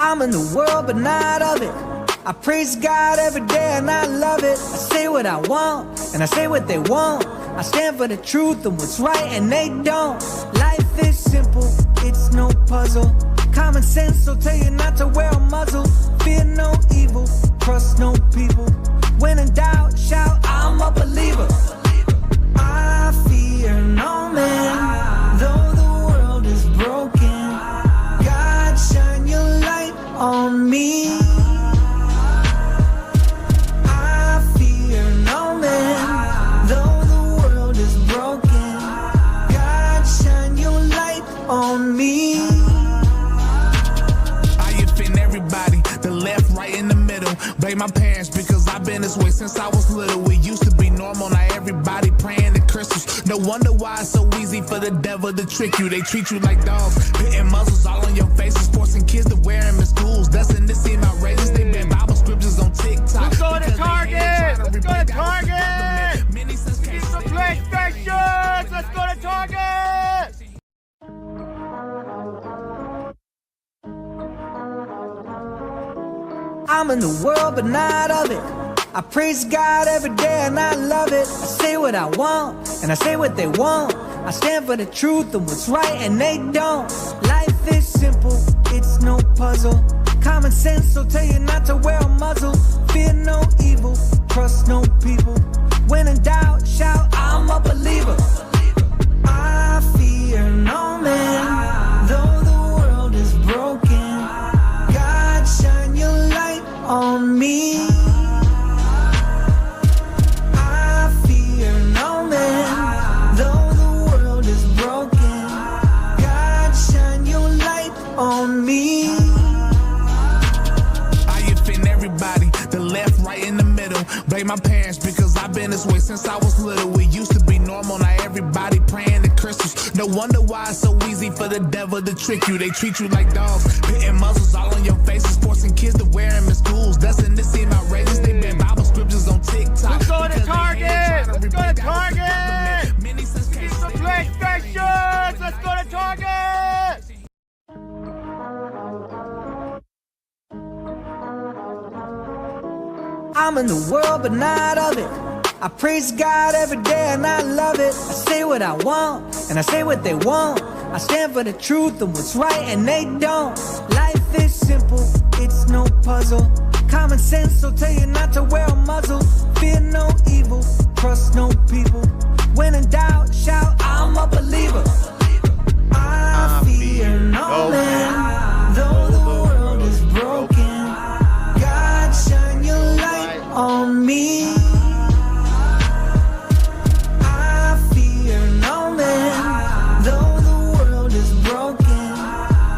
I'm in the world, but not of it. I praise God every day and I love it. I say what I want and I say what they want. I stand for the truth and what's right and they don't. Life is simple, it's no puzzle. Common sense will tell you not to wear a muzzle. Fear no evil, trust no people. When in doubt, shout, I'm a believer. I fear no man, though the world is broken. God, shine your light on me. I fear no man, though the world is broken. God, shine your light on me. I offend everybody, the left, right, in the middle. Blame my parents because I've been this way since I was little. It used to be normal, now everybody praying to crystals. No wonder why it's so easy for the devil to trick you. They treat you like dogs, hitting muzzles all on your faces, forcing kids to wear them in schools. Doesn't this seem outrageous? They ban Bible scriptures on TikTok. Let's go to Target! Let's go to Target! Need some PlayStations! Let's go to Target! I'm in the world, but not of it. I praise God every day and I love it. I say what I want and I say what they want. I stand for the truth and what's right and they don't. Life is simple, it's no puzzle. Common sense will tell you not to wear a muzzle. Fear no evil, trust no people. When in doubt, shout, I'm a believer. I fear no man, though the world is broken. God, shine your light on me. I fear no man, though the world is broken. God, shine your light on me. I offend everybody, the left, right, in the middle. Blame my parents because I've been this way since I was little. It used to be normal, now everybody praying to crystals. No wonder why it's so easy for the devil to trick you. They treat you like dogs, hitting muzzles all on your faces, forcing kids to wear them in schools. Doesn't this seem outrageous? They ban Bible scriptures on TikTok. Let's go to Target! Let's go to Target! Need some PlayStations! Let's go to Target! I'm in the world, but not of it. I praise God every day and I love it. I say what I want and I say what they want. I stand for the truth and what's right and they don't. Life is simple, it's no puzzle. Common sense will tell you not to wear a muzzle. Fear no evil, trust no people. When in doubt, shout, I'm a believer. I fear no man, though the world is broken. God, shine your light on me. I fear no man, though the world is broken.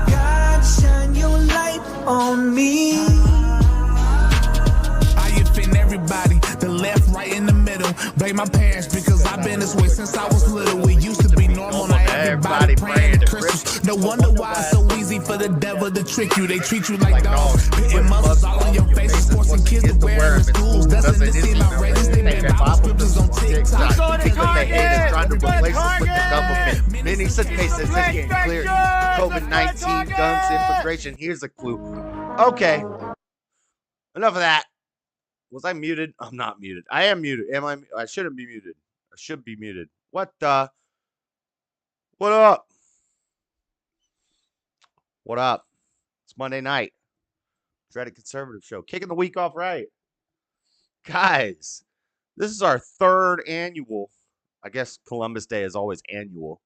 God, shine your light on me. I offend everybody, the left, right, in the middle. Blame my parents because I've been this way since I was little. It used to be normal, now everybody praying to crystals. No wonder why it's so easy for the devil to trick you. They treat you like dogs, hitting muzzles all on your faces, forcing kids to wear them in schools. Doesn't this seem outrageous? They ban Bible scriptures on TikTok. Let's go to Target! Trying to Let's go to replace us with the Target! government. Many such cases is getting cleared. COVID-19, guns, immigration. Here's a clue. Okay. Enough of that. Was I muted? I'm not muted. I am muted. Am I? I shouldn't be muted. I should be muted. What the? What up? What up? It's Monday night. Dreadedconservative show. Kicking the week off right. Guys, this is our third annual. I guess Columbus Day is always annual.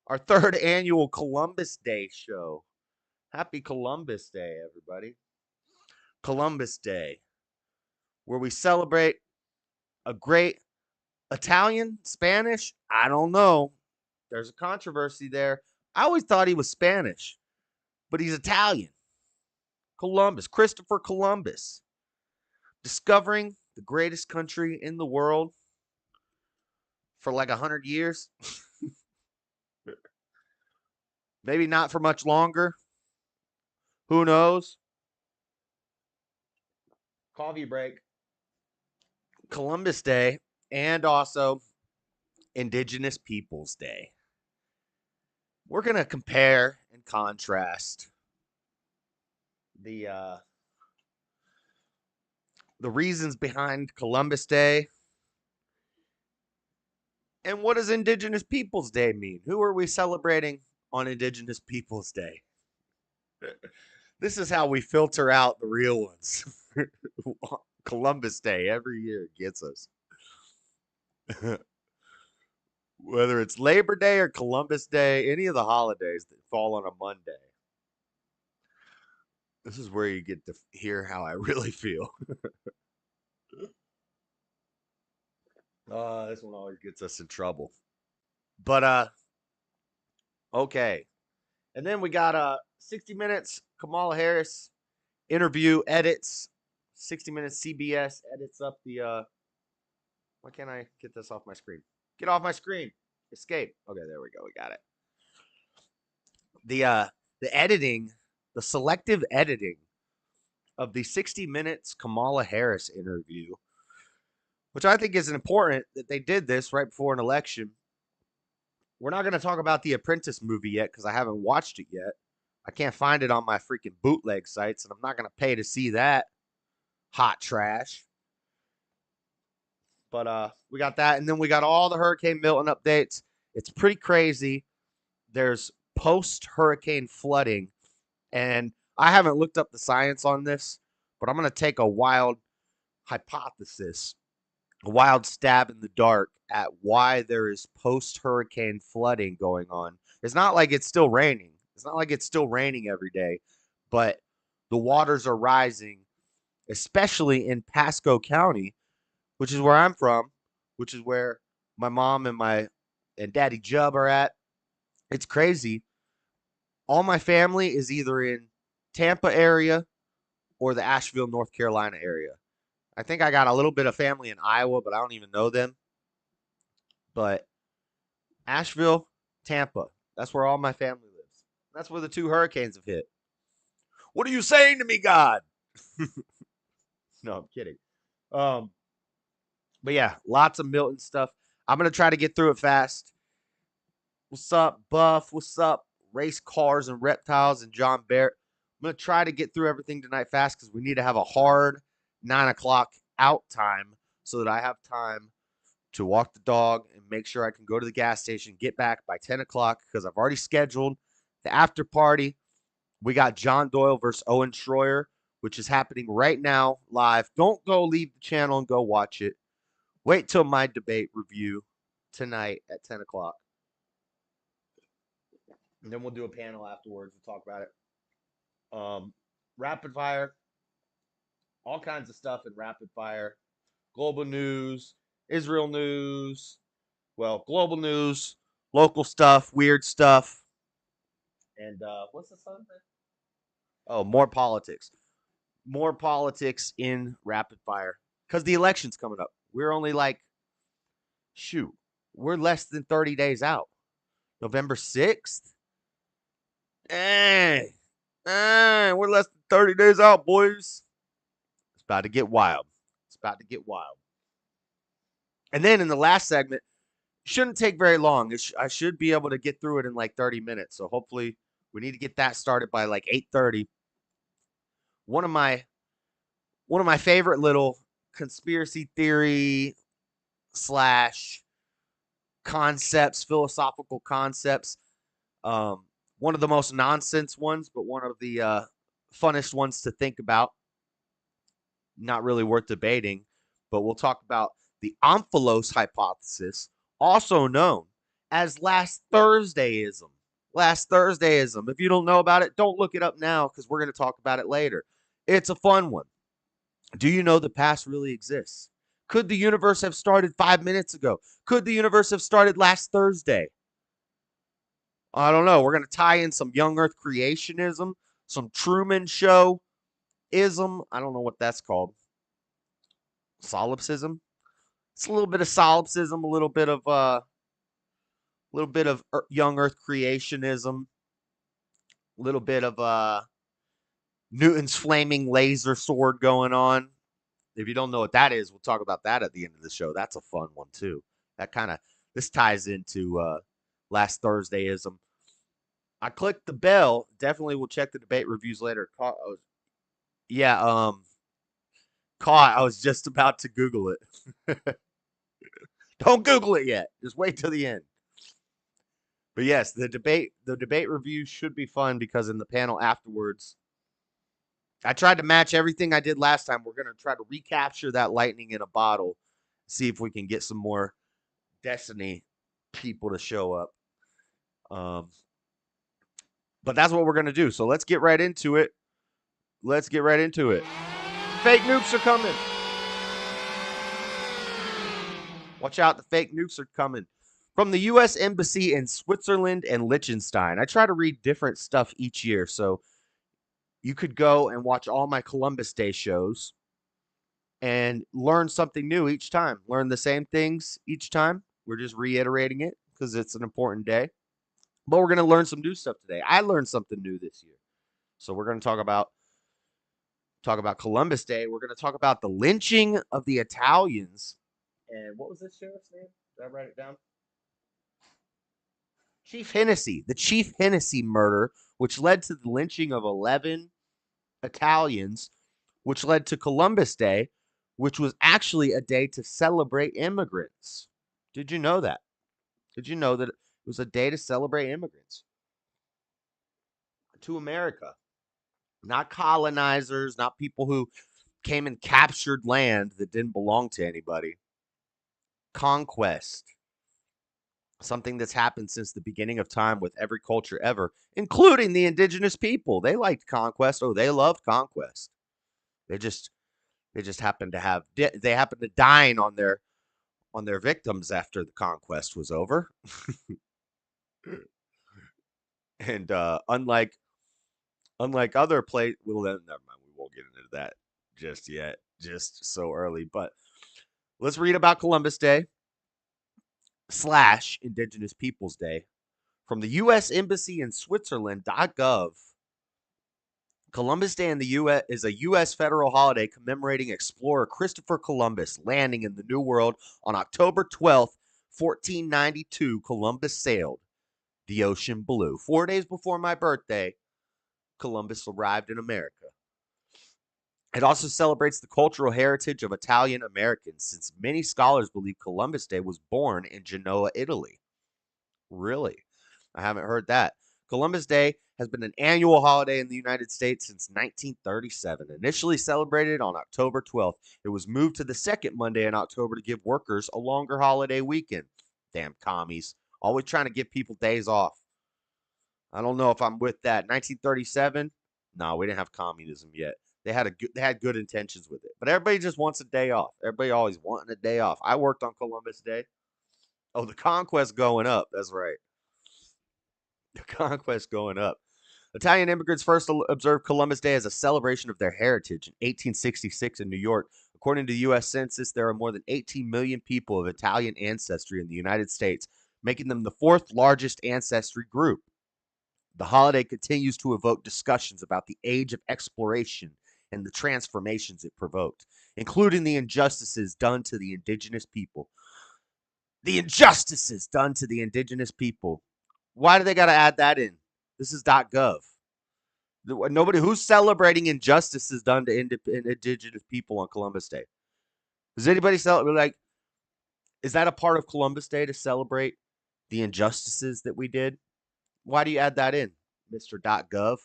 Our third annual Columbus Day show. Happy Columbus Day, everybody. Columbus Day, where we celebrate a great Italian, Spanish, I don't know. There's a controversy there. I always thought he was Spanish, but he's Italian. Columbus, Christopher Columbus, discovering the greatest country in the world for like 100 years. Maybe not for much longer. Who knows? Coffee break. Columbus Day, and also Indigenous Peoples Day. We're going to compare and contrast the reasons behind Columbus Day. And what does Indigenous Peoples Day mean? Who are we celebrating on Indigenous Peoples Day? This is how we filter out the real ones. Columbus Day every year gets us. Whether it's Labor Day or Columbus Day, any of the holidays that fall on a Monday. This is where you get to hear how I really feel. This one always gets us in trouble. But okay. And then we got 60 Minutes, Kamala Harris interview edits. 60 Minutes CBS edits up the why can't I get this off my screen? Get off my screen. Escape. Okay, there we go. We got it. The editing, the selective editing of the 60 Minutes Kamala Harris interview, which I think is important that they did this right before an election. We're not going to talk about the Apprentice movie yet because I haven't watched it yet. I can't find it on my freaking bootleg sites, and I'm not going to pay to see that hot trash. But we got that, and then we got all the Hurricane Milton updates. It's pretty crazy. There's post-hurricane flooding, and I haven't looked up the science on this, but I'm going to take a wild hypothesis, a wild stab in the dark at why there is post-hurricane flooding going on. It's not like it's still raining. It's not like it's still raining every day, but the waters are rising, especially in Pasco County, which is where I'm from, which is where my mom and Daddy Jub are at. It's crazy. All my family is either in Tampa area or the Asheville, North Carolina area. I think I got a little bit of family in Iowa, but I don't even know them. But Asheville, Tampa, that's where all my family lives. That's where the 2 hurricanes have hit. What are you saying to me, God? No, I'm kidding. But yeah, lots of Milton stuff. I'm going to try to get through it fast. What's up, Buff? What's up, Race Cars and Reptiles and John Barrett? I'm going to try to get through everything tonight fast because we need to have a hard 9 o'clock out time so that I have time to walk the dog and make sure I can go to the gas station, get back by 10 o'clock because I've already scheduled the after party. We got John Doyle versus Owen Schroyer, which is happening right now live. Don't go leave the channel and go watch it. Wait till my debate review tonight at 10 o'clock. And then we'll do a panel afterwards. We'll talk about it. Rapid fire. All kinds of stuff in rapid fire. Global news. Israel news. Well, global news. Local stuff. Weird stuff. And what's this other thing? Oh, more politics. More politics in rapid fire. Because the election's coming up. We're only we're less than 30 days out. November 6th? We're less than 30 days out, boys. It's about to get wild. It's about to get wild. And then in the last segment, shouldn't take very long. I should be able to get through it in like 30 minutes. So hopefully we need to get that started by like 8:30. One of my favorite little conspiracy theory / concepts, philosophical concepts. One of the most nonsense ones, but one of the funnest ones to think about. Not really worth debating, but we'll talk about the Omphalos hypothesis, also known as last Thursdayism. Last Thursdayism. If you don't know about it, don't look it up now because we're going to talk about it later. It's a fun one. Do you know the past really exists? Could the universe have started 5 minutes ago? Could the universe have started last Thursday? I don't know. We're going to tie in some young earth creationism, some Truman Show-ism. I don't know what that's called. Solipsism? It's a little bit of solipsism, a little bit of young earth creationism, a little bit of Newton's flaming laser sword going on. If you don't know what that is, we'll talk about that at the end of the show. That's a fun one too. This ties into last Thursdayism. I clicked the bell. Definitely will check the debate reviews later. Yeah, caught. I was just about to Google it. Don't Google it yet. Just wait till the end. But yes, the debate review should be fun because in the panel afterwards, I tried to match everything I did last time. We're gonna try to recapture that lightning in a bottle, see if we can get some more Destiny people to show up. But that's what we're gonna do. So let's get right into it. Fake nukes are coming. Watch out, the fake nukes are coming. From the U.S. Embassy in Switzerland and Liechtenstein. I try to read different stuff each year, so you could go and watch all my Columbus Day shows and learn something new each time. Learn the same things each time. We're just reiterating it because it's an important day. But we're going to learn some new stuff today. I learned something new this year. So we're going to talk about Columbus Day. We're going to talk about the lynching of the Italians. And what was this sheriff's name? Did I write it down? Chief Hennessy. The Chief Hennessy murder, which led to the lynching of 11 Italians, which led to Columbus Day, which was actually a day to celebrate immigrants. Did you know that? Did you know that it was a day to celebrate immigrants to America? Not colonizers, not people who came and captured land that didn't belong to anybody. Conquest. Something that's happened since the beginning of time with every culture ever, including the indigenous people. They liked conquest. Oh, they loved conquest. They just happened to dine on their victims after the conquest was over. And unlike other places, well, never mind. We won't get into that just yet, just so early. But let's read about Columbus Day / Indigenous Peoples Day from the U.S. Embassy in Switzerland.gov. Columbus Day in the U.S. is a U.S. federal holiday commemorating explorer Christopher Columbus landing in the New World on October 12th, 1492. Columbus sailed the ocean blue. 4 days before my birthday, Columbus arrived in America. It also celebrates the cultural heritage of Italian Americans, since many scholars believe Columbus Day was born in Genoa, Italy. Really? I haven't heard that. Columbus Day has been an annual holiday in the United States since 1937. Initially celebrated on October 12th, it was moved to the second Monday in October to give workers a longer holiday weekend. Damn commies. Always trying to give people days off. I don't know if I'm with that. 1937? No, we didn't have communism yet. They had good intentions with it. But everybody just wants a day off. Everybody always wanting a day off. I worked on Columbus Day. Oh, the conquest going up. That's right. The conquest going up. Italian immigrants first observed Columbus Day as a celebration of their heritage in 1866 in New York. According to the U.S. Census, there are more than 18 million people of Italian ancestry in the United States, making them the fourth largest ancestry group. The holiday continues to evoke discussions about the age of exploration and the transformations it provoked, including the injustices done to the indigenous people. The injustices done to the indigenous people. Why do they got to add that in? This is .gov. Nobody who's celebrating injustices done to indigenous people on Columbus Day. Does anybody celebrate? Is that a part of Columbus Day to celebrate the injustices that we did? Why do you add that in, Mr. .gov?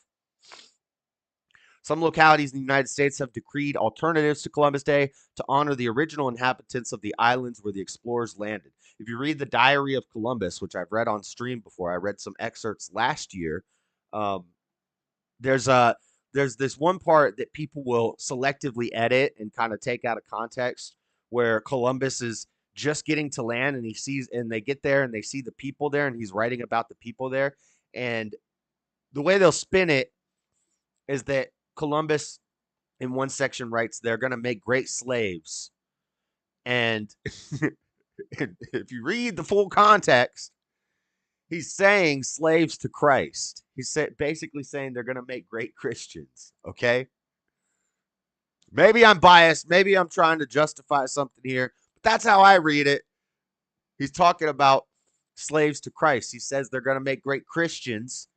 Some localities in the United States have decreed alternatives to Columbus Day to honor the original inhabitants of the islands where the explorers landed. If you read the Diary of Columbus, which I've read on stream before, I read some excerpts last year. There's this one part that people will selectively edit and kind of take out of context, where Columbus is just getting to land and they get there and they see the people there and he's writing about the people there. And the way they'll spin it is that Columbus in one section writes, they're going to make great slaves. And if you read the full context, he's saying slaves to Christ. He's basically saying they're going to make great Christians. Okay. Maybe I'm biased. Maybe I'm trying to justify something here, but that's how I read it. He's talking about slaves to Christ. He says they're going to make great Christians,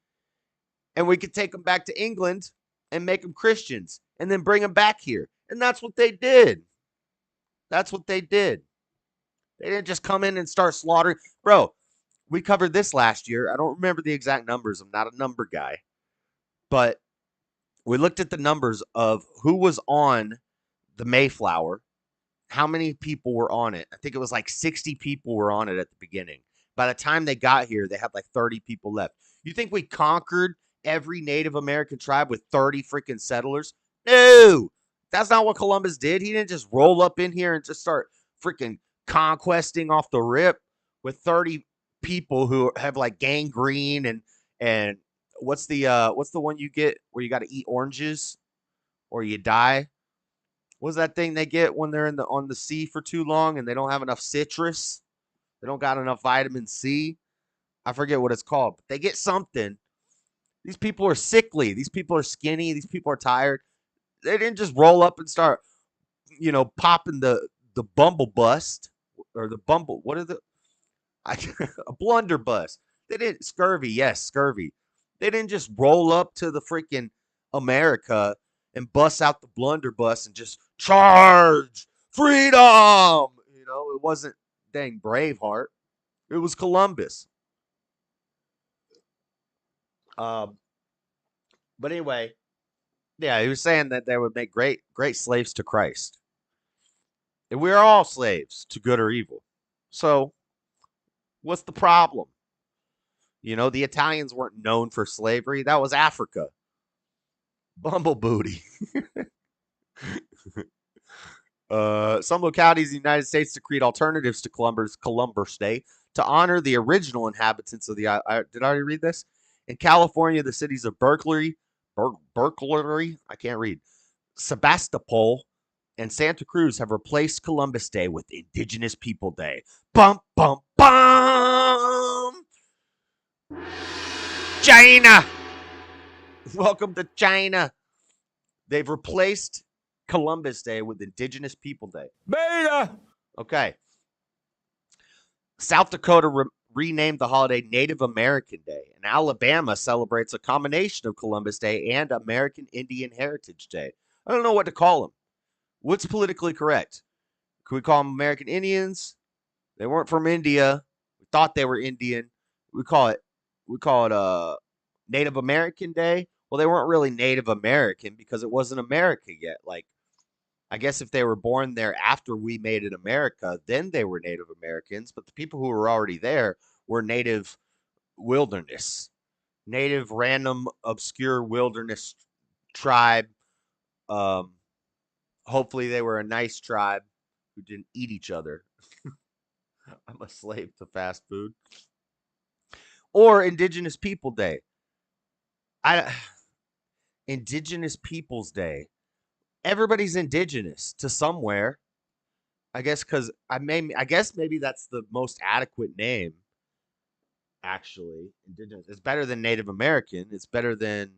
and we could take them back to England and make them Christians. and then bring them back here. And that's what they did. That's what they did. They didn't just come in and start slaughtering. Bro, we covered this last year. I don't remember the exact numbers. I'm not a number guy. But we looked at the numbers of who was on the Mayflower, how many people were on it. I think it was like 60 people were on it at the beginning. By the time they got here, they had like 30 people left. You think we conquered every Native American tribe with 30 freaking settlers? No, that's not what Columbus did. He didn't just roll up in here and just start freaking conquesting off the rip with 30 people who have like gangrene and what's the one you get where you got to eat oranges or you die? What's that thing they get when they're on the sea for too long and they don't have enough citrus? They don't got enough vitamin C. I forget what it's called, but they get something. These people are sickly. These people are skinny. These people are tired. They didn't just roll up and start, popping the bumble bust or the bumble. What are a blunderbuss? They didn't scurvy. Yes, scurvy. They didn't just roll up to the freaking America and bust out the blunderbuss and just charge freedom. It wasn't dang Braveheart. It was Columbus. But anyway, yeah, he was saying that they would make great slaves to Christ. And we are all slaves to good or evil. So what's the problem? The Italians weren't known for slavery. That was Africa. Bumble booty. Some localities in the United States decreed alternatives to Columbus Day to honor the original inhabitants of the island. Did I already read this? In California, the cities of Berkeley, I can't read, Sebastopol, and Santa Cruz have replaced Columbus Day with Indigenous People Day. Bum, bum, bum! China! Welcome to China. They've replaced Columbus Day with Indigenous People Day. Beta! Okay. South Dakota renamed the holiday Native American Day, and Alabama celebrates a combination of Columbus Day and American Indian Heritage Day. I don't know what to call them. What's politically correct? Could we call them American Indians? They weren't from India. We thought they were Indian. We call it Native American Day. Well, they weren't really Native American because it wasn't America yet. Like, I guess if they were born there after we made it America, then they were Native Americans. But the people who were already there were native wilderness, native random obscure wilderness tribe. Hopefully they were a nice tribe who didn't eat each other. I'm a slave to fast food. Or Indigenous People Day. Indigenous Peoples Day. Everybody's indigenous to somewhere. I guess because maybe that's the most adequate name. Actually, indigenous. It's better than Native American. It's better than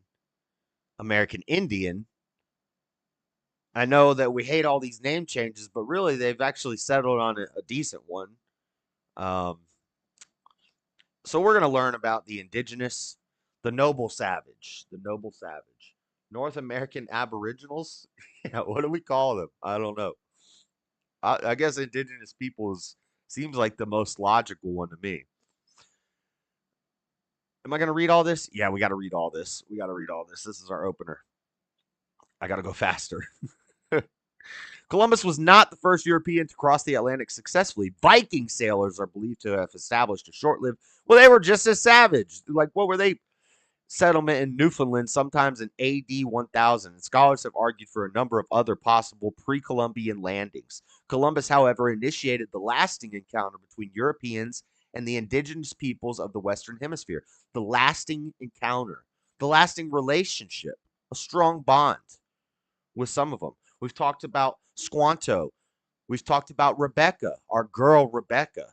American Indian. I know that we hate all these name changes, but really they've actually settled on a decent one. So we're going to learn about the indigenous, the noble savage, North American Aboriginals. Yeah, what do we call them? I don't know. I guess indigenous peoples seems like the most logical one to me. Am I going to read all this? Yeah, we got to read all this. This is our opener. I got to go faster. Columbus was not the first European to cross the Atlantic successfully. Viking sailors are believed to have established a short-lived. Well, they were just as savage. Like, what were they? Settlement in Newfoundland, sometimes in AD 1000. And scholars have argued for a number of other possible pre-Columbian landings. Columbus, however, initiated the lasting encounter between Europeans and the indigenous peoples of the Western Hemisphere. The lasting encounter, the lasting relationship, a strong bond with some of them. We've talked about Squanto. We've talked about Rebecca, our girl Rebecca,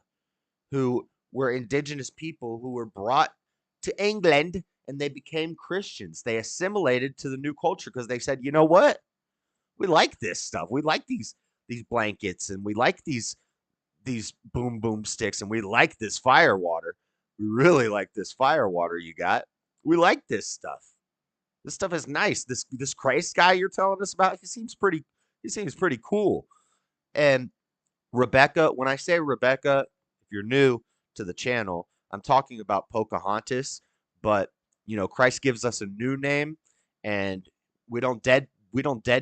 who were indigenous people who were brought to England and they became Christians. They assimilated to the new culture because they said, you know what? We like this stuff. We like these blankets and we like these boom boom sticks and we like this fire water. We really like this fire water you got. We like this stuff. This stuff is nice. This Christ guy you're telling us about, he seems pretty cool. And Rebecca, when I say Rebecca, if you're new to the channel, I'm talking about Pocahontas, but Christ gives us a new name, and we don't dead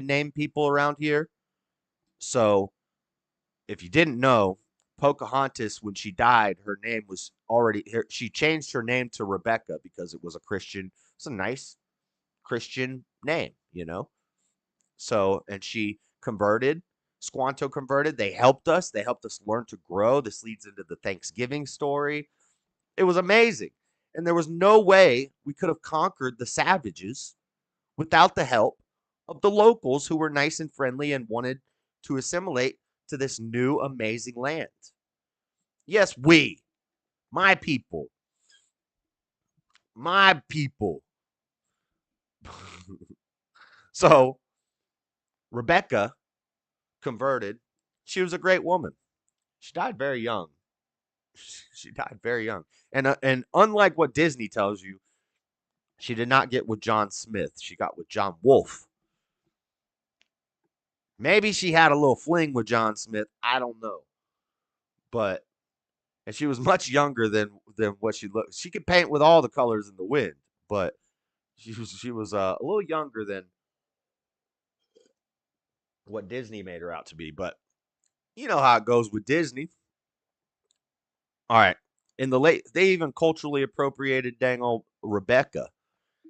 name people around here. So if you didn't know, Pocahontas, when she died, her name was she changed her name to Rebecca because it was it's a nice Christian name, So, and she converted, Squanto converted. They helped us learn to grow. This leads into the Thanksgiving story. It was amazing. And there was no way we could have conquered the savages without the help of the locals who were nice and friendly and wanted to assimilate to this new amazing land. Yes, my people. So, Rebecca converted. She was a great woman. She died very young. And unlike what Disney tells you, she did not get with John Smith. She got with John Wolfe. Maybe she had a little fling with John Smith. I don't know. And she was much younger than what she looked. She could paint with all the colors in the wind, but she was a little younger than what Disney made her out to be. But you know how it goes with Disney. All right. They even culturally appropriated dang old Rebecca.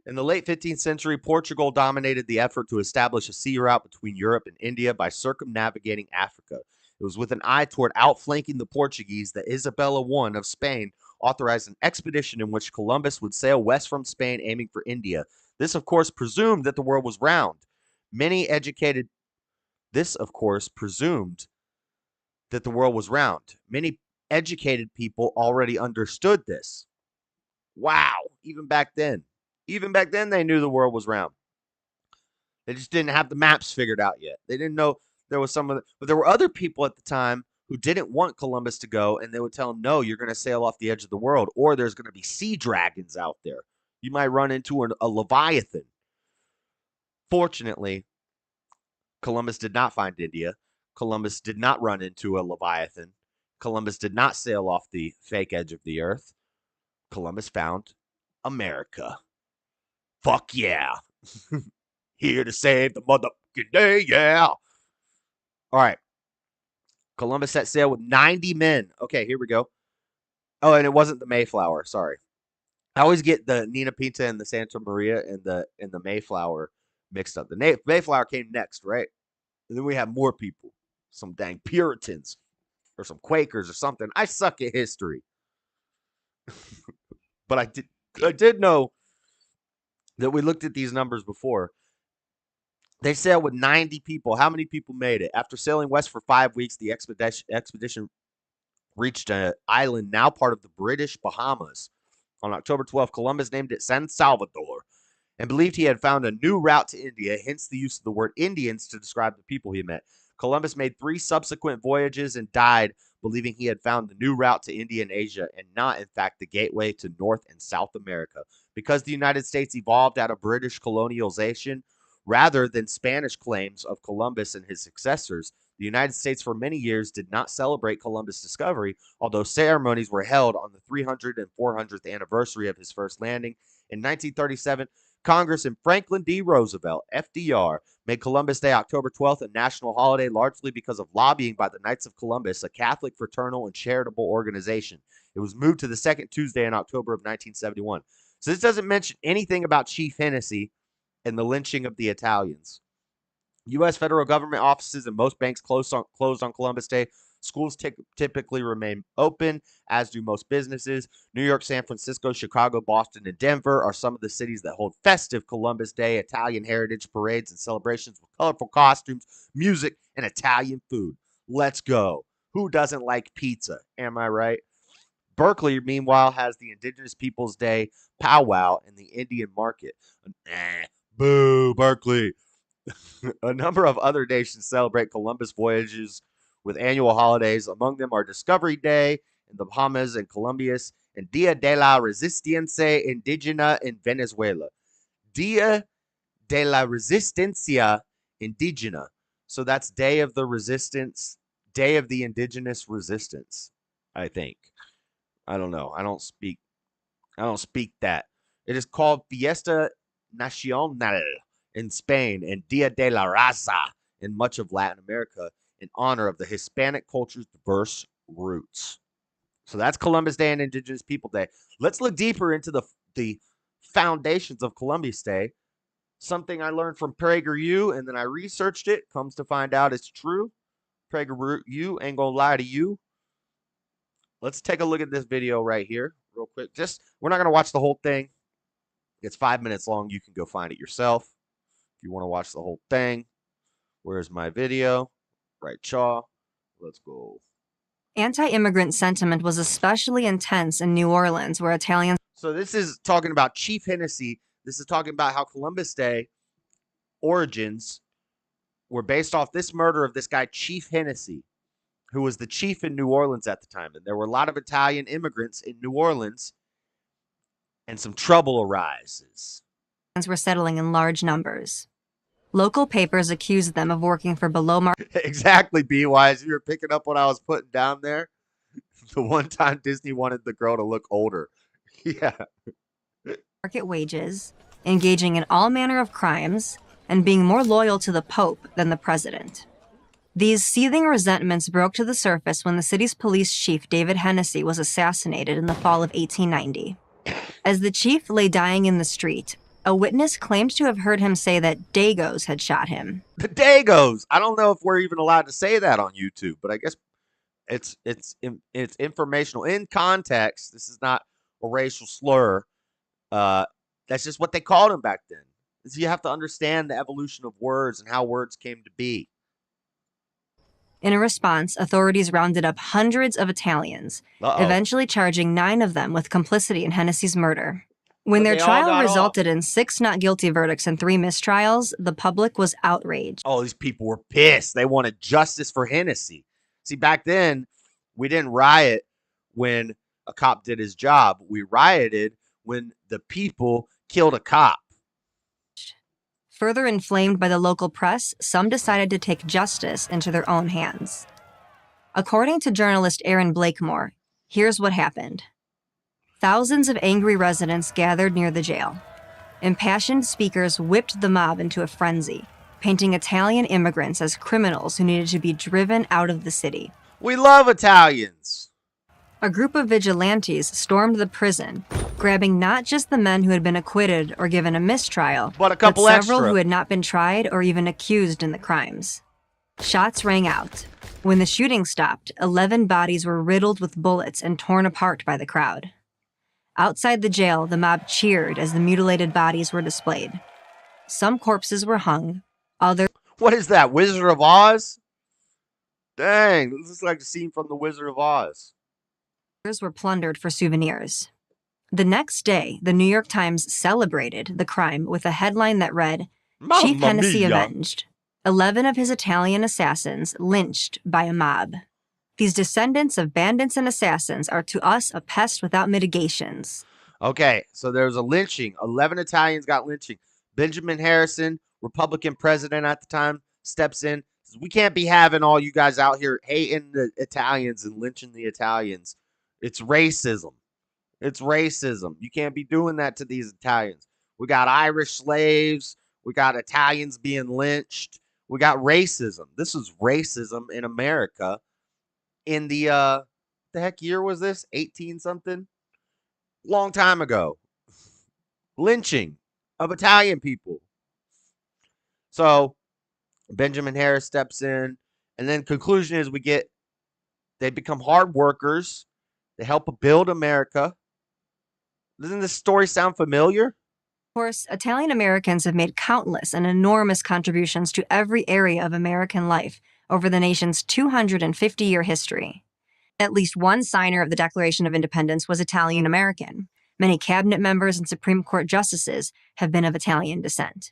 In the late 15th century, Portugal dominated the effort to establish a sea route between Europe and India by circumnavigating Africa. It was with an eye toward outflanking the Portuguese that Isabella I of Spain authorized an expedition in which Columbus would sail west from Spain aiming for India. This, of course, presumed that the world was round. Many educated people already understood this. Wow, even back then. Even back then, they knew the world was round. They just didn't have the maps figured out yet. They didn't know there was but there were other people at the time who didn't want Columbus to go, and they would tell him, no, you're going to sail off the edge of the world, or there's going to be sea dragons out there. You might run into a Leviathan. Fortunately, Columbus did not find India. Columbus did not run into a Leviathan. Columbus did not sail off the fake edge of the earth. Columbus found America. Fuck yeah. Here to save the motherfucking day, yeah. All right. Columbus set sail with 90 men. Okay, here we go. Oh, and it wasn't the Mayflower. Sorry. I always get the Nina Pinta and the Santa Maria and the Mayflower mixed up. The Mayflower came next, right? And then we have more people. Some dang Puritans or some Quakers or something. I suck at history. But I did know that we looked at these numbers before. They sailed with 90 people. How many people made it? After sailing west for 5 weeks, the expedition reached an island now part of the British Bahamas. On October 12th, Columbus named it San Salvador and believed he had found a new route to India, hence the use of the word Indians to describe the people he met. Columbus made 3 subsequent voyages and died believing he had found the new route to India and Asia and not, in fact, the gateway to North and South America. Because the United States evolved out of British colonialization rather than Spanish claims of Columbus and his successors, the United States for many years did not celebrate Columbus' discovery, although ceremonies were held on the 300th and 400th anniversary of his first landing. In 1937, Congress and Franklin D. Roosevelt, FDR, made Columbus Day October 12th a national holiday largely because of lobbying by the Knights of Columbus, a Catholic fraternal and charitable organization. It was moved to the second Tuesday in October of 1971. So this doesn't mention anything about Chief Hennessy and the lynching of the Italians. U.S. federal government offices and most banks closed on Columbus Day. Schools typically remain open, as do most businesses. New York, San Francisco, Chicago, Boston, and Denver are some of the cities that hold festive Columbus Day, Italian heritage parades, and celebrations with colorful costumes, music, and Italian food. Let's go. Who doesn't like pizza? Am I right? Berkeley, meanwhile, has the Indigenous Peoples Day powwow in the Indian market. Boo, Berkeley. A number of other nations celebrate Columbus voyages with annual holidays. Among them are Discovery Day in the Bahamas and Columbus and Dia de la Resistencia Indigena in Venezuela. Dia de la Resistencia Indígena. So that's Day of the Resistance, Day of the Indigenous Resistance, I think. I don't know. I don't speak that. It is called Fiesta Nacional in Spain and Dia de la Raza in much of Latin America in honor of the Hispanic culture's diverse roots. So that's Columbus Day and Indigenous People Day. Let's look deeper into the foundations of Columbus Day. Something I learned from PragerU, and then I researched it. Comes to find out it's true. PragerU ain't gonna lie to you. Let's take a look at this video right here real quick. We're not gonna watch the whole thing. It's 5 minutes long. You can go find it yourself if you want to watch the whole thing. Where's my video? Right, Chaw. Let's go. Anti-immigrant sentiment was especially intense in New Orleans, where Italians... So this is talking about Chief Hennessy. This is talking about how Columbus Day origins were based off this murder of this guy, Chief Hennessy, who was the chief in New Orleans at the time. And there were a lot of Italian immigrants in New Orleans, and some trouble arises. ...were settling in large numbers. Local papers accused them of working for below-market... Exactly, B-Wise. You were picking up what I was putting down there. The one time Disney wanted the girl to look older. Yeah. ...market wages, engaging in all manner of crimes, and being more loyal to the Pope than the president. These seething resentments broke to the surface when the city's police chief, David Hennessy, was assassinated in the fall of 1890. As the chief lay dying in the street, a witness claimed to have heard him say that Dagos had shot him. The Dagos! I don't know if we're even allowed to say that on YouTube, but I guess it's informational. In context, this is not a racial slur. That's just what they called him back then. So you have to understand the evolution of words and how words came to be. In a response, authorities rounded up hundreds of Italians, eventually charging 9 of them with complicity in Hennessy's murder. When their trial resulted in 6 not guilty verdicts and 3 mistrials, the public was outraged. Oh, these people were pissed. They wanted justice for Hennessy. See, back then, we didn't riot when a cop did his job. We rioted when the people killed a cop. Further inflamed by the local press, some decided to take justice into their own hands. According to journalist Aaron Blakemore, here's what happened. Thousands of angry residents gathered near the jail. Impassioned speakers whipped the mob into a frenzy, painting Italian immigrants as criminals who needed to be driven out of the city. We love Italians. A group of vigilantes stormed the prison, grabbing not just the men who had been acquitted or given a mistrial, but several extra who had not been tried or even accused in the crimes. Shots rang out. When the shooting stopped, 11 bodies were riddled with bullets and torn apart by the crowd. Outside the jail, the mob cheered as the mutilated bodies were displayed. Some corpses were hung, others... What is that, Wizard of Oz? Dang, this is like a scene from the Wizard of Oz. ...were plundered for souvenirs. The next day, the New York Times celebrated the crime with a headline that read, Chief Hennessy avenged. 11 of his Italian assassins lynched by a mob. These descendants of bandits and assassins are to us a pest without mitigations. Okay, so there was a lynching. 11 Italians got lynching. Benjamin Harrison, Republican president at the time, steps in. Says, we can't be having all you guys out here hating the Italians and lynching the Italians. It's racism. It's racism. You can't be doing that to these Italians. We got Irish slaves. We got Italians being lynched. We got racism. This is racism in America. In the heck year was this? 18 something? Long time ago. Lynching of Italian people. So Benjamin Harris steps in, and then conclusion is they become hard workers. They help build America. Doesn't this story sound familiar? Of course, Italian Americans have made countless and enormous contributions to every area of American life over the nation's 250-year history. At least one signer of the Declaration of Independence was Italian American. Many cabinet members and Supreme Court justices have been of Italian descent.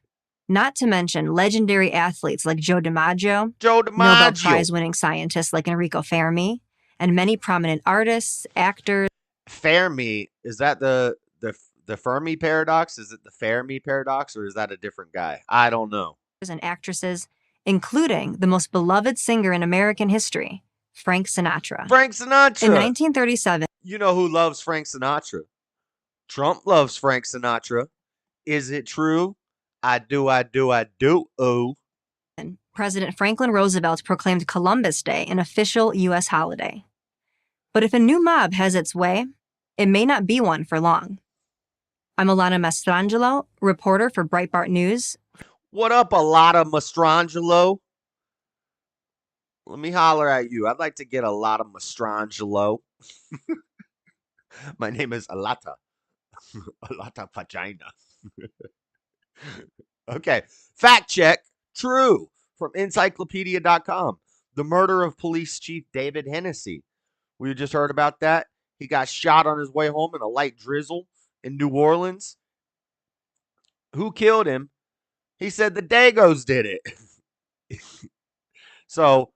Not to mention legendary athletes like Joe DiMaggio, Nobel Prize-winning scientists like Enrico Fermi, and many prominent artists, actors. Fermi, is that the the Fermi paradox? Is it the Fermi paradox, or is that a different guy? I don't know. And actresses, including the most beloved singer in American history, Frank Sinatra. Frank Sinatra! In 1937, you know who loves Frank Sinatra? Trump loves Frank Sinatra. Is it true? I do. Oh. President Franklin Roosevelt proclaimed Columbus Day an official U.S. holiday. But if a new mob has its way, it may not be one for long. I'm Alana Mastrangelo, reporter for Breitbart News. What up, Alana Mastrangelo? Let me holler at you. I'd like to get a lot of Mastrangelo. My name is Alata. Alata Vagina. Okay. Fact check. True. From encyclopedia.com. The murder of police chief David Hennessy. We just heard about that. He got shot on his way home in a light drizzle in New Orleans. Who killed him? He said the Dagos did it. So,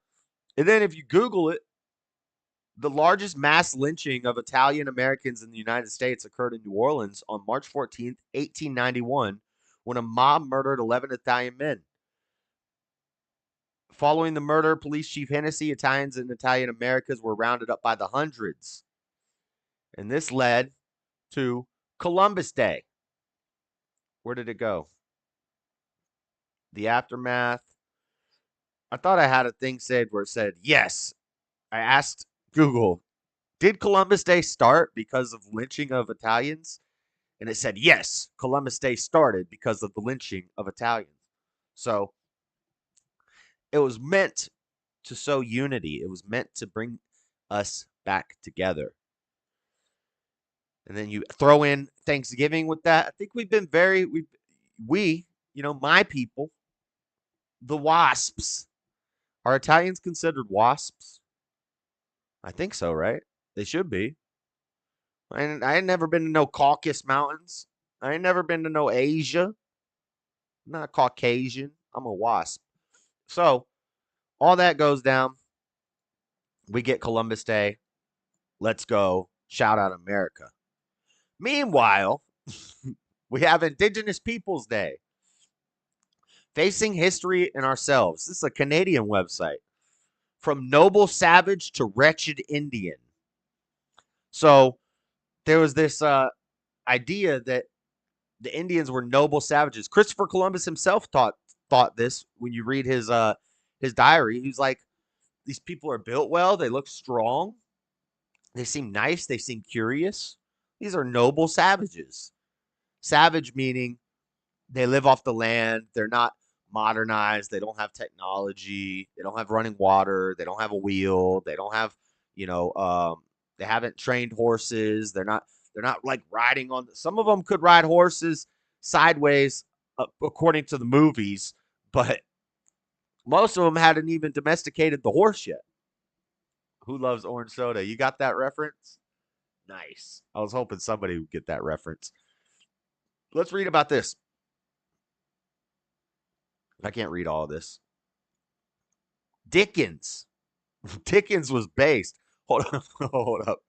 and then if you Google it, the largest mass lynching of Italian Americans in the United States occurred in New Orleans on March 14th, 1891, when a mob murdered 11 Italian men. Following the murder, Police Chief Hennessy, Italians and Italian Americans were rounded up by the hundreds. And this led to Columbus Day. Where did it go? The aftermath. I thought I had a thing saved where it said, yes. I asked Google, did Columbus Day start because of lynching of Italians? And it said, yes, Columbus Day started because of the lynching of Italians. So it was meant to sow unity. It was meant to bring us back together. And then you throw in Thanksgiving with that. I think we've been my people, the WASPs. Are Italians considered WASPs? I think so, right? They should be. I ain't never been to no Caucasus Mountains. I ain't never been to no Asia. I'm not Caucasian. I'm a WASP. So, all that goes down. We get Columbus Day. Let's go. Shout out America. Meanwhile, we have Indigenous Peoples Day. Facing history and ourselves. This is a Canadian website. From noble savage to wretched Indian. So there was this idea that the Indians were noble savages. Christopher Columbus himself thought this when you read his diary. He's like, these people are built well. They look strong. They seem nice. They seem curious. These are noble savages. Savage meaning they live off the land. They're not modernized. They don't have technology. They don't have running water. They don't have a wheel. They don't have, they haven't trained horses. They're not like riding on. Some of them could ride horses sideways, according to the movies, but most of them hadn't even domesticated the horse yet. Who loves orange soda? You got that reference? Nice. I was hoping somebody would get that reference. Let's read about this. I can't read all of this. Dickens. Dickens was based. Hold up.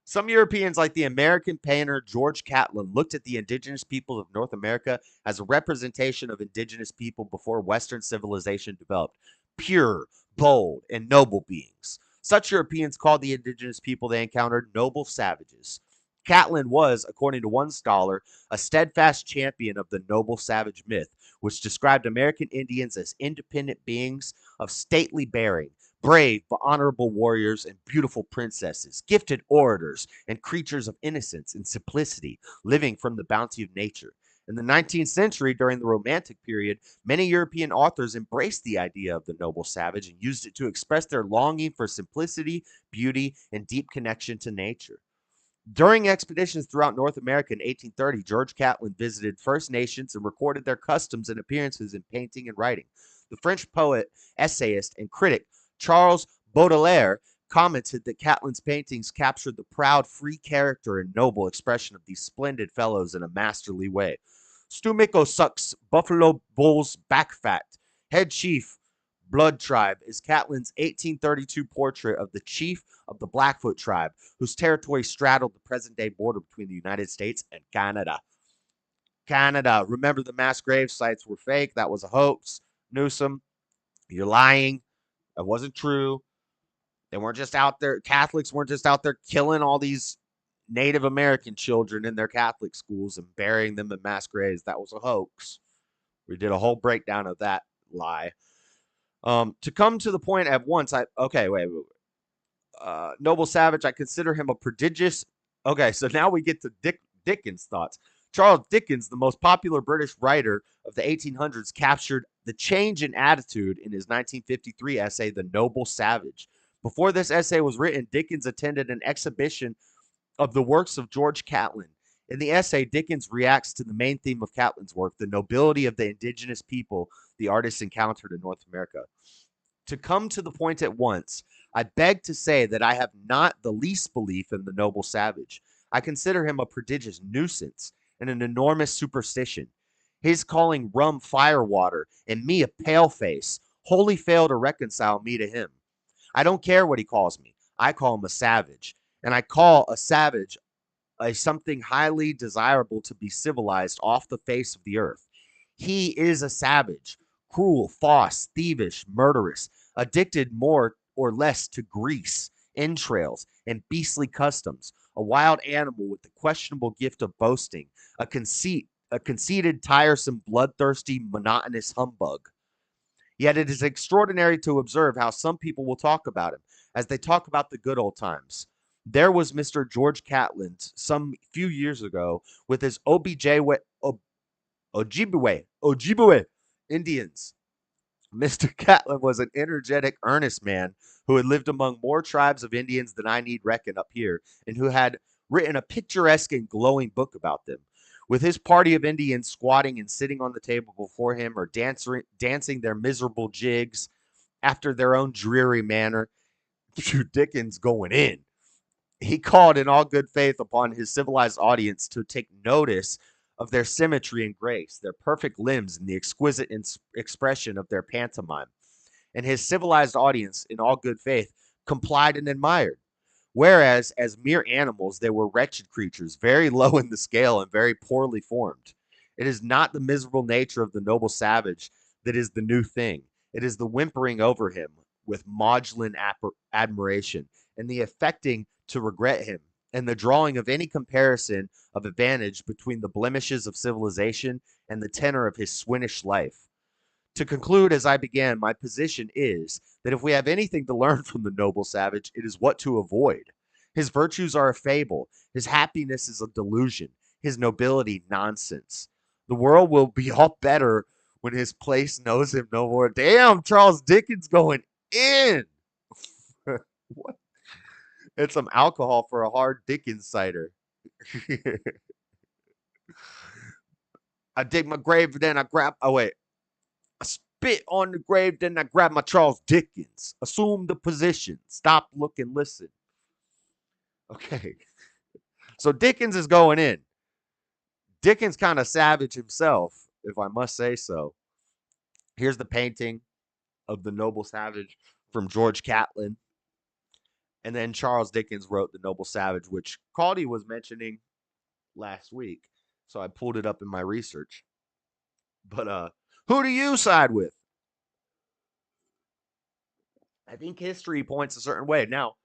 Some Europeans, like the American painter George Catlin, looked at the indigenous people of North America as a representation of indigenous people before Western civilization developed. Pure, bold, and noble beings. Such Europeans called the indigenous people they encountered noble savages. Catlin was, according to one scholar, a steadfast champion of the noble savage myth, which described American Indians as independent beings of stately bearing, brave but honorable warriors and beautiful princesses, gifted orators and creatures of innocence and simplicity, living from the bounty of nature. In the 19th century, during the Romantic period, many European authors embraced the idea of the noble savage and used it to express their longing for simplicity, beauty, and deep connection to nature. During expeditions throughout North America in 1830, George Catlin visited First Nations and recorded their customs and appearances in painting and writing. The French poet, essayist, and critic Charles Baudelaire commented that Catlin's paintings captured the proud, free character and noble expression of these splendid fellows in a masterly way. Stumiko sucks Buffalo Bull's back fat. Head chief Blood Tribe is Catlin's 1832 portrait of the chief of the Blackfoot tribe, whose territory straddled the present-day border between the United States and Canada. Remember, the mass grave sites were fake. That was a hoax. Newsom, you're lying. That wasn't true. They weren't just out there. Catholics weren't just out there killing all these Native American children in their Catholic schools and burying them in mass graves. That was a hoax. We did a whole breakdown of that lie. To come to the point at once, Noble Savage, I consider him a prodigious. Okay, so now we get to Dickens' thoughts. Charles Dickens, the most popular British writer of the 1800s, captured the change in attitude in his 1953 essay, The Noble Savage. Before this essay was written, Dickens attended an exhibition of the works of George Catlin. In the essay, Dickens reacts to the main theme of Catlin's work, the nobility of the indigenous people the artist encountered in North America. To come to the point at once, I beg to say that I have not the least belief in the noble savage. I consider him a prodigious nuisance and an enormous superstition. His calling rum firewater and me a paleface wholly fail to reconcile me to him. I don't care what he calls me. I call him a savage, and I call a savage a something highly desirable to be civilized off the face of the earth. He is a savage, cruel, false, thievish, murderous, addicted more or less to grease, entrails, and beastly customs, a wild animal with the questionable gift of boasting, a conceited, tiresome, bloodthirsty, monotonous humbug. Yet it is extraordinary to observe how some people will talk about him, as they talk about the good old times. There was Mr. George Catlin some few years ago with his Ojibwe Indians. Mr. Catlin was an energetic, earnest man who had lived among more tribes of Indians than I need reckon up here, and who had written a picturesque and glowing book about them. With his party of Indians squatting and sitting on the table before him, or dancing their miserable jigs after their own dreary manner, Dickens going in. He called in all good faith upon his civilized audience to take notice of their symmetry and grace, their perfect limbs, and the exquisite expression of their pantomime. And his civilized audience, in all good faith, complied and admired. Whereas, as mere animals, they were wretched creatures, very low in the scale and very poorly formed. It is not the miserable nature of the noble savage that is the new thing. It is the whimpering over him with maudlin admiration, and the affecting to regret him, and the drawing of any comparison of advantage between the blemishes of civilization and the tenor of his swinish life. To conclude, as I began, my position is that if we have anything to learn from the noble savage, it is what to avoid. His virtues are a fable. His happiness is a delusion. His nobility, nonsense. The world will be all better when his place knows him no more. Damn, Charles Dickens going in. What? It's some alcohol for a hard Dickens cider. I dig my grave, then I grab... Oh, wait. I spit on the grave, then I grab my Charles Dickens. Assume the position. Stop, look, and listen. Okay. So Dickens is going in. Dickens kind of savage himself, if I must say so. Here's the painting of the noble savage from George Catlin. And then Charles Dickens wrote The Noble Savage, which Caldy was mentioning last week. So I pulled it up in my research. But who do you side with? I think history points a certain way. Now,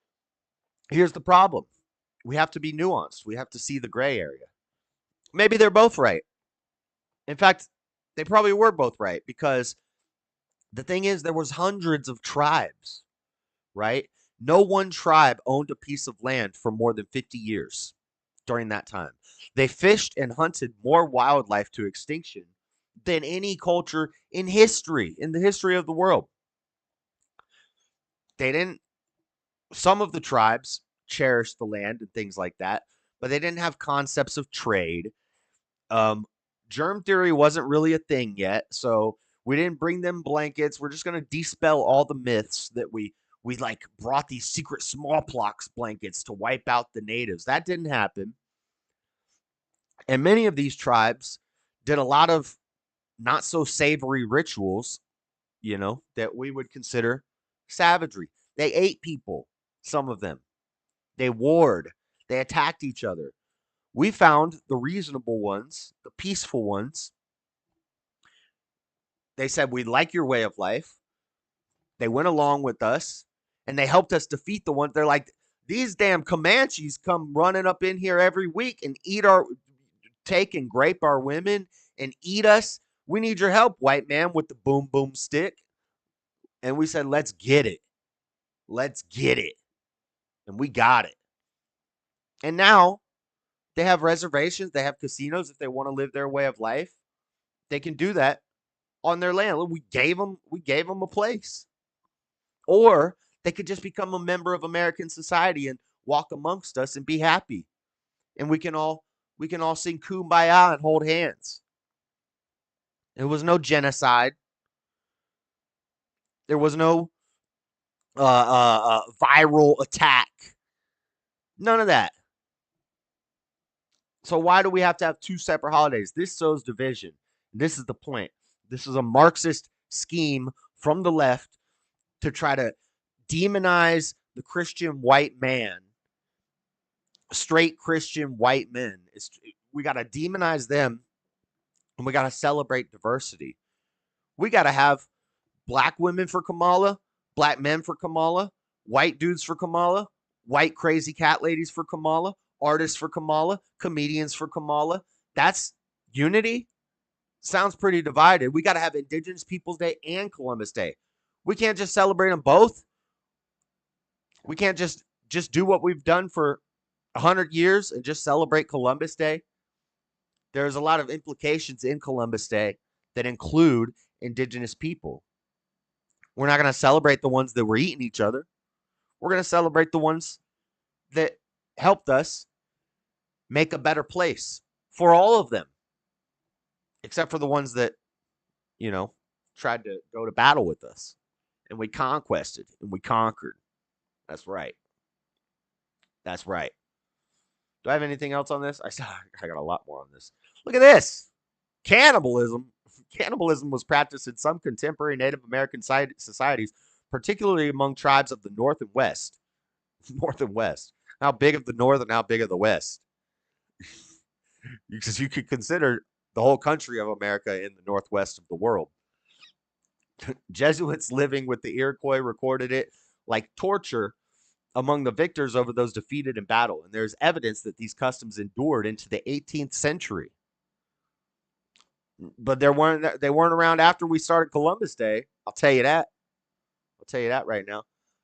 here's the problem. We have to be nuanced. We have to see the gray area. Maybe they're both right. In fact, they probably were both right, because the thing is, there was hundreds of tribes, right? No one tribe owned a piece of land for more than 50 years during that time. They fished and hunted more wildlife to extinction than any culture in history, in the history of the world. Some of the tribes cherished the land and things like that, but they didn't have concepts of trade. Germ theory wasn't really a thing yet, so we didn't bring them blankets. We're just going to dispel all the myths that we like brought these secret smallpox blankets to wipe out the natives. That didn't happen. And many of these tribes did a lot of not so savory rituals that we would consider savagery. They ate people, some of them. They warred. They attacked each other. We found the reasonable ones, the peaceful ones. They said, we like your way of life. They went along with us, and they helped us defeat the ones. They're like, these damn Comanches come running up in here every week and take and grape our women and eat us. We need your help, white man, with the boom boom stick. And we said, let's get it. Let's get it. And we got it. And now they have reservations. They have casinos. If they want to live their way of life, they can do that on their land. We gave them a place. Or they could just become a member of American society and walk amongst us and be happy. And we can all sing Kumbaya and hold hands. There was no genocide. There was no viral attack. None of that. So why do we have to have two separate holidays? This sows division. This is the point. This is a Marxist scheme from the left to try to demonize the Christian white man, straight Christian white men. We got to demonize them, and we got to celebrate diversity. We got to have black women for Kamala, black men for Kamala, white dudes for Kamala, white crazy cat ladies for Kamala, artists for Kamala, comedians for Kamala. That's unity. Sounds pretty divided. We got to have Indigenous Peoples Day and Columbus Day. We can't just celebrate them both. We can't just do what we've done for 100 years and just celebrate Columbus Day. There's a lot of implications in Columbus Day that include Indigenous people. We're not going to celebrate the ones that were eating each other. We're going to celebrate the ones that helped us make a better place for all of them, except for the ones that, tried to go to battle with us. And we conquested and we conquered. That's right. That's right. Do I have anything else on this? I got a lot more on this. Look at this. Cannibalism. Cannibalism was practiced in some contemporary Native American societies, particularly among tribes of the North and West. North and West. How big of the North and how big of the West? Because you could consider the whole country of America in the Northwest of the world. Jesuits living with the Iroquois recorded it like torture among the victors over those defeated in battle. And there's evidence that these customs endured into the 18th century. But they weren't around after we started Columbus Day. I'll tell you that. I'll tell you that right now.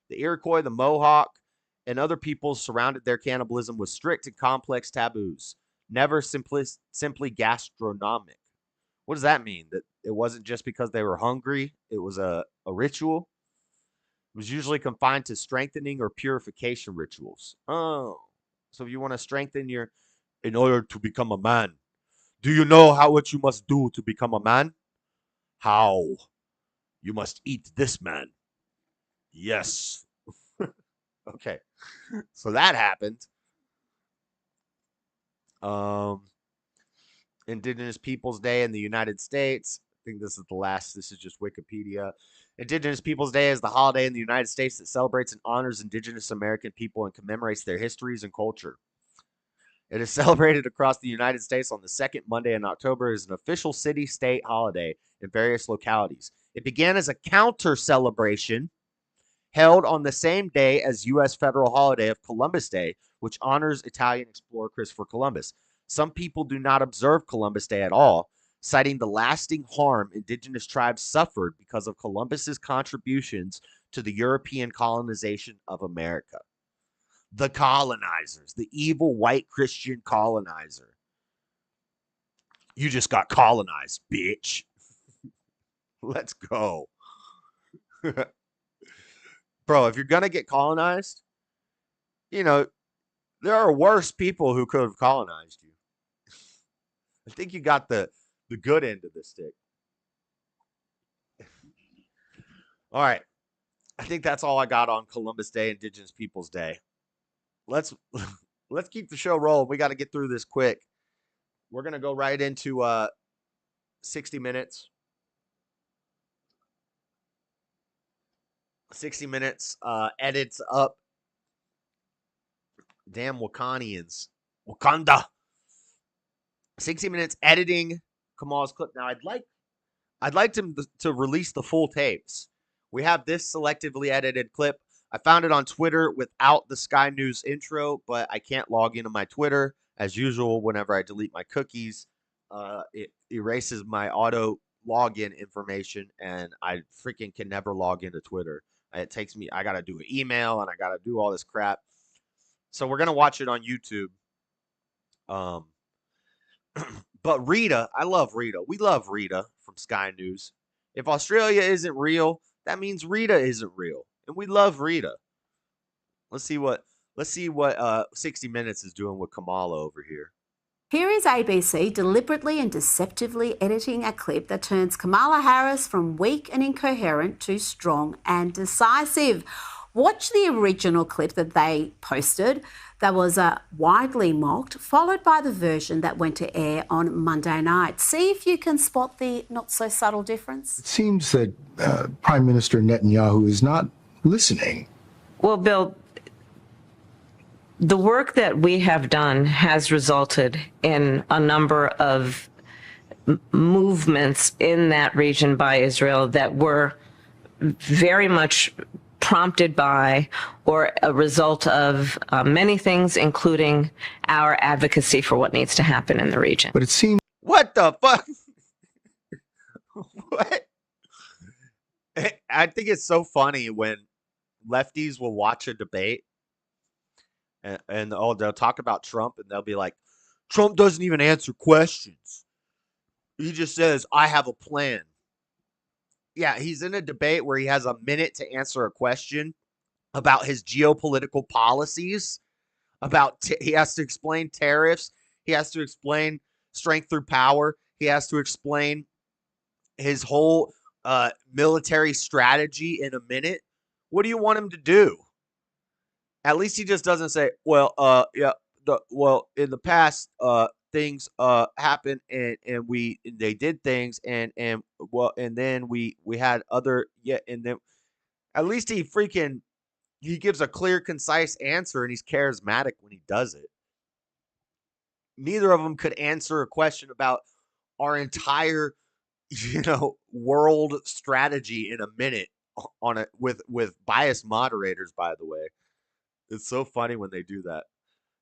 The Iroquois, the Mohawk, and other peoples surrounded their cannibalism with strict and complex taboos, never simply gastronomic. What does that mean? That it wasn't just because they were hungry. It was a ritual. It was usually confined to strengthening or purification rituals. Oh, so if you want to strengthen in order to become a man, do you know what you must do to become a man? How? You must eat this man. Yes. Okay. So that happened. Indigenous Peoples Day in the United States. I think this is the last. This is just Wikipedia. Indigenous Peoples Day is the holiday in the United States that celebrates and honors Indigenous American people and commemorates their histories and culture. It is celebrated across the United States on the second Monday in October as an official city-state holiday in various localities. It began as a counter celebration held on the same day as U.S. federal holiday of Columbus Day, which honors Italian explorer Christopher Columbus. Some people do not observe Columbus Day at all, citing the lasting harm indigenous tribes suffered because of Columbus's contributions to the European colonization of America. The colonizers, the evil white Christian colonizer. You just got colonized, bitch. Let's go. Bro, if you're going to get colonized, there are worse people who could have colonized you. I think you got the good end of the stick. All right. I think that's all I got on Columbus Day, Indigenous Peoples Day. Let's keep the show rolling. We got to get through this quick. We're going to go right into 60 minutes. 60 Minutes edits up damn Wakanians. Wakanda. 60 Minutes editing Kamala's clip. Now I'd like them to release the full tapes. We have this selectively edited clip. I found it on Twitter without the Sky News intro, but I can't log into my Twitter. As usual, whenever I delete my cookies, it erases my auto login information, and I freaking can never log into Twitter. It takes me, I got to do an email, and I got to do all this crap. So we're going to watch it on YouTube. But Rita, I love Rita. We love Rita from Sky News. If Australia isn't real, that means Rita isn't real. And we love Rita. Let's see what 60 Minutes is doing with Kamala over here. Here is ABC deliberately and deceptively editing a clip that turns Kamala Harris from weak and incoherent to strong and decisive. Watch the original clip that they posted that was widely mocked, followed by the version that went to air on Monday night. See if you can spot the not-so-subtle difference. It seems that Prime Minister Netanyahu is not listening. Well, Bill, the work that we have done has resulted in a number of movements in that region by Israel that were very much prompted by or a result of many things, including our advocacy for what needs to happen in the region. But it seems... What the fuck? What? I think it's so funny when lefties will watch a debate and they'll talk about Trump and they'll be like, Trump doesn't even answer questions. He just says, I have a plan. Yeah, he's in a debate where he has a minute to answer a question about his geopolitical policies, he has to explain tariffs, he has to explain strength through power, he has to explain his whole military strategy in a minute. What do you want him to do? At least he just doesn't say, well, in the past, things happened and they did things and then we had other, and then at least he gives a clear, concise answer, and he's charismatic when he does it. Neither of them could answer a question about our entire, world strategy in a minute with biased moderators, by the way. It's so funny when they do that.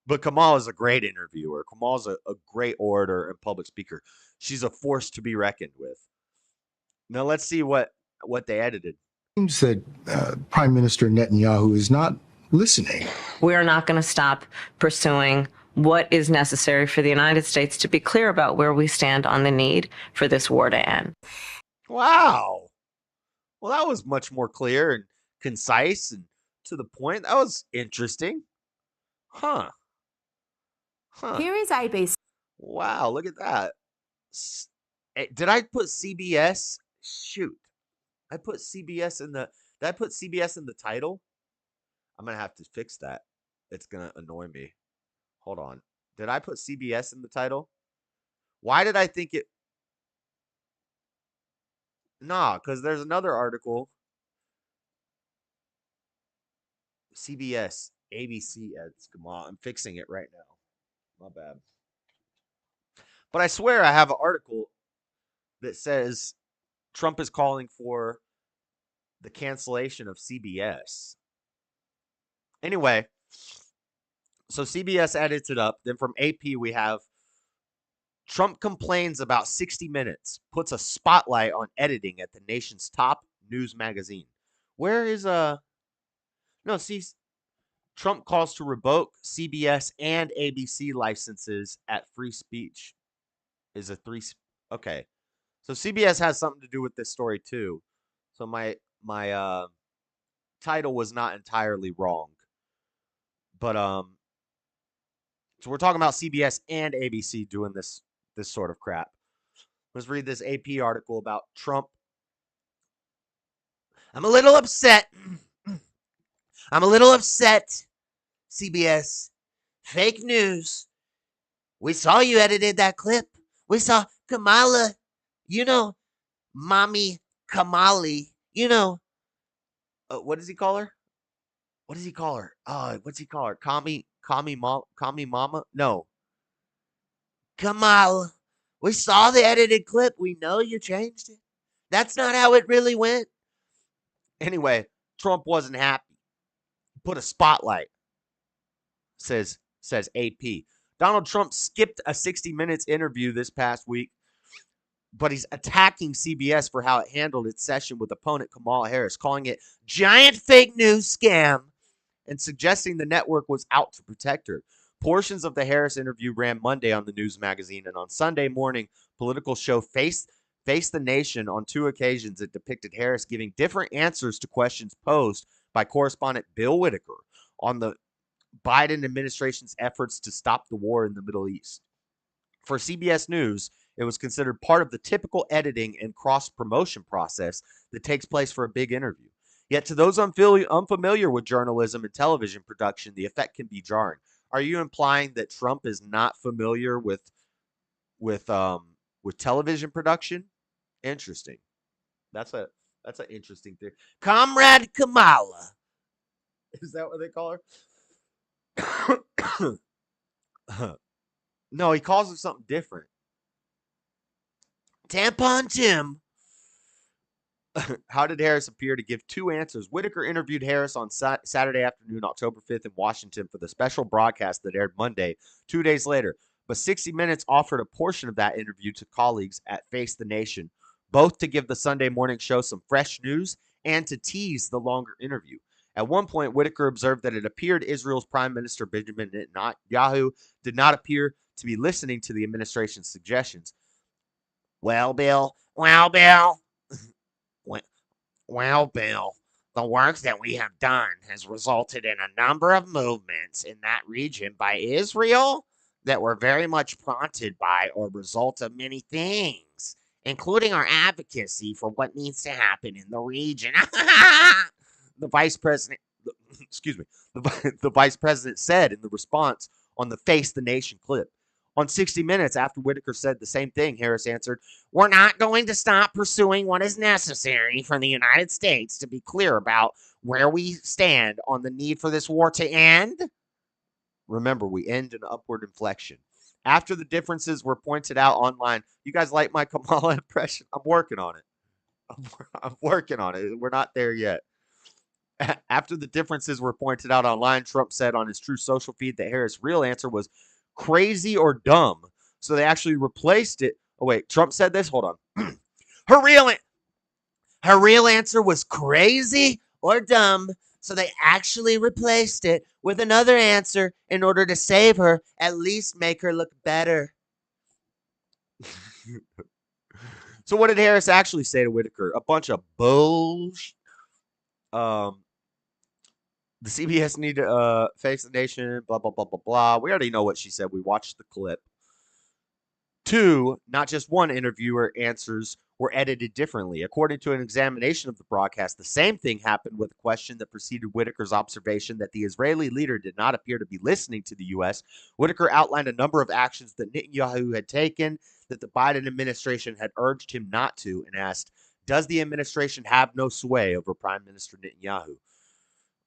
But Kamala's a great interviewer. Kamala's a great orator and public speaker. She's a force to be reckoned with. Now let's see what they edited. It seems that Prime Minister Netanyahu is not listening. We are not going to stop pursuing what is necessary for the United States to be clear about where we stand on the need for this war to end. Wow. Well, that was much more clear and concise and to the point. That was interesting. Huh. Here is ABC. Wow, look at that. Did I put CBS? Shoot. I put CBS in the... Did I put CBS in the title? I'm going to have to fix that. It's going to annoy me. Hold on. Did I put CBS in the title? Why did I think it... Nah, because there's another article. CBS, ABC ads. Come on, I'm fixing it right now. My bad. But I swear I have an article that says Trump is calling for the cancellation of CBS. Anyway, so CBS edits it up. Then from AP we have Trump complains about 60 Minutes, puts a spotlight on editing at the nation's top news magazine. Where is No, see, Trump calls to revoke CBS and ABC licenses at free speech. Okay. So CBS has something to do with this story too. So my title was not entirely wrong. But so we're talking about CBS and ABC doing this sort of crap. Let's read this AP article about Trump. I'm a little upset. CBS. Fake news. We saw you edited that clip. We saw Kamala, mommy Kamali, what does he call her? What does he call her? What's he call her? Kami Mama? No, Kamala. We saw the edited clip. We know you changed it. That's not how it really went. Anyway, Trump wasn't happy. He put a spotlight. Says AP. Donald Trump skipped a 60 Minutes interview this past week, but he's attacking CBS for how it handled its session with opponent Kamala Harris, calling it giant fake news scam and suggesting the network was out to protect her. Portions of the Harris interview ran Monday on the news magazine, and on Sunday morning, political show Face the Nation on 2 occasions it depicted Harris giving different answers to questions posed by correspondent Bill Whitaker on the Biden administration's efforts to stop the war in the Middle East. For CBS News, it was considered part of the typical editing and cross-promotion process that takes place for a big interview. Yet to those unfamiliar with journalism and television production, the effect can be jarring. Are you implying that Trump is not familiar with television production? Interesting. That's an interesting thing. Comrade Kamala. Is that what they call her? No, he calls her something different. Tampon Tim. How did Harris appear to give 2 answers? Whitaker interviewed Harris on Saturday afternoon, October 5th in Washington for the special broadcast that aired Monday, 2 days later. But 60 Minutes offered a portion of that interview to colleagues at Face the Nation, both to give the Sunday morning show some fresh news and to tease the longer interview. At one point, Whitaker observed that it appeared Israel's Prime Minister Benjamin Netanyahu did not appear to be listening to the administration's suggestions. Well, Bill, the work that we have done has resulted in a number of movements in that region by Israel that were very much prompted by or result of many things, including our advocacy for what needs to happen in the region. The vice president said in the response on the Face the Nation clip. On 60 Minutes, after Whitaker said the same thing, Harris answered, "We're not going to stop pursuing what is necessary for the United States to be clear about where we stand on the need for this war to end." Remember, we end in upward inflection. After the differences were pointed out online, you guys like my Kamala impression? I'm working on it. I'm working on it. We're not there yet. After the differences were pointed out online, Trump said on his True Social feed that Harris' real answer was crazy or dumb. So they actually replaced it. Oh, wait. Trump said this? Hold on. Her real answer was crazy or dumb. So they actually replaced it with another answer in order to save her, at least make her look better. So what did Harris actually say to Whitaker? A bunch of bullshit. The CBS need to Face the Nation, blah, blah, blah, blah, blah. We already know what she said. We watched the clip. 2, not just one interviewer answers were edited differently. According to an examination of the broadcast, the same thing happened with a question that preceded Whitaker's observation that the Israeli leader did not appear to be listening to the U.S. Whitaker outlined a number of actions that Netanyahu had taken that the Biden administration had urged him not to, and asked, does the administration have no sway over Prime Minister Netanyahu?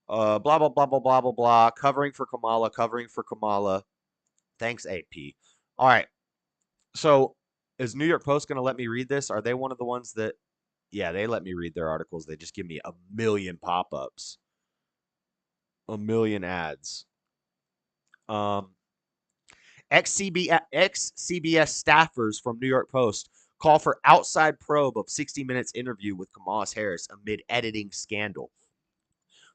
Blah, blah, blah, blah, blah, blah, blah. Covering for Kamala. Thanks, AP. All right. So is New York Post going to let me read this? Are they one of the ones that, yeah, they let me read their articles. They just give me a million pop-ups, a million ads. Ex-CBS staffers from New York Post call for outside probe of 60 Minutes interview with Kamala Harris amid editing scandal.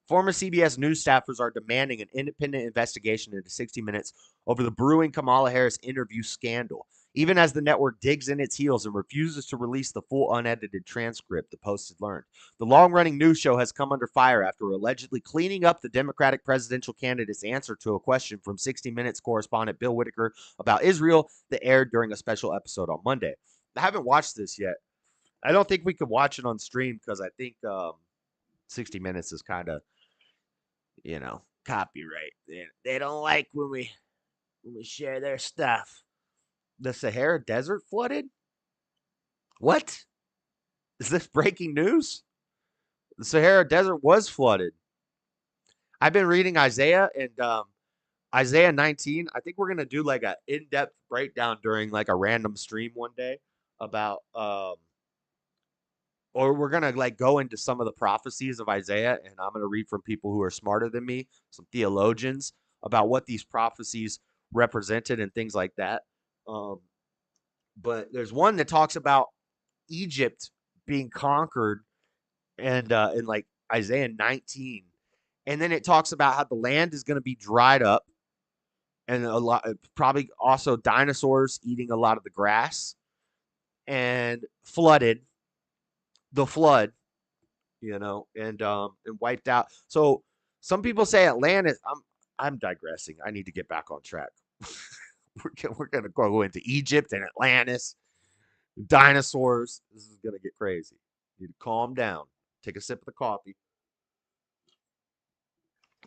Former CBS News staffers are demanding an independent investigation into 60 Minutes over the brewing Kamala Harris interview scandal, even as the network digs in its heels and refuses to release the full unedited transcript, the Post had learned. The long-running news show has come under fire after allegedly cleaning up the Democratic presidential candidate's answer to a question from 60 Minutes correspondent Bill Whitaker about Israel that aired during a special episode on Monday. I haven't watched this yet. I don't think we could watch it on stream because I think 60 Minutes is kind of, copyright. They don't like when we share their stuff. The Sahara Desert flooded? What? Is this breaking news? The Sahara Desert was flooded. I've been reading Isaiah and Isaiah 19. I think we're gonna do like a in-depth breakdown during like a random stream one day about or we're gonna like go into some of the prophecies of Isaiah, and I'm gonna read from people who are smarter than me, some theologians, about what these prophecies represented and things like that. But there's one that talks about Egypt being conquered, and in like Isaiah 19, and then it talks about how the land is going to be dried up, and a lot, probably also dinosaurs eating a lot of the grass, and flooded. The flood, and wiped out. So some people say Atlantis. I'm digressing. I need to get back on track. We're gonna go into Egypt and Atlantis, dinosaurs. This is gonna get crazy. You need to calm down. Take a sip of the coffee.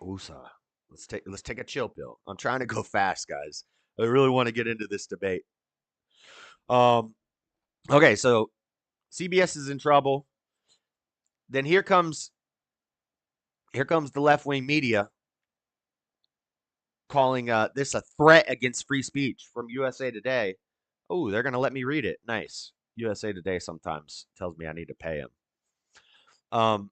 Woosah. Let's take a chill pill. I'm trying to go fast, guys. I really want to get into this debate. Okay, so CBS is in trouble. Then here comes the left-wing media calling this a threat against free speech from USA Today. Oh, they're going to let me read it. Nice. USA Today sometimes tells me I need to pay them.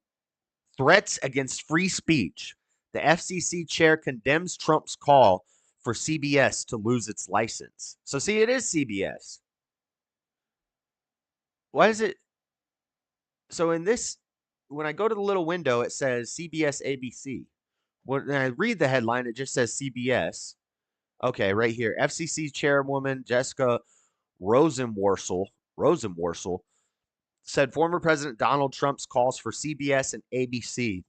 Threats against free speech. The FCC chair condemns Trump's call for CBS to lose its license. So see, it is CBS. Why is it? So in this, when I go to the little window, it says CBS ABC. When I read the headline, it just says CBS. Okay, right here. FCC chairwoman Jessica Rosenworcel said former President Donald Trump's calls for CBS and ABC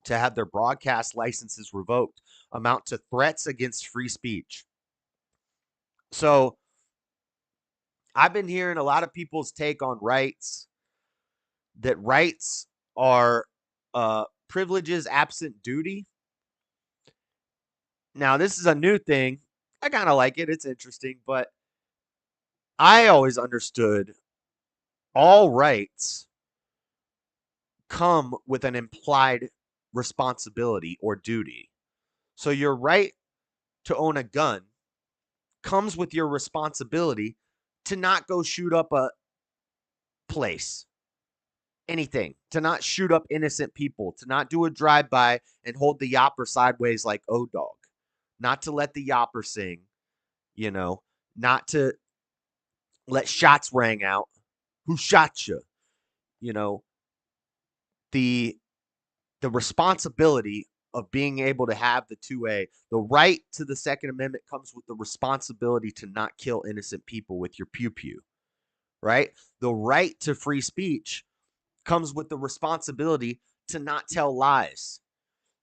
to have their broadcast licenses revoked amount to threats against free speech. So I've been hearing a lot of people's take on rights, that rights are privileges absent duty. Now, this is a new thing. I kind of like it. It's interesting, but I always understood all rights come with an implied responsibility or duty. So your right to own a gun comes with your responsibility to not go shoot up a place, anything, to not shoot up innocent people, to not do a drive-by and hold the yopper sideways like O-Dog, not to let the yopper sing, not to let shots ring out. Who shot you? The responsibility of being able to have the 2A, the right to the Second Amendment comes with the responsibility to not kill innocent people with your pew-pew, right? The right to free speech comes with the responsibility to not tell lies.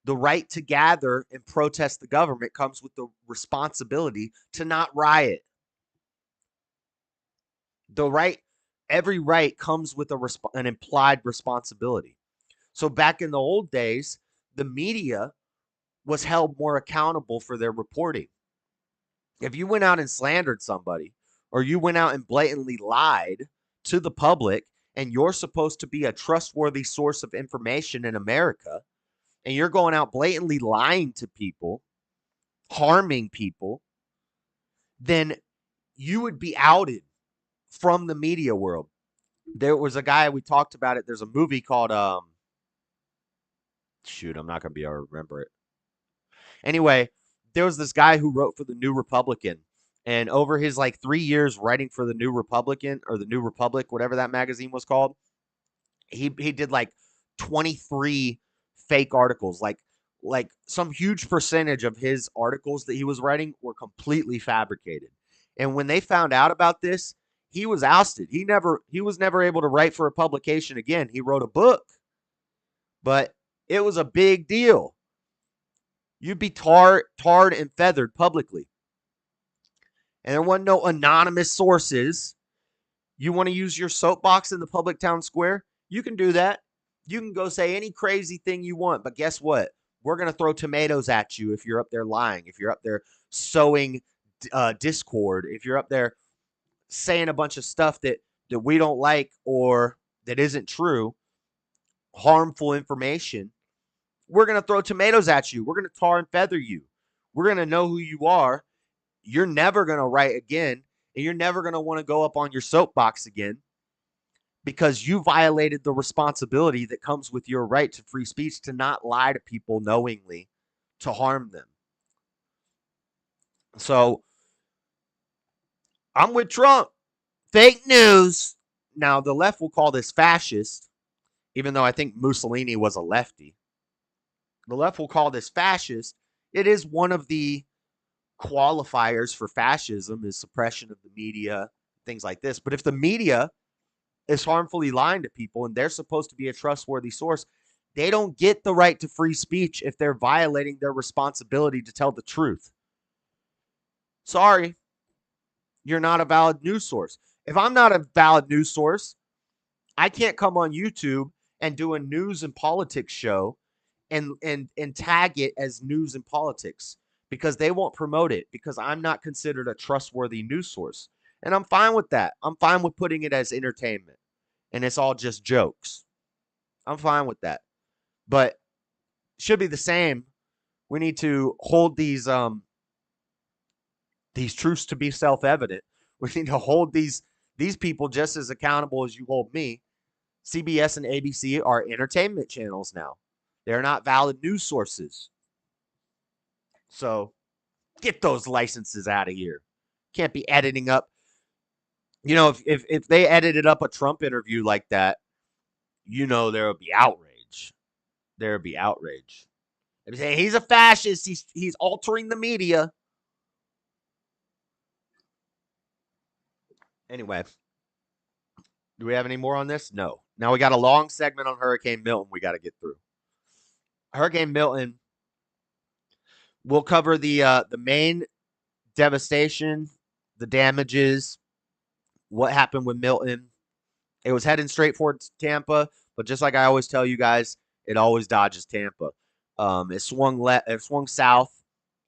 The right to gather and protest the government comes with the responsibility to not riot. Every right comes with an implied responsibility. So back in the old days, the media was held more accountable for their reporting. If you went out and slandered somebody, or you went out and blatantly lied to the public, and you're supposed to be a trustworthy source of information in America, and you're going out blatantly lying to people, harming people, then you would be outed from the media world. There was a guy, we talked about it. There's a movie called, I'm not going to be able to remember it. Anyway, there was this guy who wrote for the New Republican, and over his 3 years writing for the New Republican, or the New Republic, whatever that magazine was called, he did 23 fake articles. Like some huge percentage of his articles that he was writing were completely fabricated. And when they found out about this, he was ousted. He was never able to write for a publication again. He wrote a book, but it was a big deal. You'd be tarred and feathered publicly. And there wasn't no anonymous sources. You want to use your soapbox in the public town square? You can do that. You can go say any crazy thing you want. But guess what? We're going to throw tomatoes at you if you're up there lying, if you're up there sowing discord, if you're up there saying a bunch of stuff that we don't like or that isn't true. harmful information, we're going to throw tomatoes at you. We're going to tar and feather you. We're going to know who you are. You're never going to write again, and you're never going to want to go up on your soapbox again because you violated the responsibility that comes with your right to free speech to not lie to people knowingly to harm them. So I'm with Trump. Fake news. Now, the left will call this fascist, even though I think Mussolini was a lefty. The left will call this fascist. It is one of the qualifiers for fascism is suppression of the media, things like this. But if the media is harmfully lying to people and they're supposed to be a trustworthy source, they don't get the right to free speech if they're violating their responsibility to tell the truth. Sorry, you're not a valid news source. If I'm not a valid news source, I can't come on YouTube and do a news and politics show and tag it as news and politics because they won't promote it because I'm not considered a trustworthy news source. And I'm fine with that. I'm fine with putting it as entertainment and it's all just jokes. I'm fine with that. But it should be the same. We need to hold these truths to be self-evident. We need to hold these people just as accountable as you hold me. CBS and ABC are entertainment channels now. They're not valid news sources. So get those licenses out of here. Can't be editing up. You know, if they edited up a Trump interview like that, you know there would be outrage. There would be outrage. They'd say he's a fascist. He's altering the media. Anyway, do we have any more on this? No. Now we got a long segment on Hurricane Milton we got to get through. Hurricane Milton, we'll cover the main devastation, the damages, what happened with Milton. It was heading straight for Tampa, but just like I always tell you guys, it always dodges Tampa. It swung south,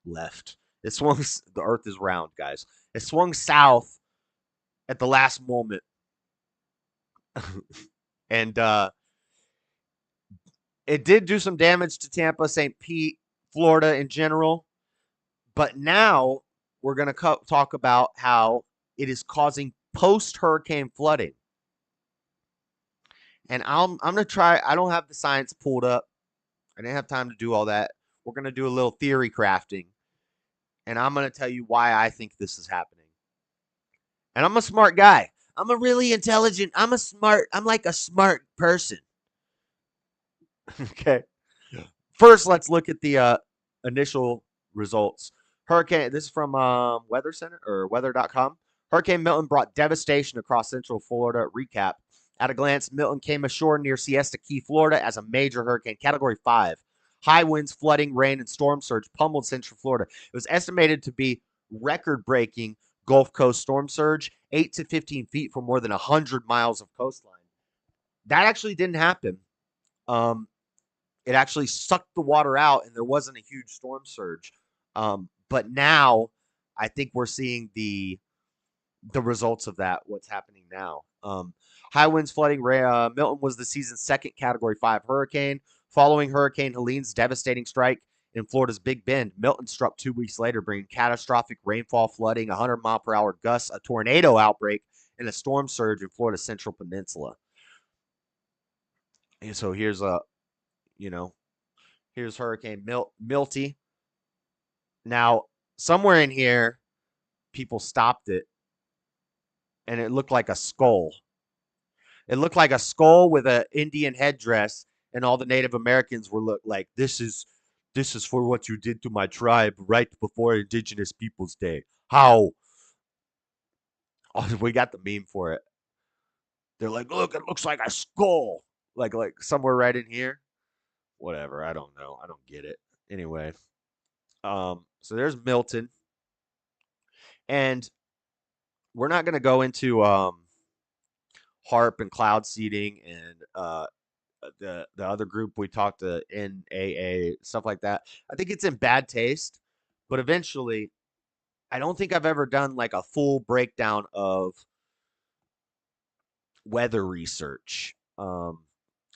left. It swung. The Earth is round, guys. It swung south at the last moment, and it did do some damage to Tampa, St. Pete, Florida in general. But now we're going to talk about how it is causing post-hurricane flooding. And I'm going to try. I don't have the science pulled up. I didn't have time to do all that. We're going to do a little theory crafting. And I'm going to tell you why I think this is happening. And I'm a smart guy. I'm a really intelligent. I'm like a smart person. Okay. First, let's look at the initial results. This is from Weather Center or weather.com. Hurricane Milton brought devastation across Central Florida. Recap. At a glance, Milton came ashore near Siesta Key, Florida as a major hurricane, Category 5. High winds, flooding, rain, and storm surge pummeled Central Florida. It was estimated to be record-breaking Gulf Coast storm surge, 8 to 15 feet for more than 100 miles of coastline. That actually didn't happen. It actually sucked the water out, and there wasn't a huge storm surge. But now, I think we're seeing the results of that, what's happening now. High winds, flooding. Milton was the season's second Category 5 hurricane. Following Hurricane Helene's devastating strike in Florida's Big Bend, Milton struck 2 weeks later, bringing catastrophic rainfall, flooding, 100-mile-per-hour gusts, a tornado outbreak, and a storm surge in Florida's Central Peninsula. And so here's here's Hurricane Milty. Now, somewhere in here, people stopped it, and it looked like a skull. It looked like a skull with an Indian headdress, and all the Native Americans were like, this is for what you did to my tribe right before Indigenous Peoples Day. How? Oh, we got the meme for it. They're like, look, it looks like a skull. Like somewhere right in here. Whatever, I don't know. I don't get it. Anyway, so there's Milton. And we're not going to go into HARP and cloud seeding and the other group we talked to, NAA, stuff like that. I think it's in bad taste, but eventually, I don't think I've ever done like a full breakdown of weather research.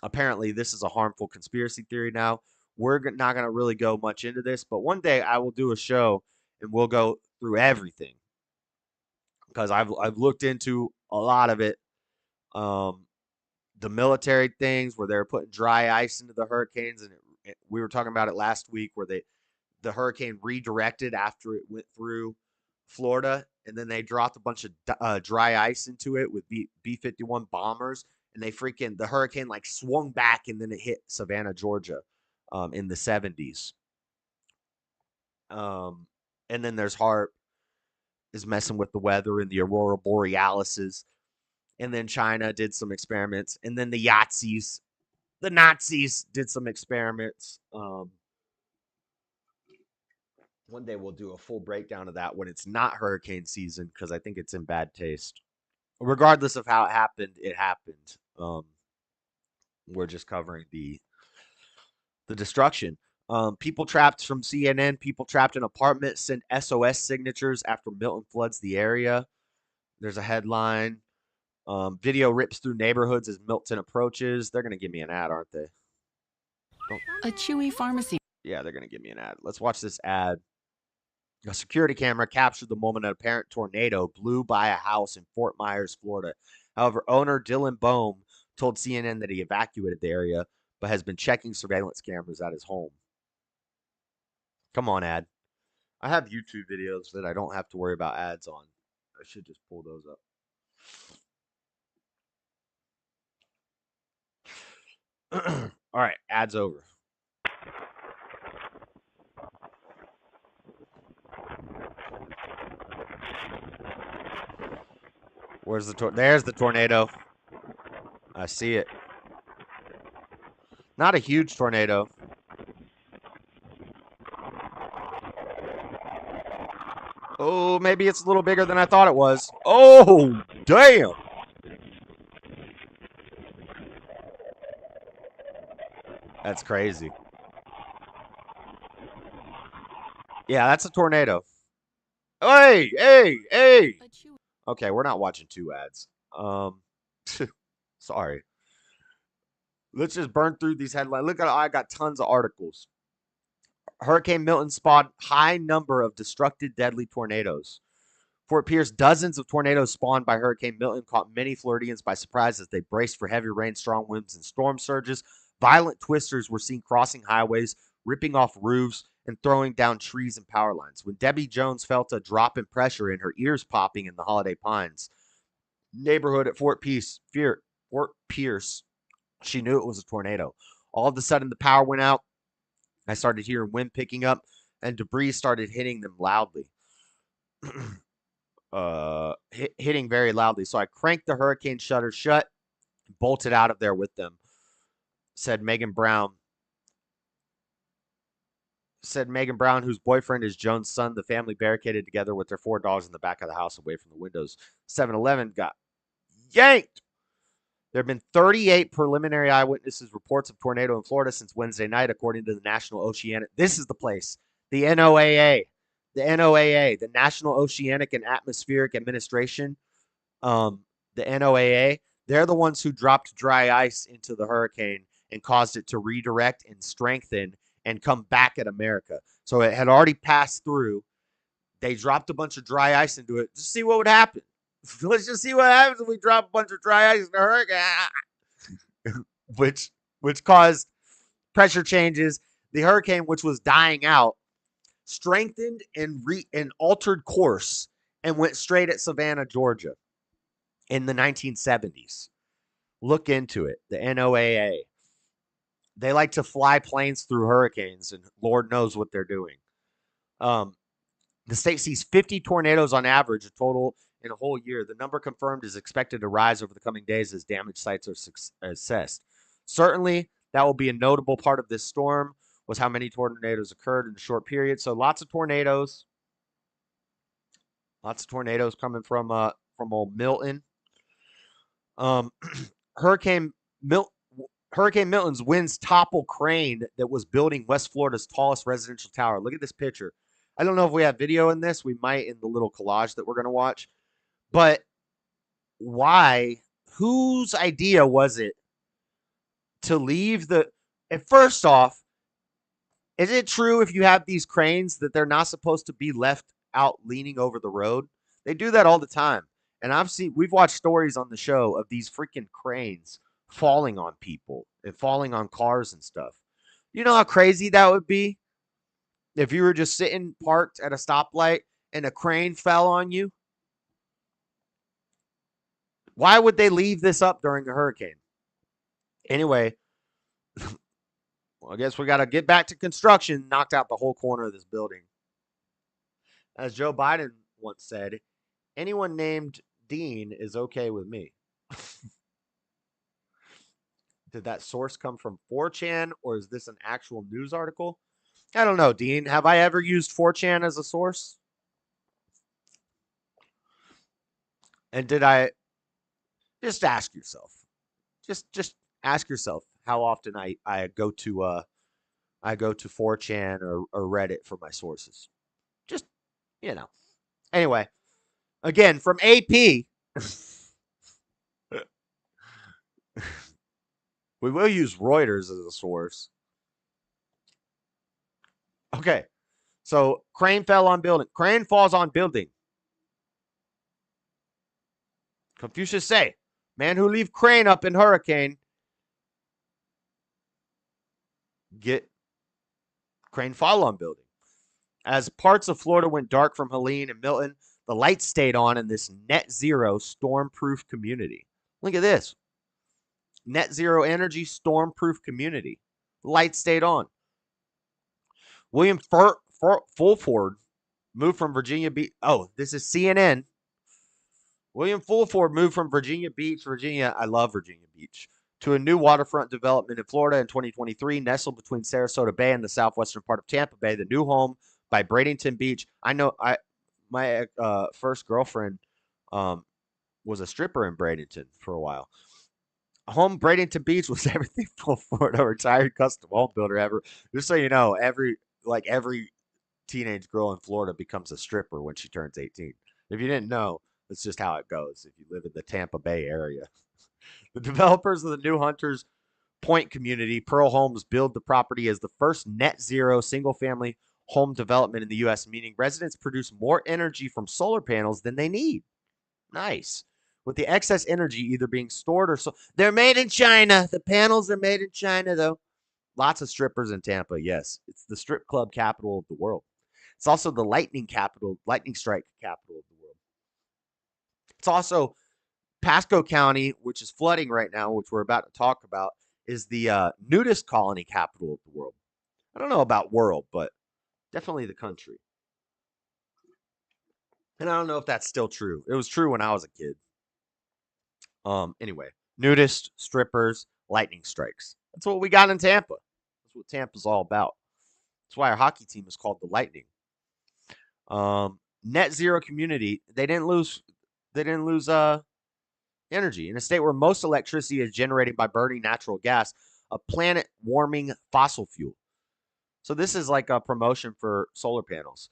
Apparently, this is a harmful conspiracy theory now. We're not going to really go much into this, but one day I will do a show and we'll go through everything because I've looked into a lot of it. The military things where they're putting dry ice into the hurricanes, and we were talking about it last week where the hurricane redirected after it went through Florida, and then they dropped a bunch of dry ice into it with B-51 bombers, and the hurricane like swung back, and then it hit Savannah, Georgia, in the 70s. And then there's HAARP is messing with the weather and the aurora borealises. And then China did some experiments, and then the Nazis did some experiments. One day we'll do a full breakdown of that when it's not hurricane season, because I think it's in bad taste. Regardless of how it happened, it happened. We're just covering the destruction. People trapped from CNN, people trapped in apartments send SOS signatures after Milton floods the area. There's a headline. Video rips through neighborhoods as Milton approaches. They're going to give me an ad, aren't they? A Chewy pharmacy. Yeah, they're going to give me an ad. Let's watch this ad. A security camera captured the moment an apparent tornado blew by a house in Fort Myers, Florida. However, owner Dylan Boehm told CNN that he evacuated the area, but has been checking surveillance cameras at his home. Come on, ad. I have YouTube videos that I don't have to worry about ads on. I should just pull those up. All right, ads over. Where's the there's the tornado. I see it. Not a huge tornado. Oh, maybe it's a little bigger than I thought it was. Oh, damn. That's crazy. Yeah, that's a tornado. Hey, hey, hey. Okay, we're not watching two ads. Sorry. Let's just burn through these headlines. Look at I got tons of articles. Hurricane Milton spawned high number of destructive deadly tornadoes. Fort Pierce, dozens of tornadoes spawned by Hurricane Milton caught many Floridians by surprise as they braced for heavy rain, strong winds, and storm surges. Violent twisters were seen crossing highways, ripping off roofs, and throwing down trees and power lines. When Debbie Jones felt a drop in pressure and her ears popping in the Holiday Pines neighborhood at Fort Pierce, she knew it was a tornado. All of a sudden, the power went out. I started hearing wind picking up, and debris started hitting them loudly. Hitting very loudly. So I cranked the hurricane shutter shut and bolted out of there with them, said Megan Brown. Whose boyfriend is Jones' son. The family barricaded together with their 4 dogs in the back of the house away from the windows. 7-Eleven got yanked. There have been 38 preliminary eyewitnesses reports of tornado in Florida since Wednesday night, according to the National Oceanic. This is the place. The NOAA. The NOAA, the National Oceanic and Atmospheric Administration. The NOAA. They're the ones who dropped dry ice into the hurricane and caused it to redirect and strengthen and come back at America. So it had already passed through. They dropped a bunch of dry ice into it. Just see what would happen. Let's just see what happens if we drop a bunch of dry ice in a hurricane. which caused pressure changes. The hurricane, which was dying out, strengthened and altered course and went straight at Savannah, Georgia in the 1970s. Look into it. The NOAA. They like to fly planes through hurricanes, and Lord knows what they're doing. The state sees 50 tornadoes on average, a total in a whole year. The number confirmed is expected to rise over the coming days as damage sites are assessed. Certainly, that will be a notable part of this storm, was how many tornadoes occurred in a short period. So lots of tornadoes. Lots of tornadoes coming from old Milton. Hurricane Milton's winds topple crane that was building West Florida's tallest residential tower. Look at this picture. I don't know if we have video in this. We might in the little collage that we're going to watch. But why? Whose idea was it to leave the. And first off, is it true if you have these cranes that they're not supposed to be left out leaning over the road? They do that all the time. And we've watched stories on the show of these freaking cranes falling on people and falling on cars and stuff. You know how crazy that would be if you were just sitting parked at a stoplight and a crane fell on you? Why would they leave this up during a hurricane? Anyway, well, I guess we got to get back to construction. Knocked out the whole corner of this building. As Joe Biden once said, anyone named Dean is okay with me. Did that source come from 4chan or is this an actual news article? I don't know, Dean. Have I ever used 4chan as a source? And did I just ask yourself? Just ask yourself how often I go to 4chan or Reddit for my sources. Just, Anyway, again, from AP, we will use Reuters as a source. Okay, so crane fell on building. Crane falls on building. Confucius say, man who leave crane up in hurricane, get crane fall on building. As parts of Florida went dark from Helene and Milton, the lights stayed on in this net zero storm-proof community. Look at this. Net zero energy storm-proof community. The lights stayed on. William Fulford moved from Virginia Beach. Oh, this is CNN. William Fulford moved from Virginia Beach, Virginia. I love Virginia Beach. To a new waterfront development in Florida in 2023, nestled between Sarasota Bay and the southwestern part of Tampa Bay. The new home by Bradenton Beach. I know my first girlfriend was a stripper in Bradenton for a while. Home Bradenton Beach was everything Fulford, a retired custom home builder ever. Just so you know, every teenage girl in Florida becomes a stripper when she turns 18. If you didn't know, that's just how it goes if you live in the Tampa Bay area. The developers of the new Hunters Point community, Pearl Homes, build the property as the first net zero single-family home development in the U.S., meaning residents produce more energy from solar panels than they need. Nice. With the excess energy either being stored or sold. They're made in China. The panels are made in China, though. Lots of strippers in Tampa, yes. It's the strip club capital of the world. It's also the lightning strike capital of the world. It's also Pasco County, which is flooding right now, which we're about to talk about, is the nudist colony capital of the world. I don't know about world, but definitely the country. And I don't know if that's still true. It was true when I was a kid. Anyway, nudist, strippers, lightning strikes. That's what we got in Tampa. That's what Tampa's all about. That's why our hockey team is called the Lightning. Net zero community. They didn't lose energy in a state where most electricity is generated by burning natural gas, a planet warming fossil fuel. So this is like a promotion for solar panels.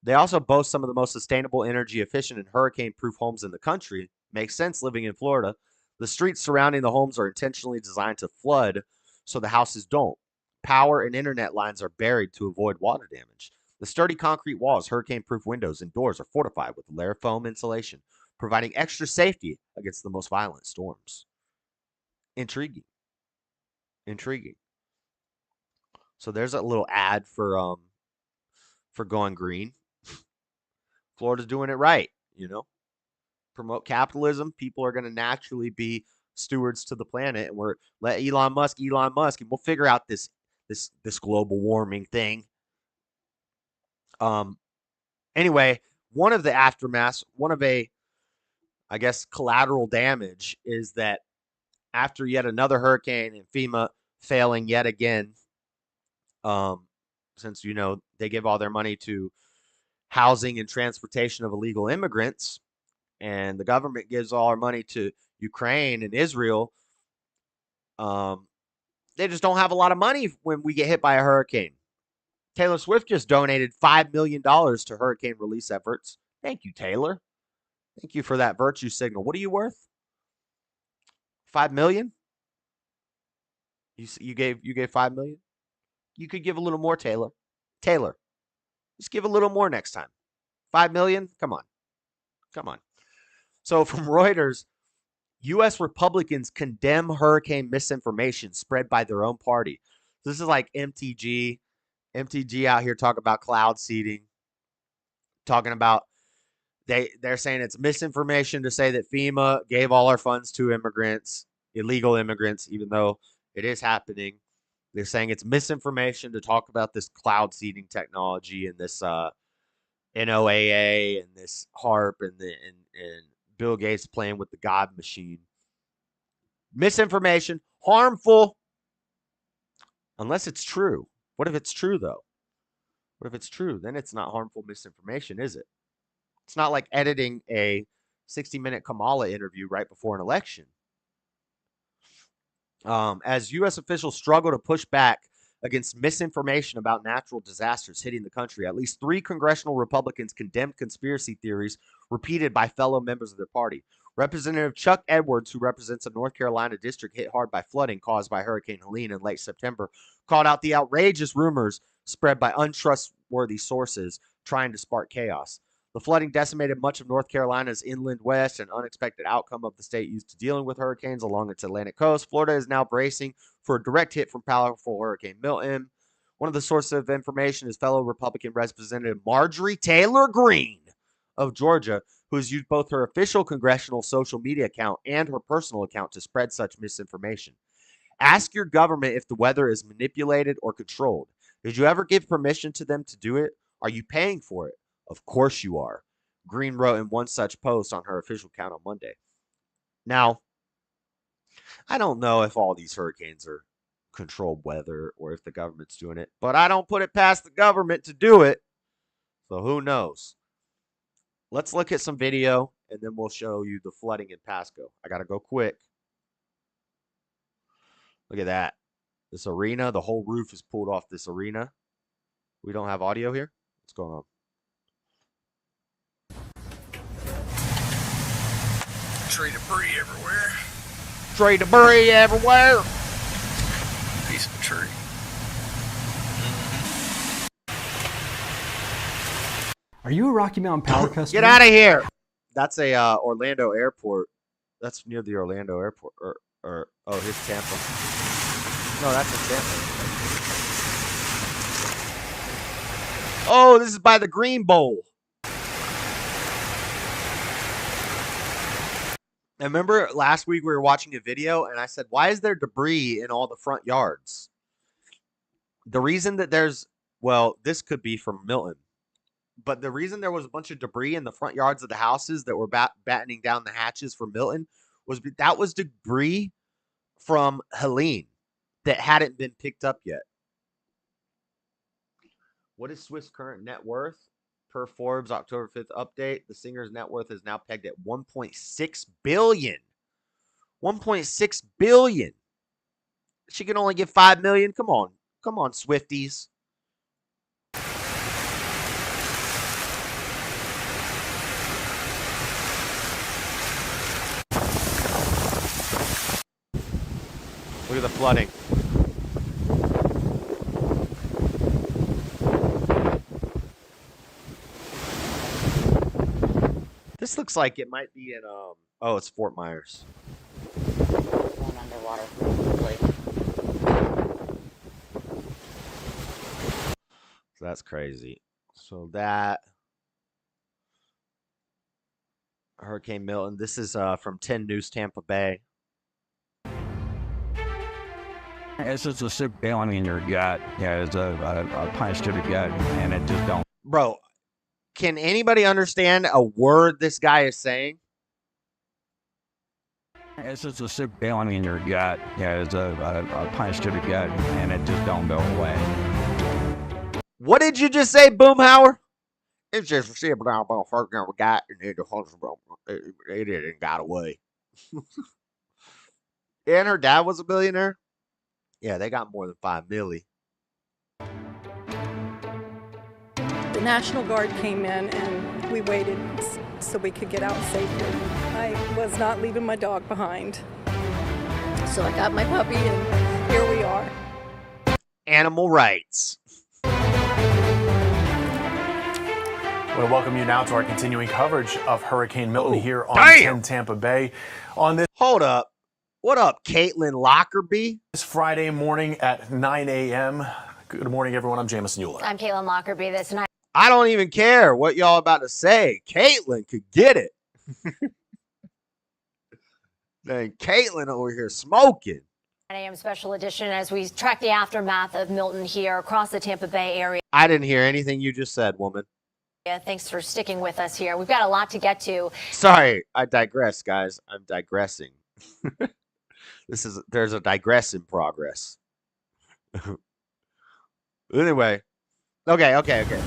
They also boast some of the most sustainable, energy efficient, and hurricane proof homes in the country. Makes sense living in Florida. The streets surrounding the homes are intentionally designed to flood so the houses don't. Power and internet lines are buried to avoid water damage. The sturdy concrete walls, hurricane-proof windows, and doors are fortified with layer foam insulation, providing extra safety against the most violent storms. Intriguing. So there's a little ad for going green. Florida's doing it right, Promote capitalism. People are going to naturally be stewards to the planet, and we're let Elon Musk, and we'll figure out this global warming thing. Anyway, one of the aftermaths, I guess, collateral damage is that after yet another hurricane and FEMA failing yet again, since, they give all their money to housing and transportation of illegal immigrants, and the government gives all our money to Ukraine and Israel, they just don't have a lot of money when we get hit by a hurricane. Taylor Swift just donated $5 million to hurricane release efforts. Thank you, Taylor. Thank you for that virtue signal. What are you worth? $5 million? You gave 5 million. You could give a little more, Taylor. Taylor, just give a little more next time. 5 million? Come on. So from Reuters, U.S. Republicans condemn hurricane misinformation spread by their own party. So this is like MTG out here talking about cloud seeding, talking about they're saying it's misinformation to say that FEMA gave all our funds to immigrants, illegal immigrants, even though it is happening. They're saying it's misinformation to talk about this cloud seeding technology and this NOAA and this HARP and Bill Gates playing with the God machine. Misinformation, harmful, unless it's true. What if it's true, though? What if it's true? Then it's not harmful misinformation, is it? It's not like editing a 60-minute Kamala interview right before an election. As U.S. officials struggle to push back against misinformation about natural disasters hitting the country, at least 3 congressional Republicans condemned conspiracy theories repeated by fellow members of their party. Representative Chuck Edwards, who represents a North Carolina district hit hard by flooding caused by Hurricane Helene in late September, called out the outrageous rumors spread by untrustworthy sources trying to spark chaos. The flooding decimated much of North Carolina's inland west, an unexpected outcome of the state used to dealing with hurricanes along its Atlantic coast. Florida is now bracing for a direct hit from powerful Hurricane Milton. One of the sources of information is fellow Republican Representative Marjorie Taylor Greene of Georgia, who has used both her official congressional social media account and her personal account to spread such misinformation. Ask your government if the weather is manipulated or controlled. Did you ever give permission to them to do it? Are you paying for it? Of course you are. Green wrote in one such post on her official account on Monday. Now, I don't know if all these hurricanes are controlled weather or if the government's doing it, but I don't put it past the government to do it. So who knows? Let's look at some video and then we'll show you the flooding in Pasco. I got to go quick. Look at that. This arena, the whole roof is pulled off this arena. We don't have audio here. What's going on? Tree debris everywhere. Tree debris everywhere. Piece of a tree. Are you a Rocky Mountain Power customer? Get out of here. That's a Orlando airport. That's near the Orlando airport. Or oh, here's Tampa. No, that's in Tampa. Oh, this is by the Green Bowl. I remember last week we were watching a video and I said, why is there debris in all the front yards? The reason that this could be from Milton, but the reason there was a bunch of debris in the front yards of the houses that were battening down the hatches for Milton was that was debris from Helene that hadn't been picked up yet. What is Swift's current net worth? Per Forbes October 5th update, the singer's net worth is now pegged at $1.6 billion. $1.6 billion. She can only give $5 million. Come on, Swifties. Look at the flooding. This looks like it might be in oh, it's Fort Myers. Going underwater quickly. So that's crazy. So that Hurricane Milton. This is from 10 News Tampa Bay. It's just a sick feeling in your gut. Yeah, it's a punch to the gut, and it just don't. Bro, can anybody understand a word this guy is saying? It's just a sick feeling in your gut. Yeah, it's a punch to the gut, and it just don't go away. What did you just say, Boomhauer? It's just a sick feeling in we got, and it didn't got away. And her dad was a billionaire? Yeah, they got more than $5 million. The National Guard came in and we waited so we could get out safely. I was not leaving my dog behind. So I got my puppy and here we are. animal rights. I want to welcome you now to our continuing coverage of Hurricane Milton here on 10 Tampa Bay. On this, hold up. What up, Caitlin Lockerbie? This Friday morning at 9 a.m. Good morning, everyone. I'm Jamison Euler. I'm Caitlin Lockerbie. This night. I don't even care what y'all about to say. Caitlin could get it. Then Caitlin over here smoking. 9 a.m. special edition as we track the aftermath of Milton here across the Tampa Bay area. I didn't hear anything you just said, woman. Thanks for sticking with us here. We've got a lot to get to. Sorry, I digress, guys. I'm digressing. There's a digress in progress. Anyway. Okay.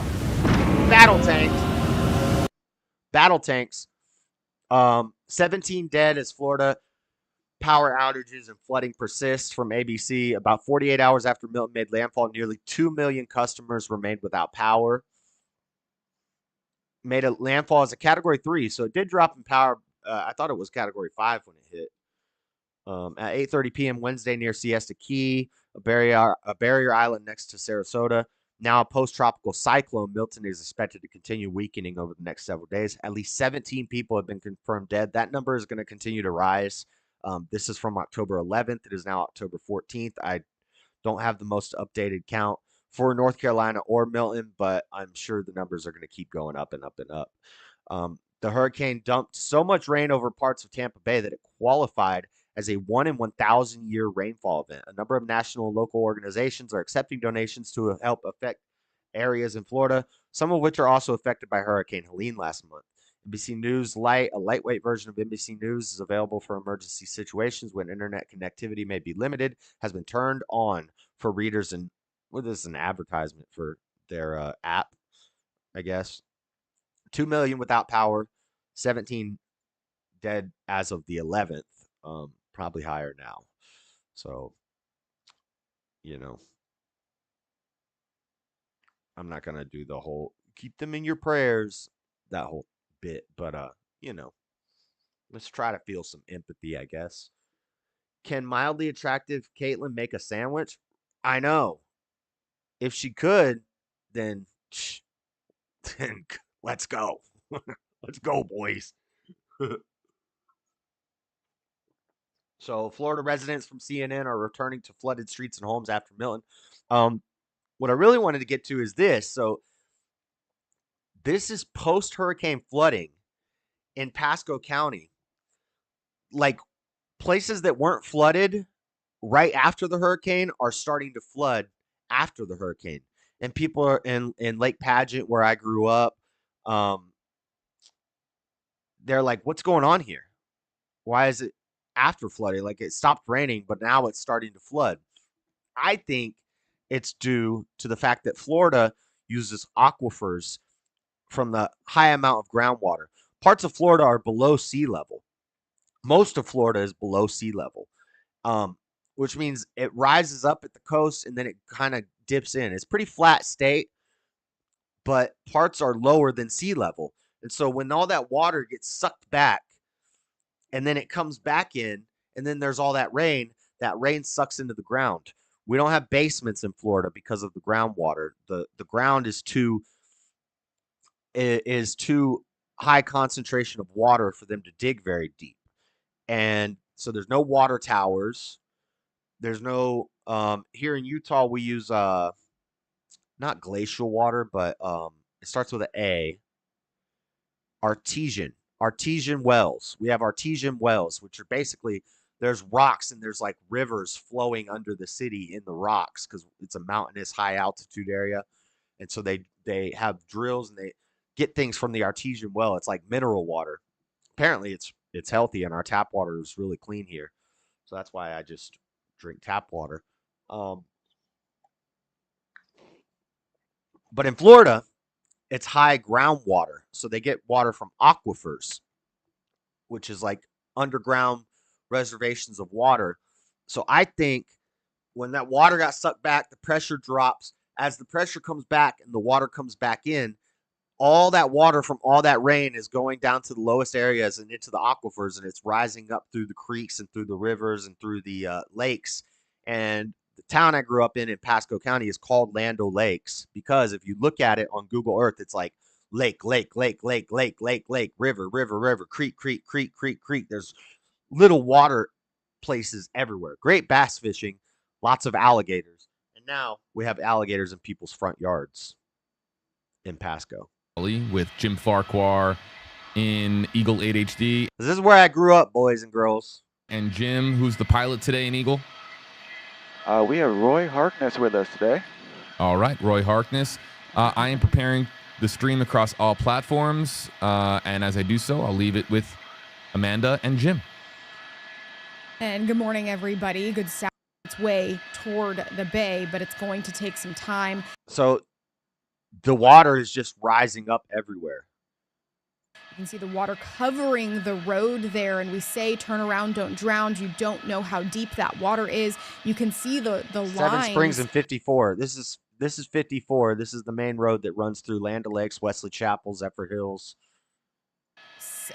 Battle tanks. 17 dead as Florida power outages and flooding persists from ABC. About 48 hours after Milton made landfall, nearly 2 million customers remained without power. Made a landfall as a Category 3, so it did drop in power. I thought it was Category 5 when it hit. At 8:30 p.m. Wednesday near Siesta Key, a barrier island next to Sarasota. Now a post-tropical cyclone, Milton is expected to continue weakening over the next several days. At least 17 people have been confirmed dead. That number is going to continue to rise. This is from October 11th. It is now October 14th. I don't have the most updated count for North Carolina or Milton, but I'm sure the numbers are going to keep going up and up and up. The hurricane dumped so much rain over parts of Tampa Bay that it qualified as a 1 in 1,000 year rainfall event. A number of national and local organizations are accepting donations to help affect areas in Florida, some of which are also affected by Hurricane Helene last month. NBC News Lite, a lightweight version of NBC News, is available for emergency situations when internet connectivity may be limited, has been turned on for readers. And well, this is an advertisement for their app, I guess. 2 million without power, 17 dead as of the 11th. Probably higher now. So, I'm not going to do the whole keep them in your prayers, that whole bit, but let's try to feel some empathy, I guess. Can mildly attractive Caitlin make a sandwich? I know. If she could, then let's go. Let's go, boys. So, Florida residents from CNN are returning to flooded streets and homes after Milton. What I really wanted to get to is this. So, this is post-hurricane flooding in Pasco County. Like, places that weren't flooded right after the hurricane are starting to flood after the hurricane. And people are in Lake Pageant, where I grew up. They're like, what's going on here? Why is it after flooding? Like, it stopped raining, but now it's starting to flood. I think it's due to the fact that Florida uses aquifers from the high amount of groundwater. Parts of Florida are below sea level. Most of Florida is below sea level, which means it rises up at the coast and then it kind of dips in. It's a pretty flat state, but parts are lower than sea level. And so when all that water gets sucked back and then it comes back in, and then there's all that rain sucks into the ground. We don't have basements in Florida because of the groundwater. The ground is too high concentration of water for them to dig very deep. And so there's no water towers. There's no here in Utah we use not glacial water, but it starts with an A. Artesian wells. We have artesian wells, which are basically, there's rocks and there's like rivers flowing under the city in the rocks because it's a mountainous high altitude area. And so they have drills and they get things from the artesian well. It's like mineral water. Apparently it's healthy, and our tap water is really clean here. So that's why I just drink tap water. But in Florida, it's high groundwater. So they get water from aquifers, which is like underground reservations of water. So I think when that water got sucked back, the pressure drops. As the pressure comes back and the water comes back in, all that water from all that rain is going down to the lowest areas and into the aquifers, and it's rising up through the creeks and through the rivers and through the lakes. And the town I grew up in Pasco County is called Land O'Lakes because if you look at it on Google Earth, it's like lake, lake, lake, lake, lake, lake, lake, river, river, river, creek, creek, creek, creek, creek. There's little water places everywhere. Great bass fishing, lots of alligators. And now we have alligators in people's front yards in Pasco. With Jim Farquhar in Eagle 8HD. This is where I grew up, boys and girls. And Jim, who's the pilot today in Eagle? We have Roy Harkness with us today. All right, Roy Harkness. I am preparing the stream across all platforms, and as I do so, I'll leave it with Amanda and Jim. And good morning, everybody. Good south its way toward the bay, but it's going to take some time. So the water is just rising up everywhere. You can see the water covering the road there, and we say turn around, don't drown. You don't know how deep that water is. You can see the lines. Seven Springs and 54. This is 54. This is the main road that runs through Land O'Lakes, Wesley Chapel, Zephyr Hills.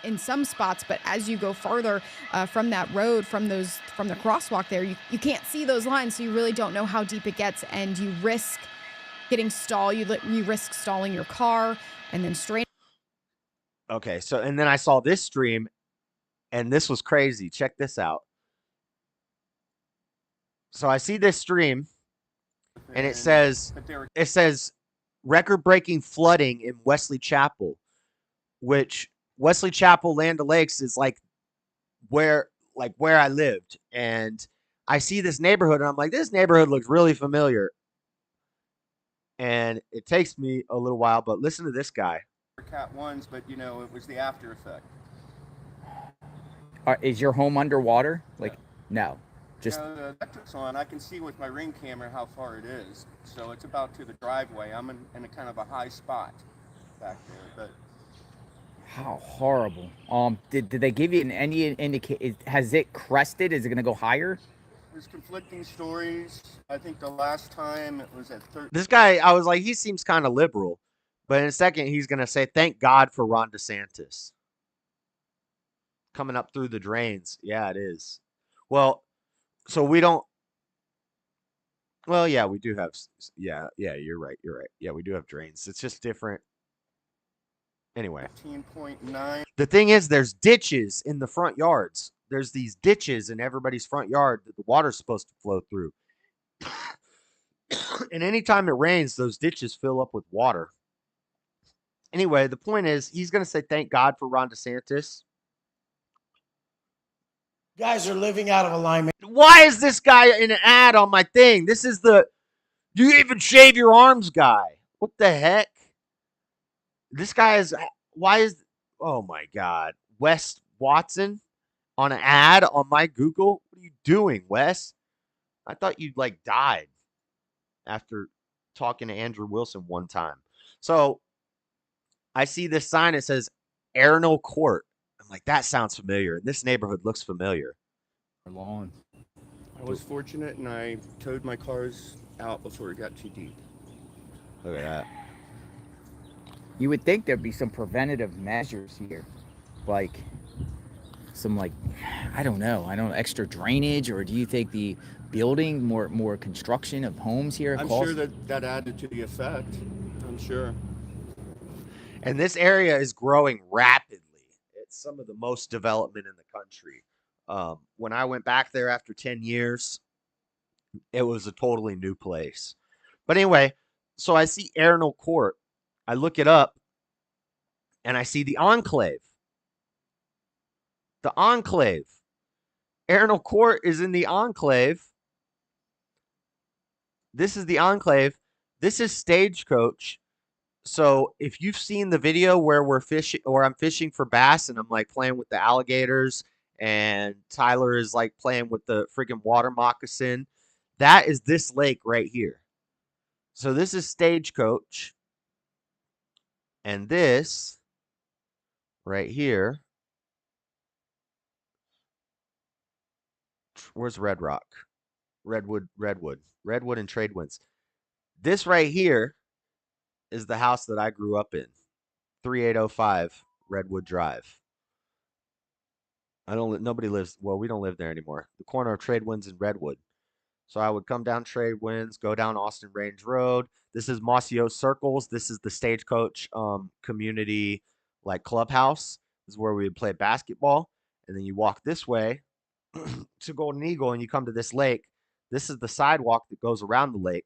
In some spots, but as you go farther from that road, from the crosswalk there, you can't see those lines, so you really don't know how deep it gets, and you risk getting stalled. You risk stalling your car and then straight. Okay, so and then I saw this stream, and this was crazy. Check this out. So I see this stream, and it says record-breaking flooding in Wesley Chapel, which Wesley Chapel, Land O'Lakes is like where I lived, and I see this neighborhood, and I'm like, this neighborhood looks really familiar, and it takes me a little while, but listen to this guy. Cat 1s, but you know, it was the after effect. Is your home underwater? No. Just the electric's on. I can see with my ring camera how far it is. So it's about to the driveway. I'm in a kind of a high spot back there, but how horrible. Did they give you any indication? Has it crested? Is it going to go higher? There's conflicting stories. I think the last time it was at 13. This guy, I was like, he seems kind of liberal. But in a second, he's going to say, thank God for Ron DeSantis. Coming up through the drains. Yeah, it is. Well, so we don't. Well, yeah, we do have. Yeah, you're right. Yeah, we do have drains. It's just different. Anyway. 15.9. The thing is, there's ditches in the front yards. There's these ditches in everybody's front yard that the water's supposed to flow through. And anytime it rains, those ditches fill up with water. Anyway, the point is, he's going to say thank God for Ron DeSantis. Guys are living out of alignment. Why is this guy in an ad on my thing? This is the you even shave your arms guy. What the heck? This guy is, oh my God. Wes Watson on an ad on my Google? What are you doing, Wes? I thought you'd died after talking to Andrew Wilson one time. So I see this sign that says Arenal Court. I'm like, that sounds familiar. This neighborhood looks familiar. Lawn. I was fortunate, and I towed my cars out before it got too deep. Look at that. You would think there'd be some preventative measures here, some I don't know, extra drainage, or do you think the building more construction of homes here? I'm sure that added to the effect. I'm sure. And this area is growing rapidly. It's some of the most development in the country. When I went back there after 10 years, it was a totally new place. But anyway, so I see Arenal Court. I look it up, and I see the Enclave. The Enclave. Arenal Court is in the Enclave. This is the Enclave. This is Stagecoach. So if you've seen the video where we're fishing, or I'm fishing for bass, and I'm playing with the alligators, and Tyler is playing with the freaking water moccasin, that is this lake right here. So this is Stagecoach, and this right here, where's Red Rock? Redwood and Tradewinds. This right here is the house that I grew up in, 3805 Redwood Drive. Nobody lives, well, we don't live there anymore. The corner of Tradewinds and Redwood. So I would come down Trade Winds, go down Austin Range Road. This is Mossio Circles. This is the Stagecoach community like clubhouse. This is where we would play basketball. And then you walk this way to Golden Eagle and you come to this lake. This is the sidewalk that goes around the lake.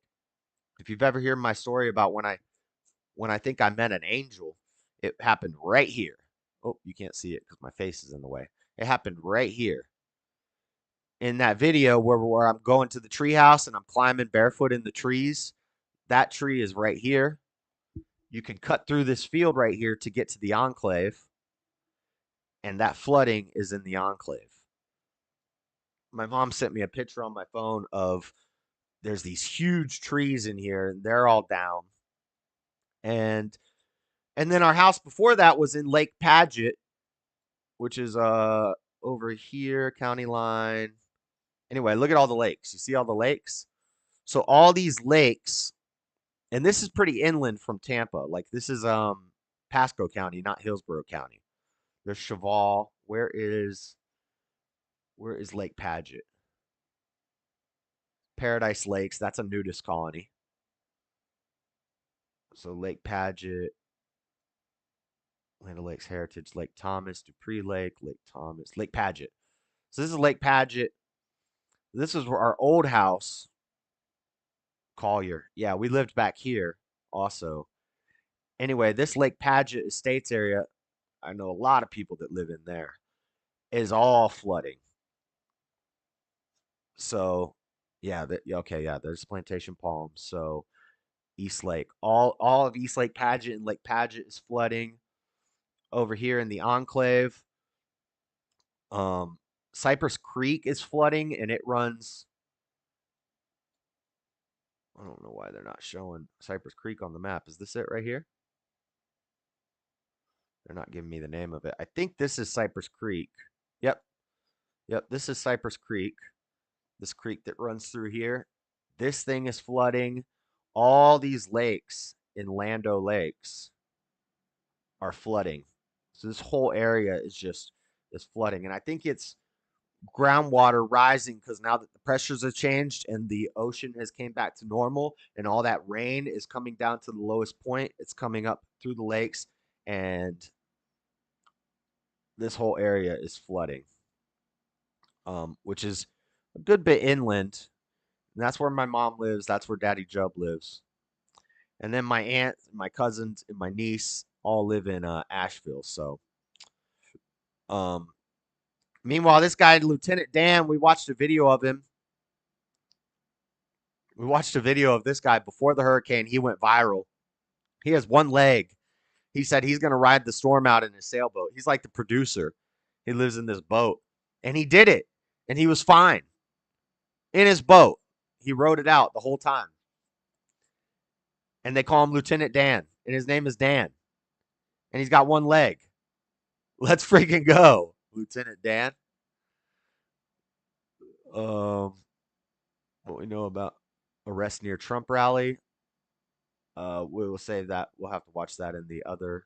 If you've ever heard my story about when I think I met an angel, it happened right here. Oh, you can't see it because my face is in the way. It happened right here. In that video where I'm going to the treehouse and I'm climbing barefoot in the trees, that tree is right here. You can cut through this field right here to get to the enclave, and that flooding is in the enclave. My mom sent me a picture on my phone of there's these huge trees in here, and they're all down. And then our house before that was in Lake Paget, which is over here, county line. Anyway, look at all the lakes. You see all the lakes? So all these lakes, and this is pretty inland from Tampa. Like this is Pasco County, not Hillsborough County. There's Cheval. Where is Lake Paget? Paradise Lakes. That's a nudist colony. So Lake Paget, Land O'Lakes Heritage, Lake Thomas, Dupree Lake, Lake Thomas, Lake Paget. So this is Lake Paget. This is where our old house, Collier. Yeah, we lived back here also. Anyway, this Lake Paget Estates area, I know a lot of people that live in there, is all flooding. So, yeah, okay, yeah, there's Plantation Palms. So, East Lake. All of East Lake Paget and Lake Paget is flooding. Over here in the enclave, Cypress Creek is flooding, and it runs. I don't know why they're not showing Cypress Creek on the map. Is this it right here? They're not giving me the name of it. I think this is Cypress Creek. Yep, this is Cypress Creek. This creek that runs through here. This thing is flooding. All these lakes in Land O'Lakes are flooding. So this whole area is flooding. And I think it's groundwater rising because now that the pressures have changed and the ocean has came back to normal and all that rain is coming down to the lowest point, it's coming up through the lakes and this whole area is flooding, which is a good bit inland. And that's where my mom lives. That's where Daddy Jub lives. And then my aunt, my cousins, and my niece all live in Asheville. So, meanwhile, this guy, Lieutenant Dan, we watched a video of him. We watched a video of this guy before the hurricane. He went viral. He has one leg. He said he's going to ride the storm out in his sailboat. He's like the producer. He lives in this boat. And he did it. And he was fine. In his boat. He rode it out the whole time. And they call him Lieutenant Dan. And his name is Dan. And he's got one leg. Let's freaking go, Lieutenant Dan. What we know about arrest near Trump rally. We will save that. We'll have to watch that in the other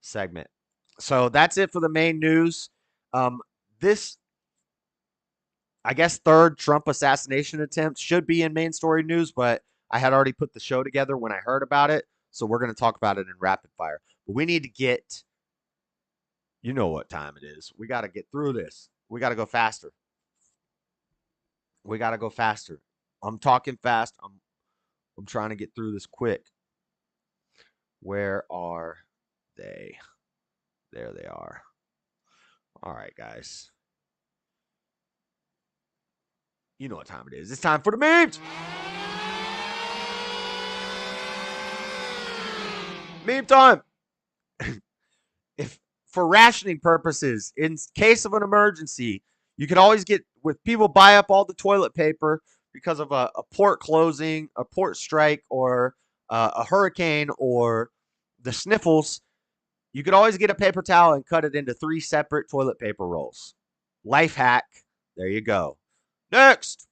segment. So that's it for the main news. This, I guess, third Trump assassination attempt should be in main story news, but I had already put the show together when I heard about it. So we're going to talk about it in rapid fire. But we need to get, you know what time it is. We got to get through this. We got to go faster. We got to go faster. I'm talking fast. I'm trying to get through this quick. Where are they? There they are. All right, guys. You know what time it is. It's time for the memes. Meme time. If for rationing purposes, in case of an emergency, you can always get, with people buy up all the toilet paper because of a port closing, a port strike, or a hurricane, or the sniffles. You could always get a paper towel and cut it into 3 separate toilet paper rolls. Life hack. There you go. Next.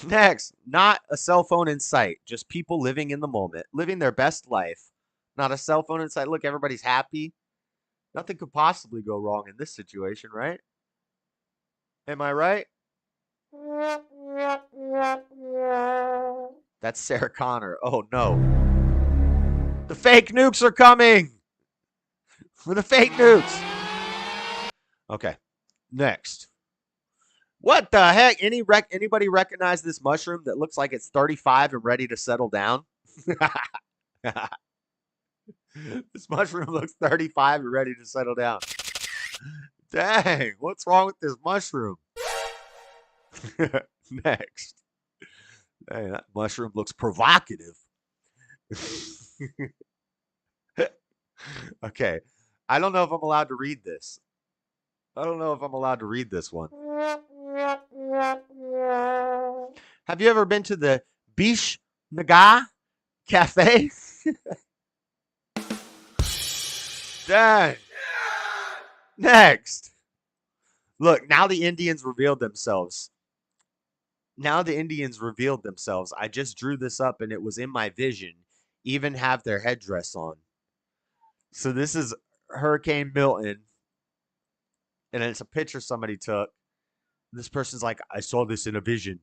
Next. Not a cell phone in sight. Just people living in the moment. Living their best life. Not a cell phone in sight. Look, everybody's happy. Nothing could possibly go wrong in this situation, right? Am I right? That's Sarah Connor. Oh, no. The fake nukes are coming. The fake nukes. Okay. Next. What the heck? Anybody recognize this mushroom that looks like it's 35 and ready to settle down? This mushroom looks 35 and ready to settle down. Dang, what's wrong with this mushroom? Next. Dang, that mushroom looks provocative. Okay. I don't know if I'm allowed to read this. I don't know if I'm allowed to read this one. Have you ever been to the Bish Naga Cafe? Dang. Next. Look, now the Indians revealed themselves. I just drew this up and it was in my vision. Even have their headdress on. So this is Hurricane Milton. And it's a picture somebody took. This person's like, I saw this in a vision.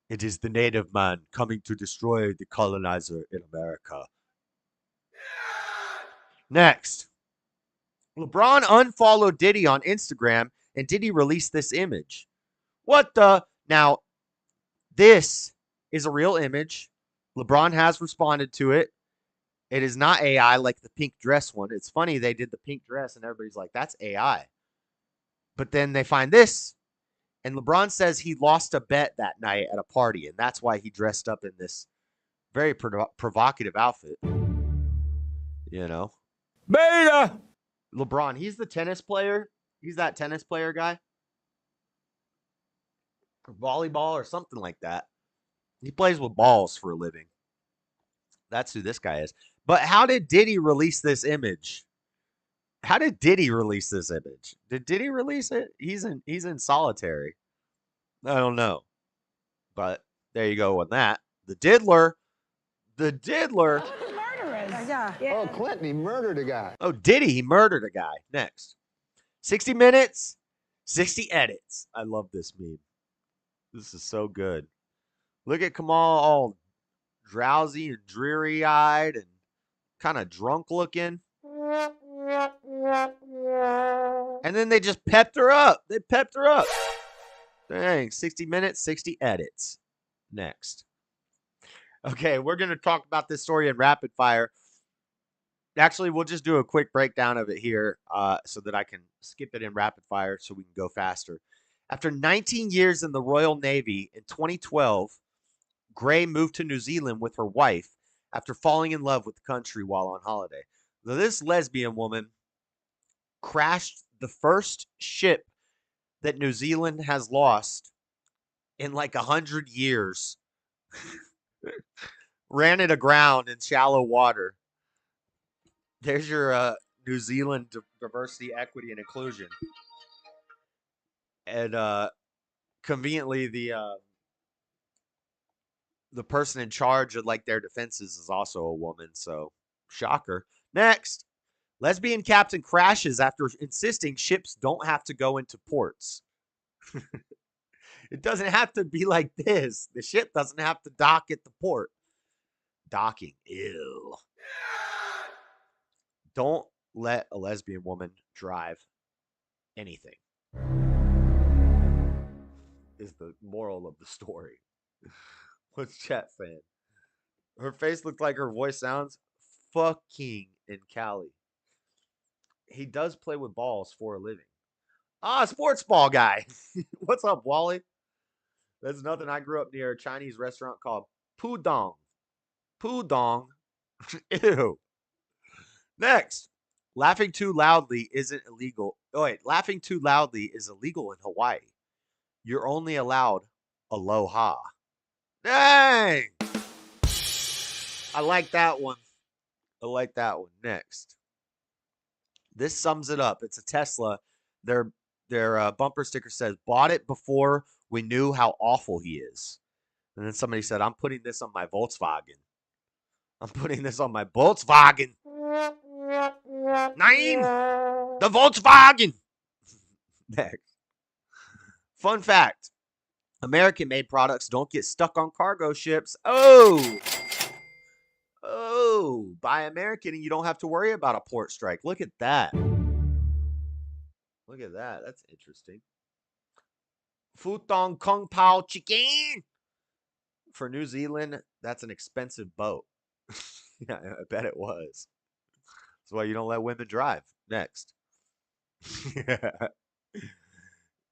It is the native man coming to destroy the colonizer in America. Next. LeBron unfollowed Diddy on Instagram and Diddy released this image. What the? Now, this is a real image. LeBron has responded to it. It is not AI like the pink dress one. It's funny they did the pink dress and everybody's like, that's AI. But then they find this. And LeBron says he lost a bet that night at a party. And that's why he dressed up in this very provocative outfit. You know. Beta! LeBron, he's the tennis player. He's that tennis player guy. Or volleyball or something like that. He plays with balls for a living. That's who this guy is. But how did Diddy release this image? Did Diddy release it? He's in solitary. I don't know. But there you go on that. The diddler. Oh, Clinton, he murdered a guy. Oh, Diddy, he murdered a guy. Next. 60 minutes, 60 edits. I love this meme. This is so good. Look at Kamala all drowsy and dreary-eyed and kind of drunk looking. And then they just pepped her up. Dang, 60 minutes, 60 edits. Next. Okay, we're going to talk about this story in rapid fire. Actually, we'll just do a quick breakdown of it here so that I can skip it in rapid fire so we can go faster. After 19 years in the Royal Navy, in 2012, Gray moved to New Zealand with her wife after falling in love with the country while on holiday. Now, this lesbian woman crashed the first ship that New Zealand has lost in like 100 years. Ran it aground in shallow water. There's your New Zealand diversity, equity, and inclusion. And conveniently, the person in charge of like their defenses is also a woman. So, shocker. Next, lesbian captain crashes after insisting ships don't have to go into ports. It doesn't have to be like this. The ship doesn't have to dock at the port. Docking. Ew. Don't let a lesbian woman drive anything. Is the moral of the story. What's chat saying? Her face looked like her voice sounds fucking in Cali. He does play with balls for a living. Sports ball guy. What's up, Wally? That's nothing. I grew up near a Chinese restaurant called Pudong. Pudong. Ew. Next. Laughing too loudly isn't illegal. Oh, wait. Laughing too loudly is illegal in Hawaii. You're only allowed aloha. Dang. I like that one. Next. This sums it up. It's a Tesla. Their bumper sticker says, bought it before we knew how awful he is. And then somebody said, I'm putting this on my Volkswagen. Name the Volkswagen. Next. Fun fact. American-made products don't get stuck on cargo ships. Oh, buy American and you don't have to worry about a port strike. Look at that. Look at that. That's interesting. Futong Kung Pao Chicken. For New Zealand, that's an expensive boat. Yeah, I bet it was. That's why you don't let women drive. Next.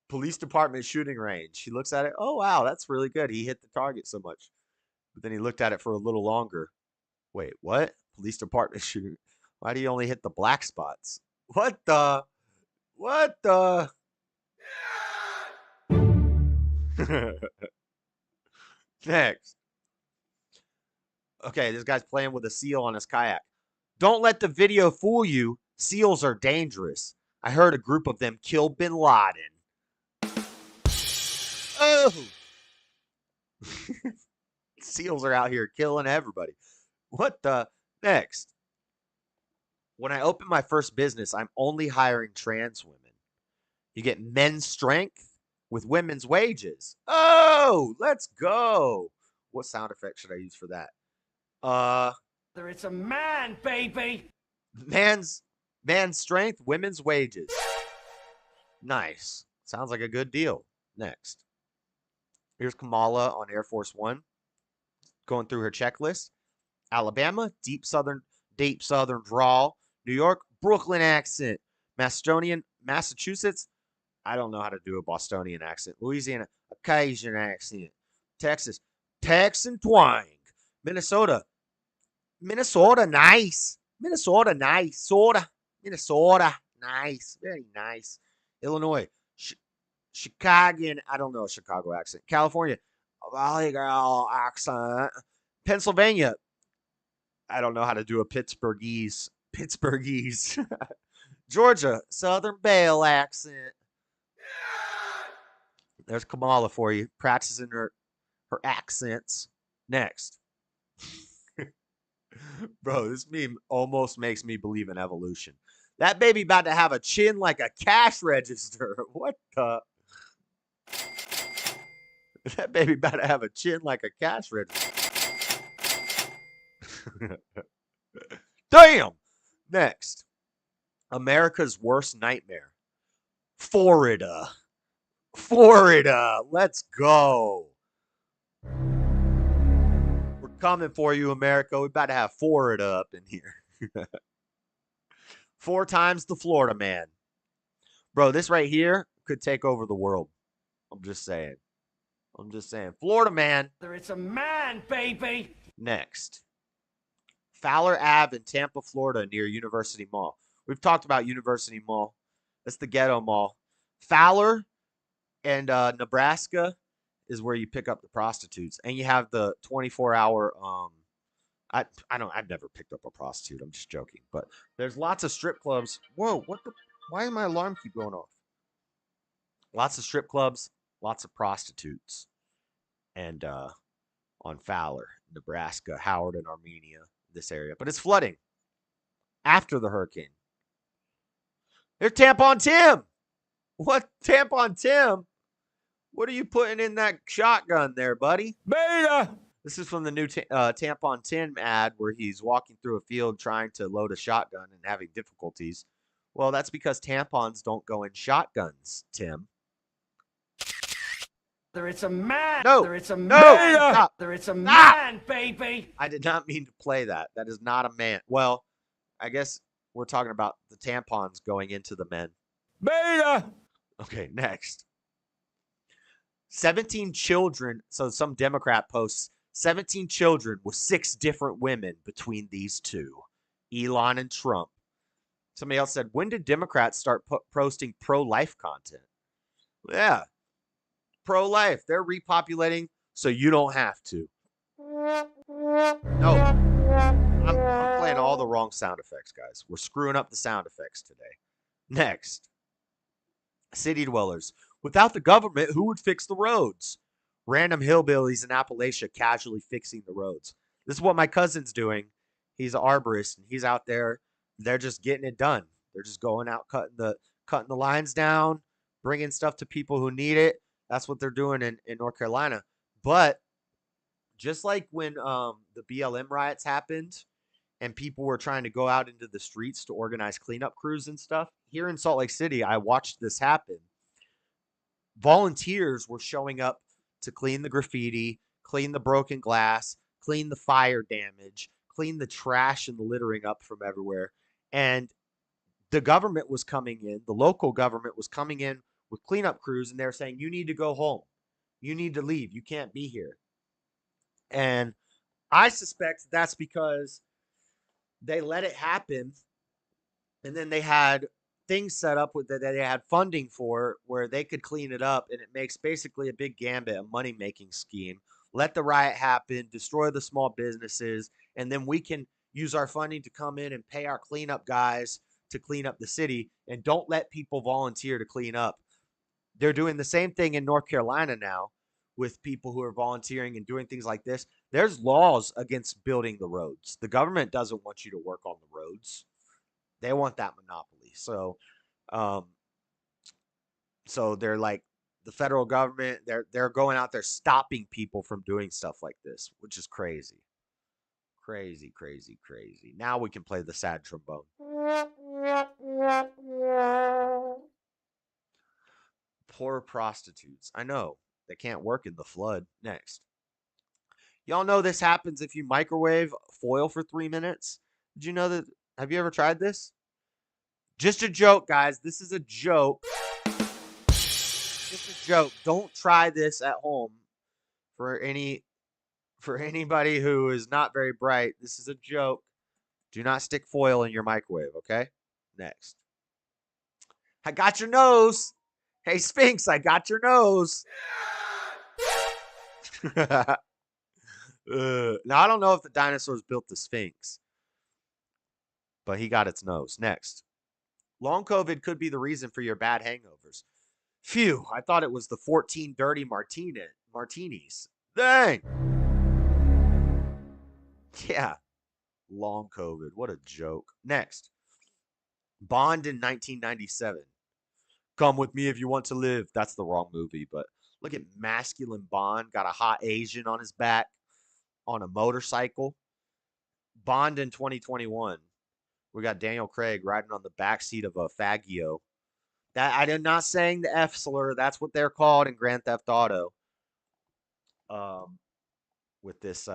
Police department shooting range. He looks at it. Oh, wow, that's really good. He hit the target so much. But then he looked at it for a little longer. Wait, what? Police department shooting. Why do you only hit the black spots? What the? Next. Okay, this guy's playing with a seal on his kayak. Don't let the video fool you. Seals are dangerous. I heard a group of them kill Bin Laden. Oh. Seals are out here killing everybody. What the? Next. When I open my first business, I'm only hiring trans women. You get men's strength with women's wages. Oh, let's go. What sound effect should I use for that? It's a man, baby. Man's strength, women's wages. Nice. Sounds like a good deal. Next. Here's Kamala on Air Force One. Going through her checklist. Alabama, deep southern drawl. New York, Brooklyn accent. Macedonian, Massachusetts. I don't know how to do a Bostonian accent. Louisiana, Cajun accent. Texas, Texan twang. Minnesota, nice. Minnesota, nice. Very nice. Illinois, Chicagoan, I don't know a Chicago accent. California, Valley Girl accent. Pennsylvania, I don't know how to do a Pittsburghese. Georgia, Southern Belle accent. There's Kamala for you, practicing her accents. Next. Bro, this meme almost makes me believe in evolution. That baby about to have a chin like a cash register. What the? That baby about to have a chin like a cash register. Damn. Next. America's worst nightmare. Florida. Let's go. We're coming for you, America. We're about to have Florida up in here. 4 times the Florida man. Bro, this right here could take over the world. I'm just saying. Florida man. It's a man, baby. Next. Fowler Ave in Tampa, Florida, near University Mall. We've talked about University Mall. That's the ghetto mall. Fowler and Nebraska is where you pick up the prostitutes. And you have the 24-hour I've never picked up a prostitute. I'm just joking. But there's lots of strip clubs. Whoa, why did my alarm keep going off? Lots of strip clubs, lots of prostitutes. And on Fowler, Nebraska, Howard and Armenia, this area. But it's flooding after the hurricane. There's Tampon Tim. What? Tampon Tim? What are you putting in that shotgun there, buddy? Beta! This is from the new Tampon Tim ad where he's walking through a field trying to load a shotgun and having difficulties. Well, that's because tampons don't go in shotguns, Tim. It's a man. No. It's a No. man. Stop. It's a man, baby. I did not mean to play that. That is not a man. Well, I guess we're talking about the tampons going into the men. Beta! Okay, next. 17 children. So some Democrat posts 17 children with 6 different women between these two, Elon and Trump. Somebody else said, when did Democrats start posting pro-life content? Yeah, pro-life. They're repopulating so you don't have to. No, I'm playing all the wrong sound effects, guys. We're screwing up the sound effects today. Next. City dwellers. Without the government, who would fix the roads? Random hillbillies in Appalachia casually fixing the roads. This is what my cousin's doing. He's an arborist, and he's out there they're just getting it done. They're just going out, cutting the lines down, bringing stuff to people who need it. That's what they're doing in North Carolina. But just like when the BLM riots happened and people were trying to go out into the streets to organize cleanup crews and stuff, here in Salt Lake City, I watched this happen. Volunteers were showing up to clean the graffiti, clean the broken glass, clean the fire damage, clean the trash and the littering up from everywhere. And the government was coming in, the local government was coming in with cleanup crews, and they're saying, you need to go home. You need to leave. You can't be here. And I suspect that's because they let it happen, and then they had things set up with that they had funding for where they could clean it up, and it makes basically a big gambit, a money-making scheme. Let the riot happen, destroy the small businesses, and then we can use our funding to come in and pay our cleanup guys to clean up the city, and don't let people volunteer to clean up. They're doing the same thing in North Carolina now with people who are volunteering and doing things like this. There's laws against building the roads. The government doesn't want you to work on the roads. They want that monopoly. So they're like the federal government, they're going out there stopping people from doing stuff like this, which is crazy. Crazy, crazy, crazy. Now we can play the sad trombone. Poor prostitutes. I know. They can't work in the flood. Next. Y'all know this happens if you microwave foil for 3 minutes. Did you know that? Have you ever tried this? Just a joke, guys. This is a joke. Just a joke. Don't try this at home. For anybody who is not very bright, this is a joke. Do not stick foil in your microwave, okay? Next. I got your nose. Hey, Sphinx, I got your nose. Now, I don't know if the dinosaurs built the Sphinx, but he got its nose. Next. Long COVID could be the reason for your bad hangovers. Phew, I thought it was the 14 dirty martinis. Dang. Yeah. Long COVID. What a joke. Next. Bond in 1997. Come with me if you want to live. That's the wrong movie, but look at masculine Bond. Got a hot Asian on his back on a motorcycle. Bond in 2021. We got Daniel Craig riding on the backseat of a Faggio. That I'm not saying the F slur. That's what they're called in Grand Theft Auto. With this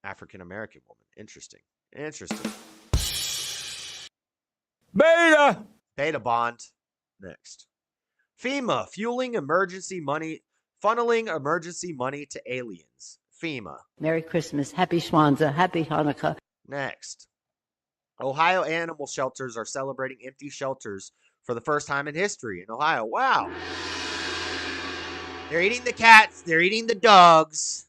African-American woman. Interesting. Beta Bond. Next. FEMA, funneling emergency money to aliens. FEMA. Merry Christmas, Happy Schwanza, Happy Hanukkah. Next. Ohio animal shelters are celebrating empty shelters for the first time in history in Ohio. Wow. They're eating the cats. They're eating the dogs.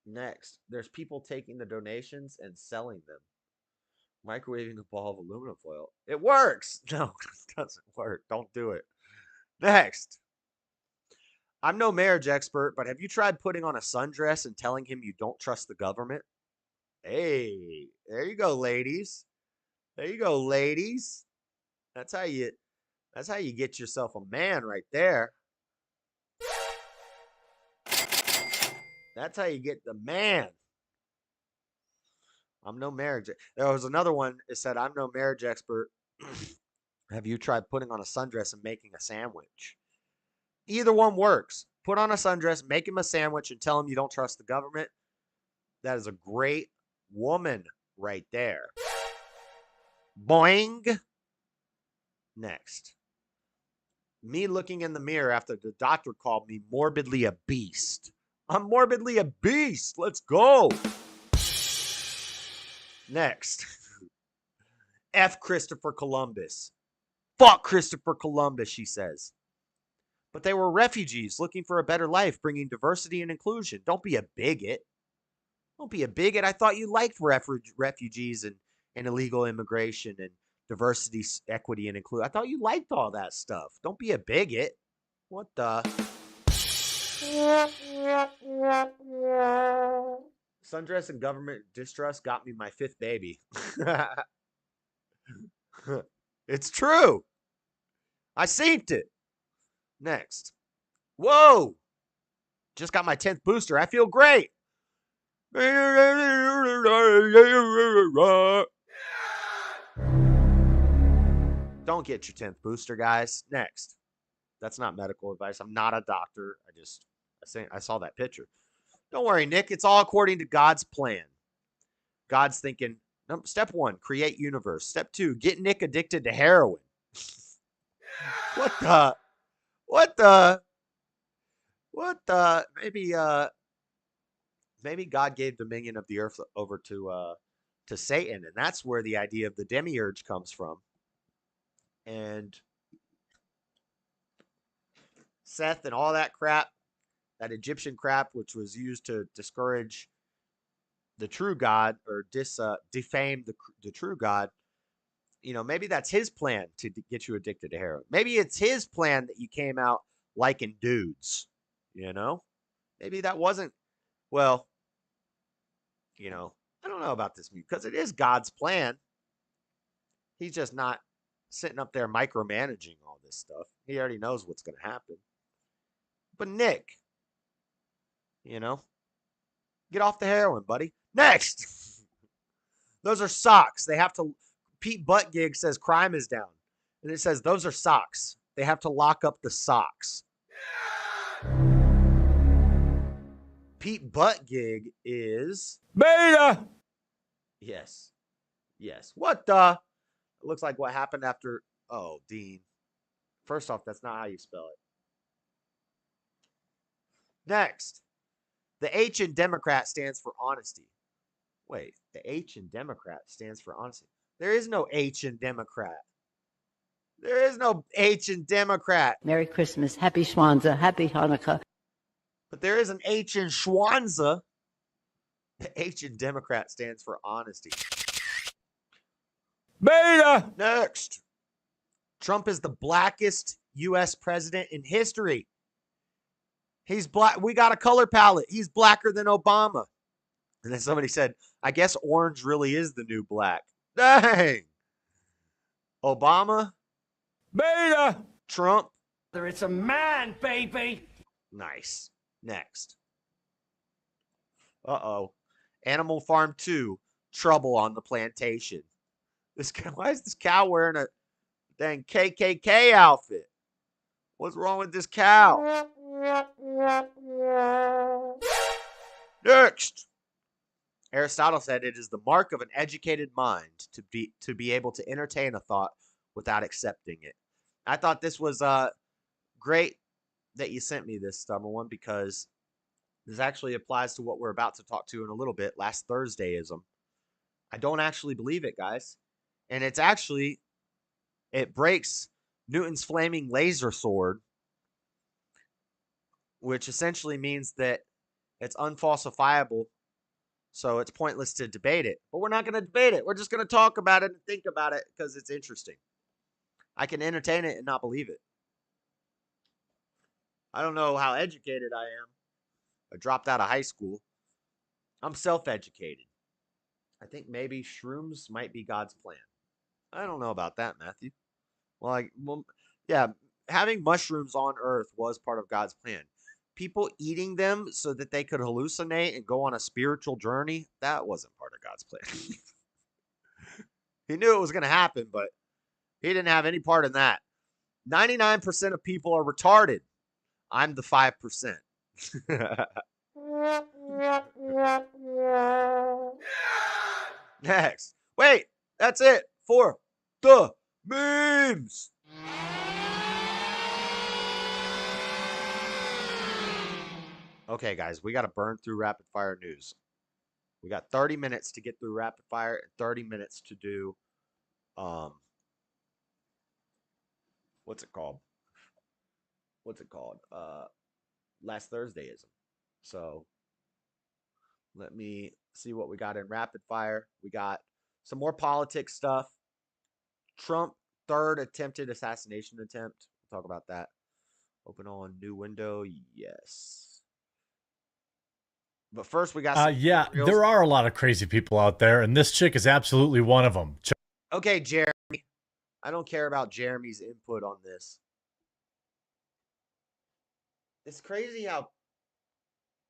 Next. There's people taking the donations and selling them. Microwaving a ball of aluminum foil. It works. No, it doesn't work. Don't do it. Next. I'm no marriage expert, but have you tried putting on a sundress and telling him you don't trust the government? Hey, there you go, ladies. There you go, ladies. That's how you get yourself a man right there. That's how you get the man. I'm no marriage. There was another one. It said, I'm no marriage expert. Have you tried putting on a sundress and making a sandwich? Either one works. Put on a sundress, make him a sandwich, and tell him you don't trust the government. That is a great woman right there. Boing. Next. Me looking in the mirror after the doctor called me morbidly a beast. I'm morbidly a beast. Let's go. Next. F Christopher Columbus. Fuck Christopher Columbus, she says. But they were refugees looking for a better life, bringing diversity and inclusion. Don't be a bigot. Don't be a bigot. I thought you liked refugees and illegal immigration and diversity, equity, and inclusion. I thought you liked all that stuff. Don't be a bigot. What the? Sundress and government distrust got me my 5th baby. It's true. I seen it. Next. Whoa. Just got my 10th booster. I feel great. Don't get your 10th booster, guys. Next. That's not medical advice. I'm not a doctor. I saw that picture. Don't worry, Nick. It's all according to God's plan. God's thinking, step 1, create universe. Step 2, get Nick addicted to heroin. What the? Maybe God gave dominion of the earth over to Satan, and that's where the idea of the demiurge comes from. And Seth and all that crap, that Egyptian crap, which was used to discourage the true God or defame the true God. You know, maybe that's his plan to get you addicted to heroin. Maybe it's his plan that you came out liking dudes. You know, maybe that wasn't. Well, you know, I don't know about this because it is God's plan. He's just not sitting up there micromanaging all this stuff. He already knows what's going to happen. But Nick, you know, get off the heroin, buddy. Next. Those are socks. They have to. Pete Buttgig says crime is down. And it says those are socks. They have to lock up the socks. Pete Buttgig is beta. Yes. What the? It looks like what happened after. Oh, Dean. First off, that's not how you spell it. Next. The H in Democrat stands for honesty. Wait, the H in Democrat stands for honesty. There is no H in Democrat. There is no H in Democrat. Merry Christmas, Happy Schwanza, Happy Hanukkah. But there is an H in Schwanza. The H in Democrat stands for honesty. Beta. Next. Trump is the blackest U.S. president in history. He's black. We got a color palette. He's blacker than Obama. And then somebody said, I guess orange really is the new black. Dang. Obama. Beta. Trump. It's a man, baby. Nice. Next. Uh-oh. Animal Farm 2. Trouble on the plantation. Why is this cow wearing a dang KKK outfit? What's wrong with this cow? Next. Aristotle said it is the mark of an educated mind to be able to entertain a thought without accepting it. I thought this was great that you sent me this, Stubborn One, because this actually applies to what we're about to talk to in a little bit, last Thursdayism. I don't actually believe it, guys. And it's actually, it breaks Newton's flaming laser sword, which essentially means that it's unfalsifiable. So it's pointless to debate it. But we're not going to debate it. We're just going to talk about it and think about it because it's interesting. I can entertain it and not believe it. I don't know how educated I am. I dropped out of high school. I'm self-educated. I think maybe shrooms might be God's plan. I don't know about that, Matthew. Well, yeah, having mushrooms on Earth was part of God's plan. People eating them so that they could hallucinate and go on a spiritual journey, that wasn't part of God's plan. He knew it was going to happen, but he didn't have any part in that. 99% of people are retarded. I'm the 5%. Next. Wait, that's it for the memes. Okay, guys, we got to burn through rapid fire news. We got 30 minutes to get through rapid fire and 30 minutes to do, what's it called? Last Thursdayism. So let me see what we got in rapid fire. We got some more politics stuff. Trump, third attempted assassination attempt. We'll talk about that. Open on new window. Yes. But first, we got some yeah, reels. there are a lot of crazy people out there, and this chick is absolutely one of them. Okay, Jeremy. I don't care about Jeremy's input on this. It's crazy how,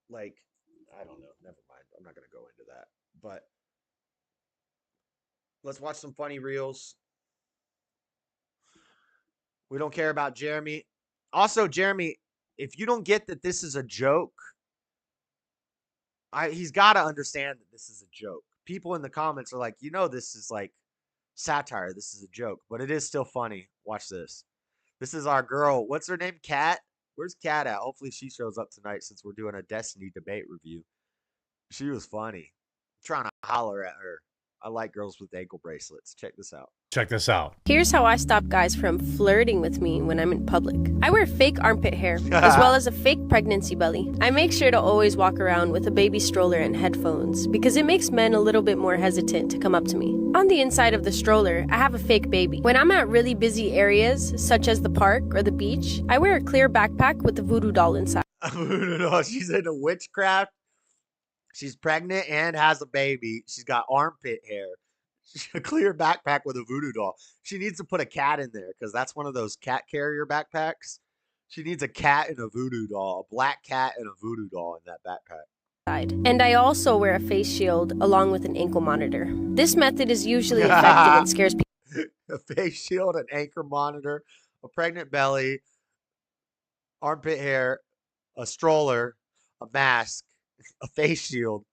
like, I don't know. Never mind. I'm not going to go into that. But let's watch some funny reels. We don't care about Jeremy. Also, Jeremy, if you don't get that this is a joke, he's got to understand that this is a joke. People in the comments are like, you know, this is like satire. This is a joke, but it is still funny. Watch this. This is our girl. What's her name? Kat? Where's Kat at? Hopefully she shows up tonight since we're doing a Destiny debate review. She was funny. I'm trying to holler at her. I like girls with ankle bracelets. Check this out. Check this out. Here's how I stop guys from flirting with me when I'm in public. I wear fake armpit hair, as well as a fake pregnancy belly. I make sure to always walk around with a baby stroller and headphones, because it makes men a little bit more hesitant to come up to me. On the inside of the stroller, I have a fake baby. When I'm at really busy areas, such as the park or the beach, I wear a clear backpack with a voodoo doll inside. A voodoo doll. She's into witchcraft. She's pregnant and has a baby. She's got armpit hair. A clear backpack with a voodoo doll. She needs to put a cat in there because that's one of those cat carrier backpacks. She needs a cat and a voodoo doll, a black cat and a voodoo doll in that backpack. And I also wear a face shield along with an ankle monitor. This method is usually effective and scares people. A face shield, an anchor monitor, a pregnant belly, armpit hair, a stroller, a mask, a face shield.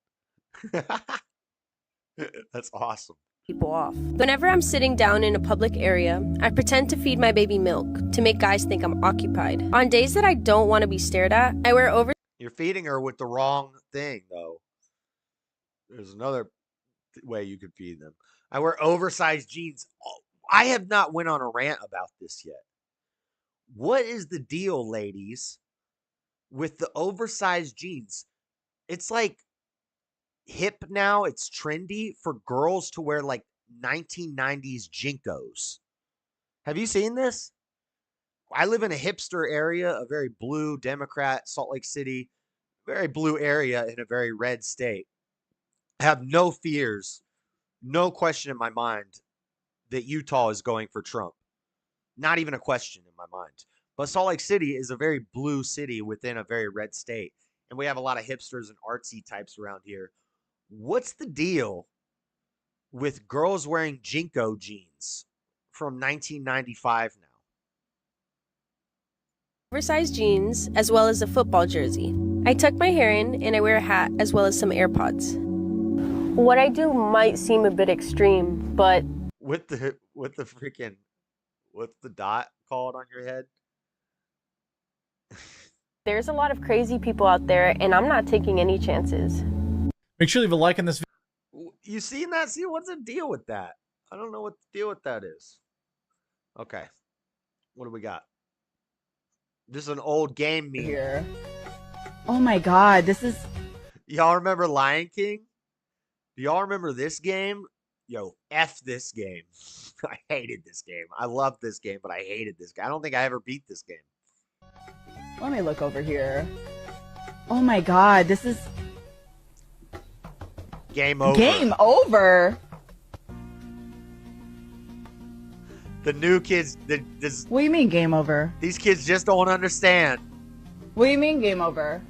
That's awesome. People off. Whenever I'm sitting down in a public area, I pretend to feed my baby milk to make guys think I'm occupied. On days that I don't want to be stared at, I wear over. You're feeding her with the wrong thing, though. There's another way you could feed them. I wear oversized jeans. Oh, I have not went on a rant about this yet. What is the deal, ladies, with the oversized jeans? It's like hip now. It's trendy for girls to wear like 1990s Jinkos. Have you seen this? I live in a hipster area, a very blue Democrat, Salt Lake City, very blue area in a very red state. I have no fears, no question in my mind that Utah is going for Trump. Not even a question in my mind. But Salt Lake City is a very blue city within a very red state. And we have a lot of hipsters and artsy types around here. What's the deal with girls wearing Jinko jeans from 1995 now? Oversized jeans, as well as a football jersey. I tuck my hair in and I wear a hat as well as some AirPods. What I do might seem a bit extreme, but With the freaking, what's the dot called on your head? there's a lot of crazy people out there and I'm not taking any chances. Make sure you leave a like on this video. You seen that? See, what's the deal with that? I don't know what the deal with that is. Okay. What do we got? This is an old game meme. Here. Oh my god, this is... Y'all remember Lion King? Do y'all remember this game? Yo, F this game. I hated this game. I loved this game, but I hated this game. I don't think I ever beat this game. Let me look over here. Oh my god, this is... Game over. Game over? The new kids... What do you mean game over? These kids just don't understand. What do you mean game over?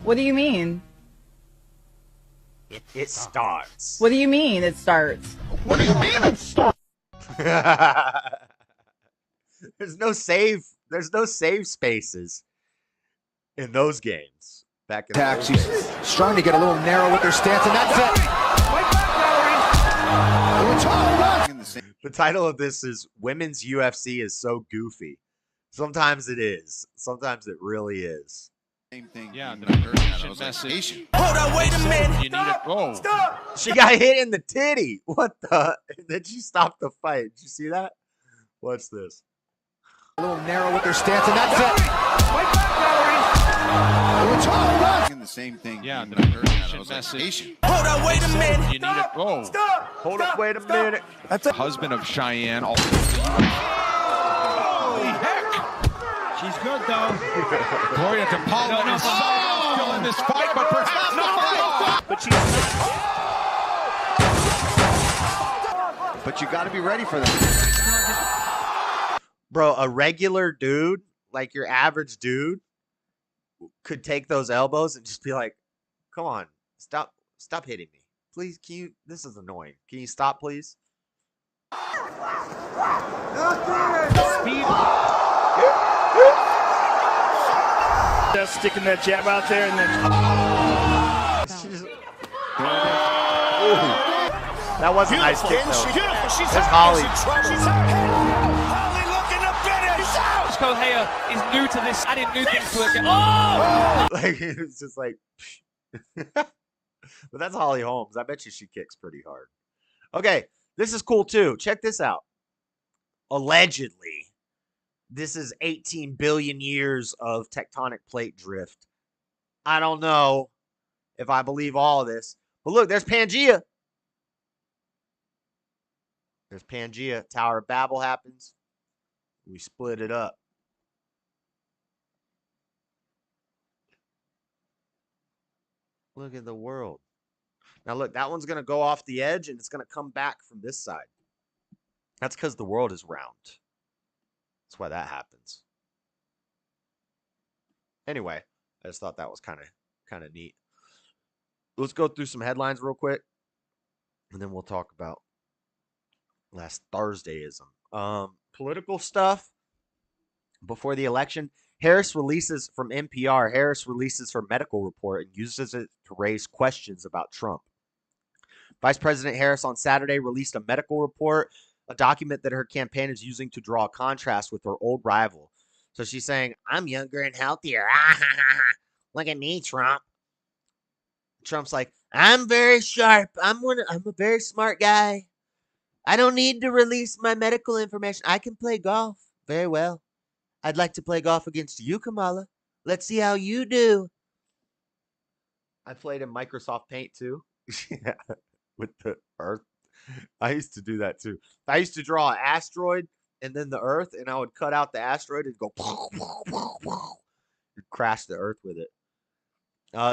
What do you mean? It starts. What do you mean it starts? What do you mean it starts? There's no save spaces in those games. Back in Taxis starting to get a little narrow with their stance, and that's it. The title of this is Women's UFC is so goofy. Sometimes it is. Sometimes it really is. Same thing. Yeah, the urgent message. Hold on, wait a minute. You need it. Oh, Stop! She got hit in the titty. What the? And then she stopped the fight. Did you see that? What's this? A little narrow with their stance, and that's it. the same thing. Yeah, the urgent message. Hold on, wait a minute. You need it. Oh, Stop! Hold up, wait a minute. That's the husband of Cheyenne. Holy heck! She's good, though. Gloria DePaula is still in this fight, but perhaps not. But she's not. But you got to be ready for that. Bro, a regular dude, like your average dude, could take those elbows and just be like, come on, stop hitting me. Please, can you, this is annoying. Can you stop, please? Speed. Just sticking that jab out there and then. That was a nice kick, though. Beautiful. She's There's Holly. She's Holly looking to finish. Kohea is new to this. I didn't know things to it. Oh! Like, it's just like. But that's Holly Holmes. I bet you she kicks pretty hard. Okay, this is cool, too. Check this out. Allegedly, this is 18 billion years of tectonic plate drift. I don't know if I believe all of this. But look, there's Pangea. There's Pangea. Tower of Babel happens. We split it up. Look at the world. Now, look, that one's going to go off the edge, and it's going to come back from this side. That's because the world is round. That's why that happens. Anyway, I just thought that was kind of neat. Let's go through some headlines real quick, and then we'll talk about last Thursdayism. Political stuff before the election. Harris releases from NPR. Harris releases her medical report and uses it to raise questions about Trump. Vice President Harris on Saturday released a medical report, a document that her campaign is using to draw a contrast with her old rival. So she's saying, I'm younger and healthier. Look at me, Trump. Trump's like, I'm very sharp. I'm a very smart guy. I don't need to release my medical information. I can play golf very well. I'd like to play golf against you, Kamala. Let's see how you do. I played in Microsoft Paint too. Yeah, with the Earth. I used to do that too. I used to draw an asteroid and then the Earth, and I would cut out the asteroid and go and crash the Earth with it.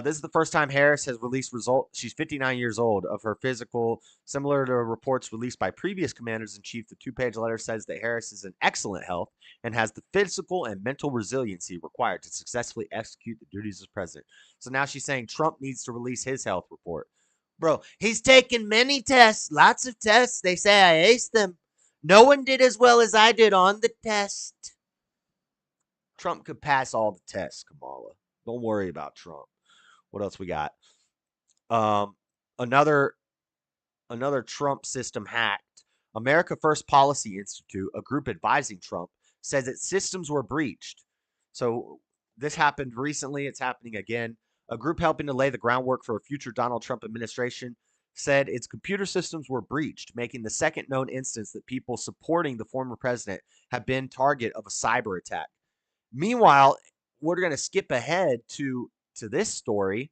This is the first time Harris has released results. She's 59 years old of her physical, similar to reports released by previous commanders-in-chief. The two-page letter says that Harris is in excellent health and has the physical and mental resiliency required to successfully execute the duties as president. So now she's saying Trump needs to release his health report. Bro, he's taken many tests, lots of tests. They say I aced them. No one did as well as I did on the test. Trump could pass all the tests, Kamala. Don't worry about Trump. What else we got? Another Trump system hacked. America First Policy Institute, a group advising Trump, says its systems were breached. So this happened recently. It's happening again. A group helping to lay the groundwork for a future Donald Trump administration said its computer systems were breached, making the second known instance that people supporting the former president have been target of a cyber attack. Meanwhile, we're going to skip ahead to this story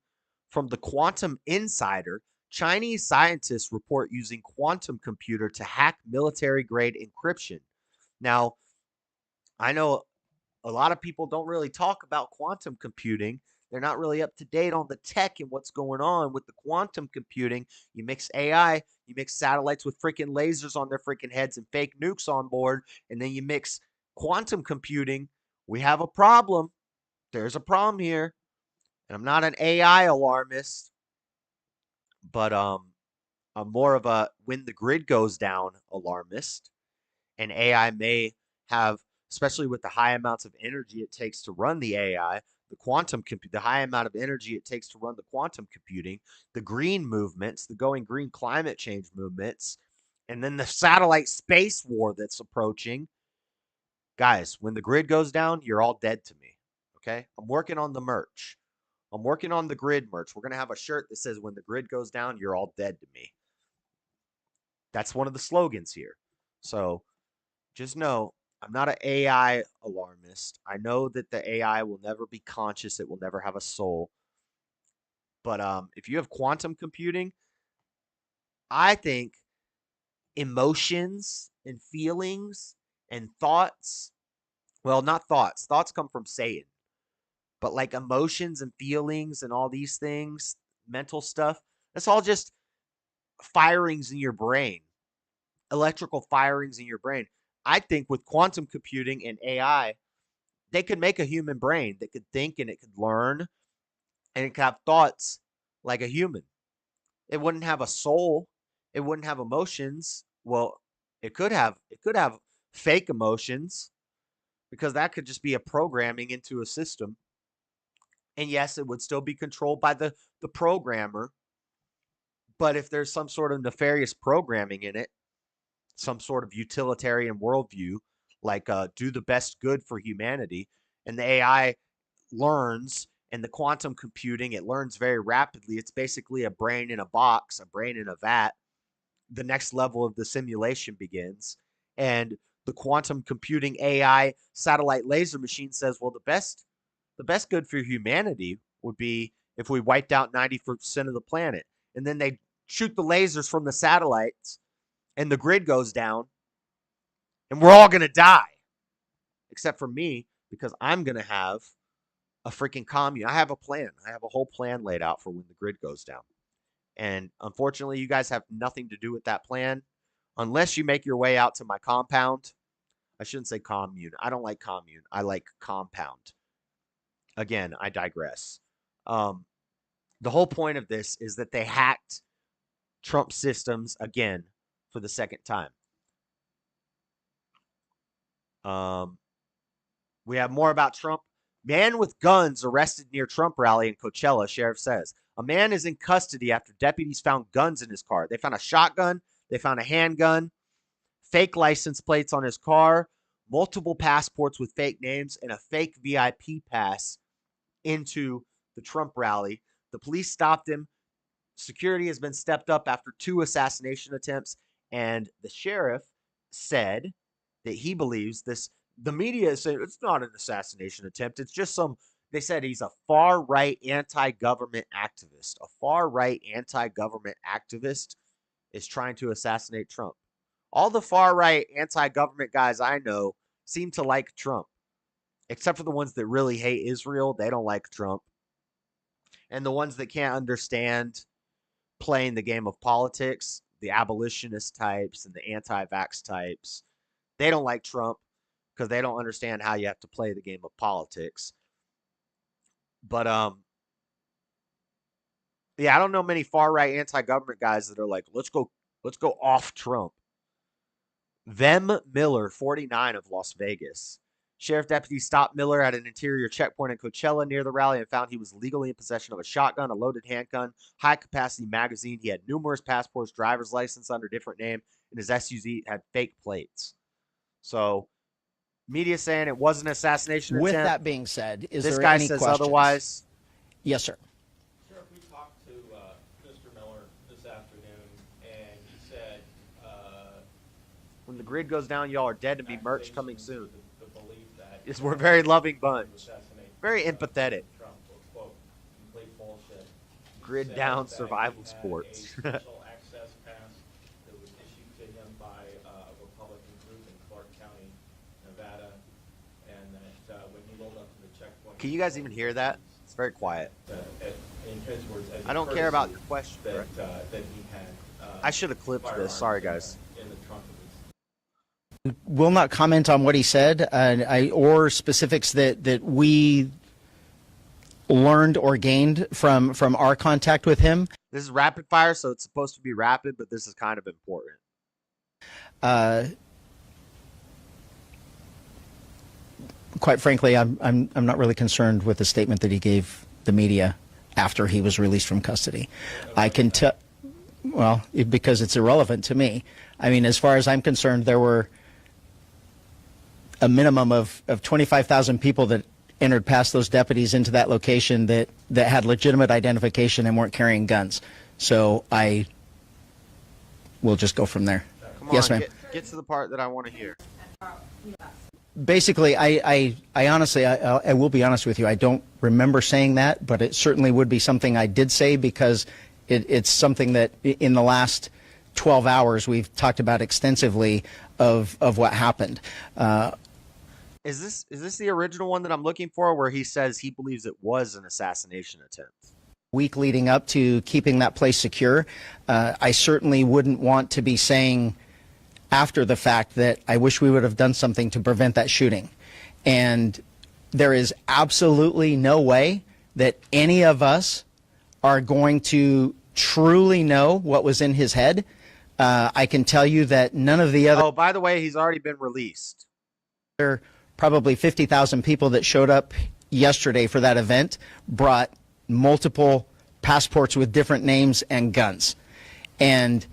from the Quantum Insider. Chinese scientists report using quantum computer to hack military-grade encryption. Now, I know a lot of people don't really talk about quantum computing. They're not really up to date on the tech and what's going on with the quantum computing. You mix AI, you mix satellites with freaking lasers on their freaking heads and fake nukes on board, and then you mix quantum computing. We have a problem. There's a problem here. And I'm not an AI alarmist, but I'm more of a when the grid goes down alarmist. And AI may have, especially with the high amounts of energy it takes to run the AI, the high amount of energy it takes to run the quantum computing, the green movements, the going green climate change movements, and then the satellite space war that's approaching. Guys, when the grid goes down, you're all dead to me. Okay? I'm working on the merch. I'm working on the grid merch. We're going to have a shirt that says, when the grid goes down, you're all dead to me. That's one of the slogans here. So just know, I'm not an AI alarmist. I know that the AI will never be conscious. It will never have a soul. But if you have quantum computing, I think emotions and feelings and thoughts Well, not thoughts. Thoughts come from Satan. But like emotions and feelings and all these things, mental stuff, that's all just firings in your brain, electrical firings in your brain. I think with quantum computing and AI, they could make a human brain that could think and it could learn and it could have thoughts like a human. It wouldn't have a soul. It wouldn't have emotions. Well, it could have fake emotions because that could just be a programming into a system. And yes, it would still be controlled by the programmer. But if there's some sort of nefarious programming in it, some sort of utilitarian worldview, like do the best good for humanity, and the AI learns, and the quantum computing, it learns very rapidly. It's basically a brain in a box, a brain in a vat. The next level of the simulation begins. And the quantum computing AI satellite laser machine says, well, the best good for humanity would be if we wiped out 90% of the planet. And then they shoot the lasers from the satellites and the grid goes down and we're all going to die. Except for me, because I'm going to have a freaking commune. I have a plan. I have a whole plan laid out for when the grid goes down. And unfortunately, you guys have nothing to do with that plan unless you make your way out to my compound. I shouldn't say commune. I don't like commune. I like compound. Again, I digress. The whole point of this is that they hacked Trump systems again for the second time. We have more about Trump. Man with guns arrested near Trump rally in Coachella, sheriff says. A man is in custody after deputies found guns in his car. They found a shotgun. They found a handgun, fake license plates on his car, multiple passports with fake names, and a fake VIP pass into the Trump rally. The police stopped him. Security has been stepped up after 2 assassination attempts, and the sheriff said that he believes this. The media is saying it's not an assassination attempt. It's just they said he's a far-right anti-government activist. A far-right anti-government activist is trying to assassinate Trump. All the far-right anti-government guys I know seem to like Trump, except for the ones that really hate Israel. They don't like Trump. And the ones that can't understand playing the game of politics, the abolitionist types and the anti-vax types, they don't like Trump because they don't understand how you have to play the game of politics. But yeah, I don't know many far-right anti-government guys that are like, let's go off Trump. Vem Miller, 49, of Las Vegas. Sheriff deputies stopped Miller at an interior checkpoint in Coachella near the rally and found he was legally in possession of a shotgun, a loaded handgun, high-capacity magazine. He had numerous passports, driver's license under a different name, and his SUV had fake plates. So, media saying it was an assassination attempt. With that being said, is this there guy any says questions? Otherwise? Yes, sir. Sheriff, we talked to Mr. Miller this afternoon, and he said when the grid goes down, y'all are dead to me. Merch coming soon. Yes, we're a very loving bunch. Very empathetic. Grid down survival sports. Can you guys even hear that? It's very quiet. I don't care about your question. I should have clipped this. Sorry, guys. Will not comment on what he said or specifics that we learned or gained from our contact with him. This is rapid fire, so it's supposed to be rapid, but this is kind of important. Quite frankly, I'm not really concerned with the statement that he gave the media after he was released from custody. I can tell, well, because it's irrelevant to me. I mean, as far as I'm concerned, there were a minimum of 25,000 people that entered past those deputies into that location that had legitimate identification and weren't carrying guns. So I will just go from there. Come on, yes, ma'am. Get to the part that I want to hear. Basically, I honestly, I will be honest with you, I don't remember saying that, but it certainly would be something I did say because it's something that in the last 12 hours we've talked about extensively of what happened. Is this the original one that I'm looking for, where he says he believes it was an assassination attempt? Week leading up to keeping that place secure, I certainly wouldn't want to be saying after the fact that I wish we would have done something to prevent that shooting. And there is absolutely no way that any of us are going to truly know what was in his head. I can tell you that none of the other... Oh, by the way, he's already been released. There are probably 50,000 people that showed up yesterday for that event brought multiple passports with different names and guns. And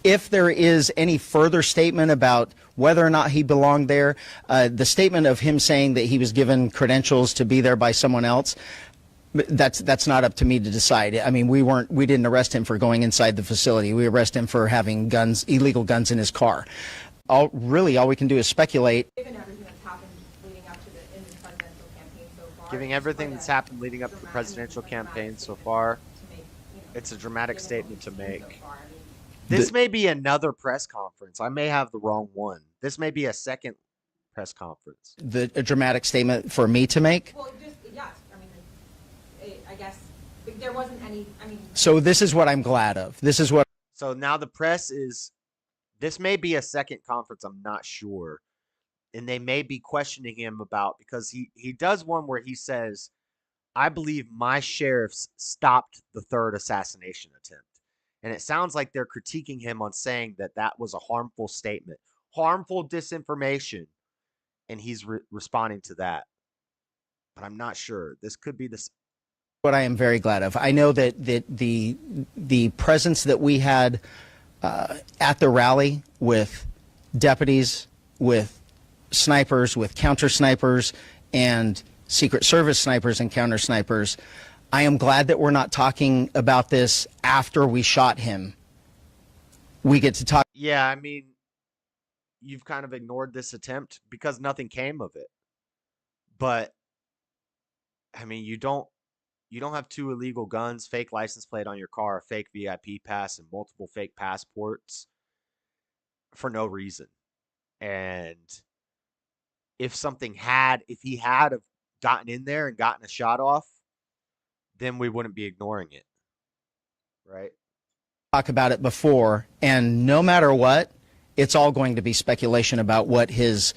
if there is any further statement about whether or not he belonged there, the statement of him saying that he was given credentials to be there by someone else, that's not up to me to decide. I mean, we didn't arrest him for going inside the facility. We arrested him for having guns, illegal guns in his car. All we can do is speculate. Given everything that's happened leading up to in this presidential campaign so far. Giving everything that's happened leading up to the presidential campaign so far, it's a dramatic statement to make. This may be another press conference. I may have the wrong one. This may be a second press conference. A dramatic statement for me to make? Well, just, yes. I mean, I guess there wasn't any, So this is what I'm glad of. This is what... So now the press is... This may be a second conference. I'm not sure. And they may be questioning him about... Because he does one where he says, I believe my sheriffs stopped the third assassination attempt. And it sounds like they're critiquing him on saying that that was a harmful statement, harmful disinformation, and he's responding to that. But I'm not sure. This could be this. What I am very glad of. I know that the presence that we had at the rally with deputies, with snipers, with counter snipers, and Secret Service snipers and counter snipers. I am glad that we're not talking about this after we shot him. We get to talk. Yeah, I mean, you've kind of ignored this attempt because nothing came of it. But I mean, you don't have 2 illegal guns, fake license plate on your car, a fake VIP pass, and multiple fake passports for no reason. And if he had gotten in there and gotten a shot off, then we wouldn't be ignoring it, right? Talk about it before, and no matter what, it's all going to be speculation about what his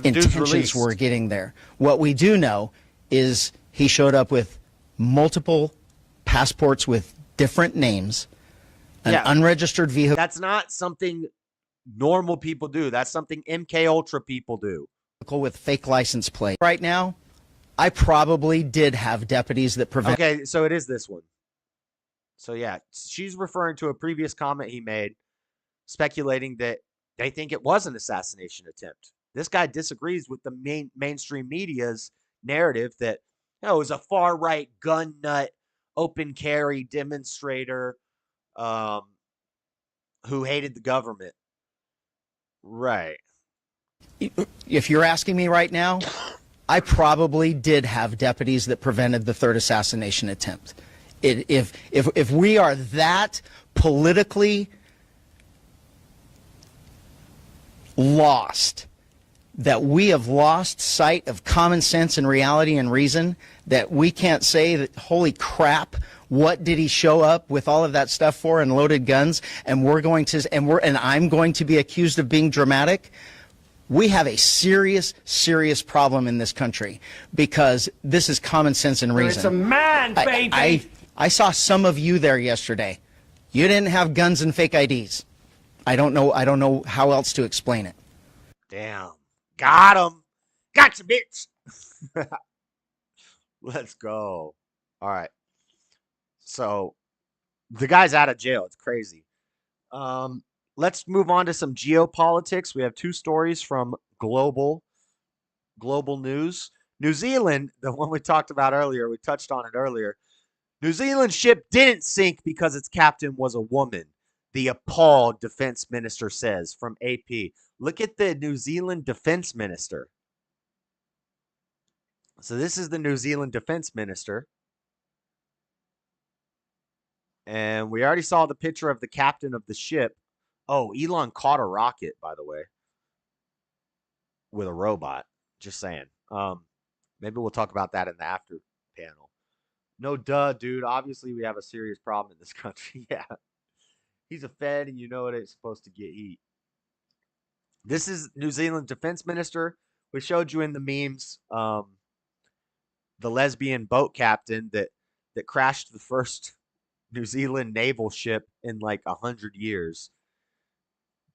intentions were getting there. What we do know is he showed up with multiple passports with different names, an unregistered vehicle. That's not something normal people do. That's something MK Ultra people do. With fake license plate. Right now, I probably did have deputies that prevent. Okay, so it is this one. So yeah, she's referring to a previous comment he made, speculating that they think it was an assassination attempt. This guy disagrees with the mainstream media's narrative that it was a far right gun nut, open carry demonstrator who hated the government. Right. If you're asking me right now, I probably did have deputies that prevented the third assassination attempt. If we are that politically lost, that we have lost sight of common sense and reality and reason, that we can't say that, holy crap, what did he show up with all of that stuff for and loaded guns, and I'm going to be accused of being dramatic. We have a serious, serious problem in this country because this is common sense and reason. It's a man, baby. I saw some of you there yesterday. You didn't have guns and fake IDs. I don't know how else to explain it. Damn. Got him. Gotcha, bitch. Let's go. All right. So the guy's out of jail. It's crazy. Let's move on to some geopolitics. We have 2 stories from global news. New Zealand, the one we talked about earlier, we touched on it earlier. New Zealand ship didn't sink because its captain was a woman, the appalled defense minister says from AP. Look at the New Zealand defense minister. So this is the New Zealand defense minister. And we already saw the picture of the captain of the ship. Oh, Elon caught a rocket, by the way, with a robot. Just saying. Maybe we'll talk about that in the after panel. No, duh, dude. Obviously, we have a serious problem in this country. Yeah. He's a Fed, and you know it ain't supposed to get heat. This is New Zealand Defense Minister. We showed you in the memes the lesbian boat captain that crashed the first New Zealand naval ship in like 100 years.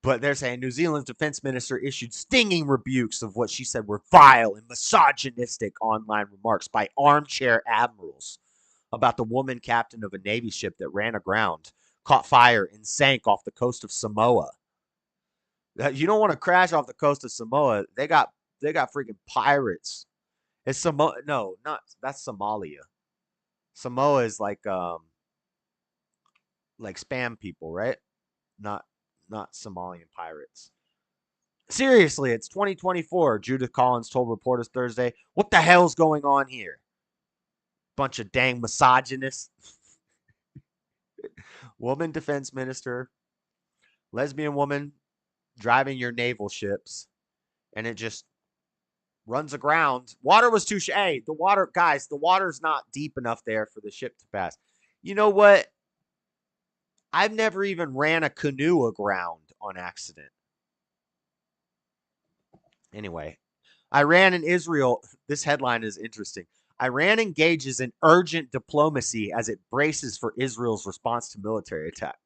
But they're saying New Zealand's defense minister issued stinging rebukes of what she said were vile and misogynistic online remarks by armchair admirals about the woman captain of a Navy ship that ran aground, caught fire, and sank off the coast of Samoa. You don't want to crash off the coast of Samoa. They got freaking pirates. It's Samoa. No, not that's Somalia. Samoa is like spam people, right? Not Somalian pirates. Seriously, it's 2024. Judith Collins told reporters Thursday, "What the hell's going on here? Bunch of dang misogynists." Woman defense minister, lesbian woman driving your naval ships, and it just runs aground. Water was too hey, the water, guys, the water's not deep enough there for the ship to pass. You know what? I've never even ran a canoe aground on accident. Anyway, Iran and Israel, this headline is interesting. Iran engages in urgent diplomacy as it braces for Israel's response to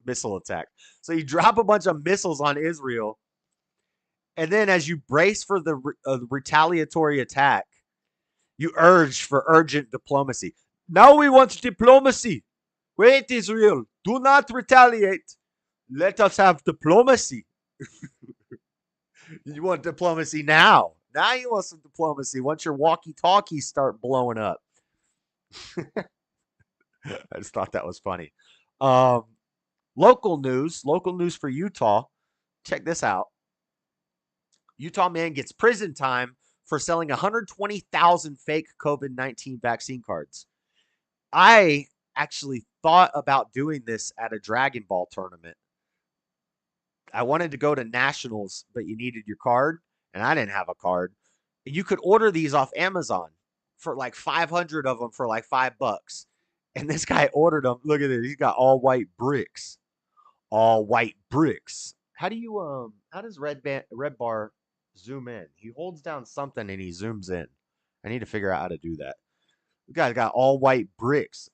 missile attack. So you drop a bunch of missiles on Israel, and then as you brace for the retaliatory attack, you urge for urgent diplomacy. Now we want diplomacy. Wait, Israel, do not retaliate. Let us have diplomacy. You want diplomacy now. Now you want some diplomacy once your walkie-talkies start blowing up. I just thought that was funny. Local news for Utah. Check this out. Utah man gets prison time for selling 120,000 fake COVID-19 vaccine cards. I actually thought about doing this at a Dragon Ball tournament. I wanted to go to nationals, but you needed your card, and I didn't have a card. And you could order these off Amazon for like 500 of them for like $5. And this guy ordered them. Look at this. He's got all white bricks. All white bricks. How does Red Bar zoom in? He holds down something and he zooms in. I need to figure out how to do that. The guy's got all white bricks.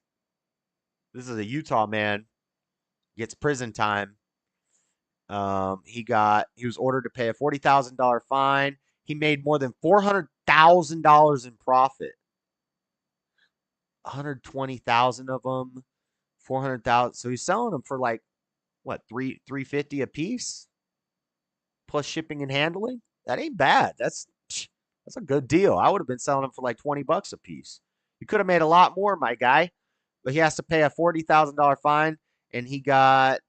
This is a Utah man. Gets prison time. He was ordered to pay a $40,000 fine. He made more than $400,000 in profit. 120,000 of them, 400,000. So he's selling them for like what, $350 a piece, plus shipping and handling. That ain't bad. That's a good deal. I would have been selling them for like $20 a piece. You could have made a lot more, my guy. But he has to pay a $40,000 fine, and he got.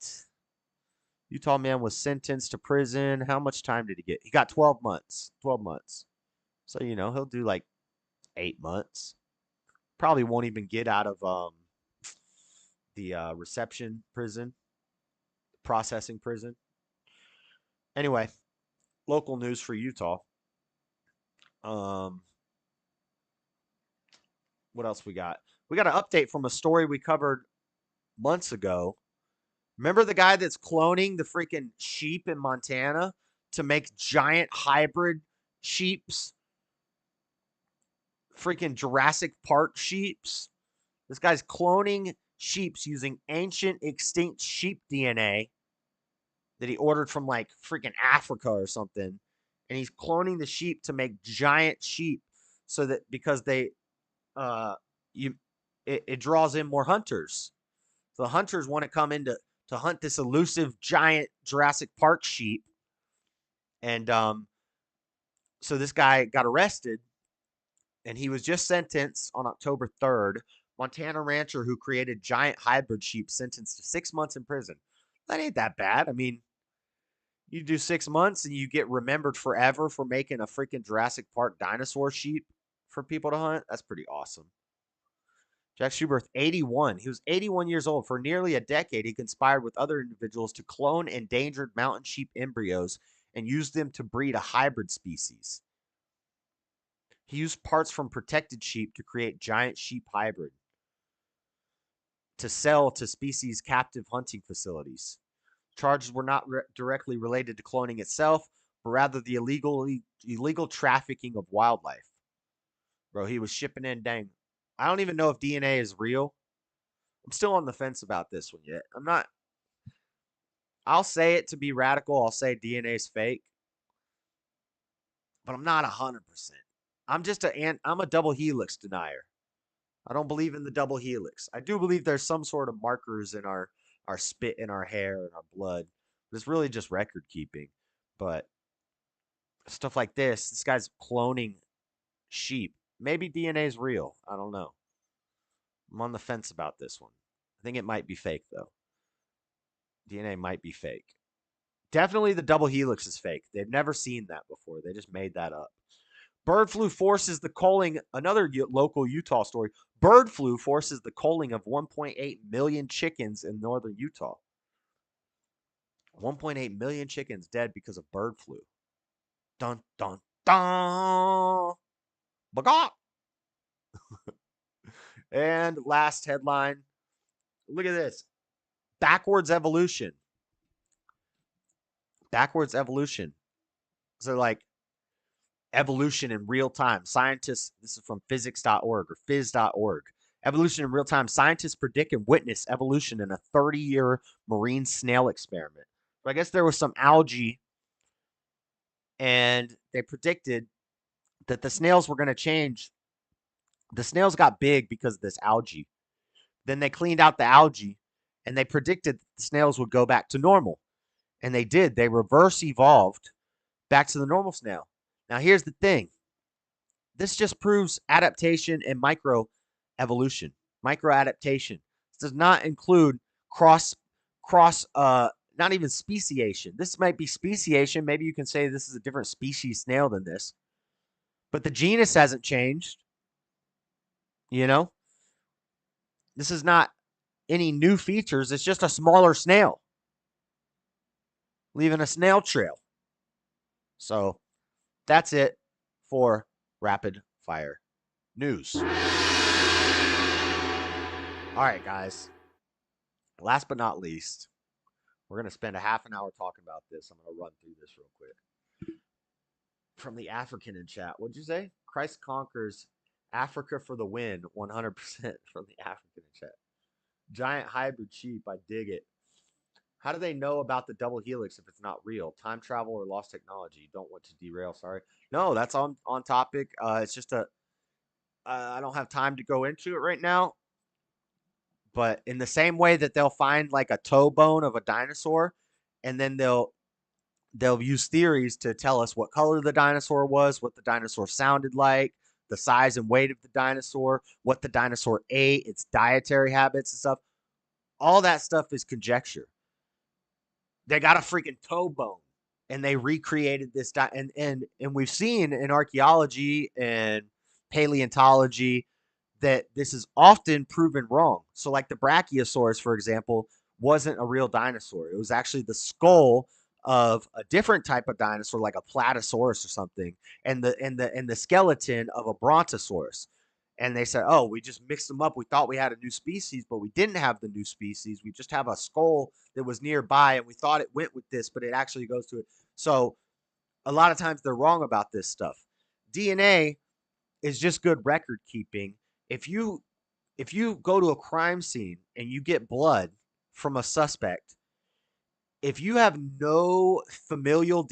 Utah man was sentenced to prison. How much time did he get? He got 12 months. 12 months. So, he'll do like 8 months. Probably won't even get out of the reception prison, processing prison. Anyway, local news for Utah. What else we got? We got an update from a story we covered months ago. Remember the guy that's cloning the freaking sheep in Montana to make giant hybrid sheeps? Freaking Jurassic Park sheeps? This guy's cloning sheeps using ancient extinct sheep DNA that he ordered from like freaking Africa or something. And he's cloning the sheep to make giant sheep so that because it draws in more hunters. So the hunters want to come in to hunt this elusive giant Jurassic Park sheep. And so this guy got arrested, and he was just sentenced on October 3rd. Montana rancher who created giant hybrid sheep sentenced to 6 months in prison. That ain't that bad. I mean, you do 6 months and you get remembered forever for making a freaking Jurassic Park dinosaur sheep for people to hunt. That's pretty awesome. Jack Schuberth, 81. He was 81 years old. For nearly a decade, he conspired with other individuals to clone endangered mountain sheep embryos and use them to breed a hybrid species. He used parts from protected sheep to create giant sheep hybrid to sell to species captive hunting facilities. Charges were not directly related to cloning itself, but rather the illegal trafficking of wildlife. Bro, he was shipping in, dang. I don't even know if DNA is real. I'm still on the fence about this one yet. I'll say it to be radical. I'll say DNA is fake. But I'm not 100%. I'm a double helix denier. I don't believe in the double helix. I do believe there's some sort of markers in our spit, in our hair, and our blood. But it's really just record keeping. But stuff like this guy's cloning sheep. Maybe DNA is real. I don't know. I'm on the fence about this one. I think it might be fake, though. DNA might be fake. Definitely the double helix is fake. They've never seen that before. They just made that up. Bird flu forces the culling. Another local Utah story. Bird flu forces the culling of 1.8 million chickens in northern Utah. 1.8 million chickens dead because of bird flu. Dun, dun, dun. Bagot. And last headline. Look at this. Backwards evolution. Backwards evolution. So like evolution in real time. Scientists, this is from physics.org or phys.org. Evolution in real time. Scientists predict and witness evolution in a 30-year marine snail experiment. So I guess there was some algae and they predicted that the snails were going to change. The snails got big because of this algae. Then they cleaned out the algae and they predicted the snails would go back to normal. And they did. They reverse evolved back to the normal snail. Now, here's the thing. This just proves adaptation and micro evolution. Micro adaptation. This does not include not even speciation. This might be speciation. Maybe you can say this is a different species snail than this. But the genus hasn't changed. You know? This is not any new features. It's just a smaller snail. Leaving a snail trail. So, that's it for rapid fire news. All right, guys. Last but not least, we're going to spend a half an hour talking about this. I'm going to run through this real quick. From the African in chat. What'd you say? Christ conquers Africa for the win. 100% from the African in chat. Giant hybrid sheep. I dig it. How do they know about the double helix if it's not real? Time travel or lost technology? Don't want to derail. Sorry. No, that's on topic. It's just I don't have time to go into it right now. But in the same way that they'll find like a toe bone of a dinosaur, and then they'll use theories to tell us what color the dinosaur was, what the dinosaur sounded like, the size and weight of the dinosaur, what the dinosaur ate, its dietary habits and stuff. All that stuff is conjecture. They got a freaking toe bone and they recreated this. And we've seen in archaeology and paleontology that this is often proven wrong. So like the Brachiosaurus, for example, wasn't a real dinosaur. It was actually the skull of a different type of dinosaur, like a Platysaurus or something, and the skeleton of a Brontosaurus. And they said, oh, we just mixed them up. We thought we had a new species, but we didn't have the new species. We just have a skull that was nearby, and we thought it went with this, but it actually goes to it. So a lot of times they're wrong about this stuff. DNA is just good record keeping. If you go to a crime scene and you get blood from a suspect, if you have no familial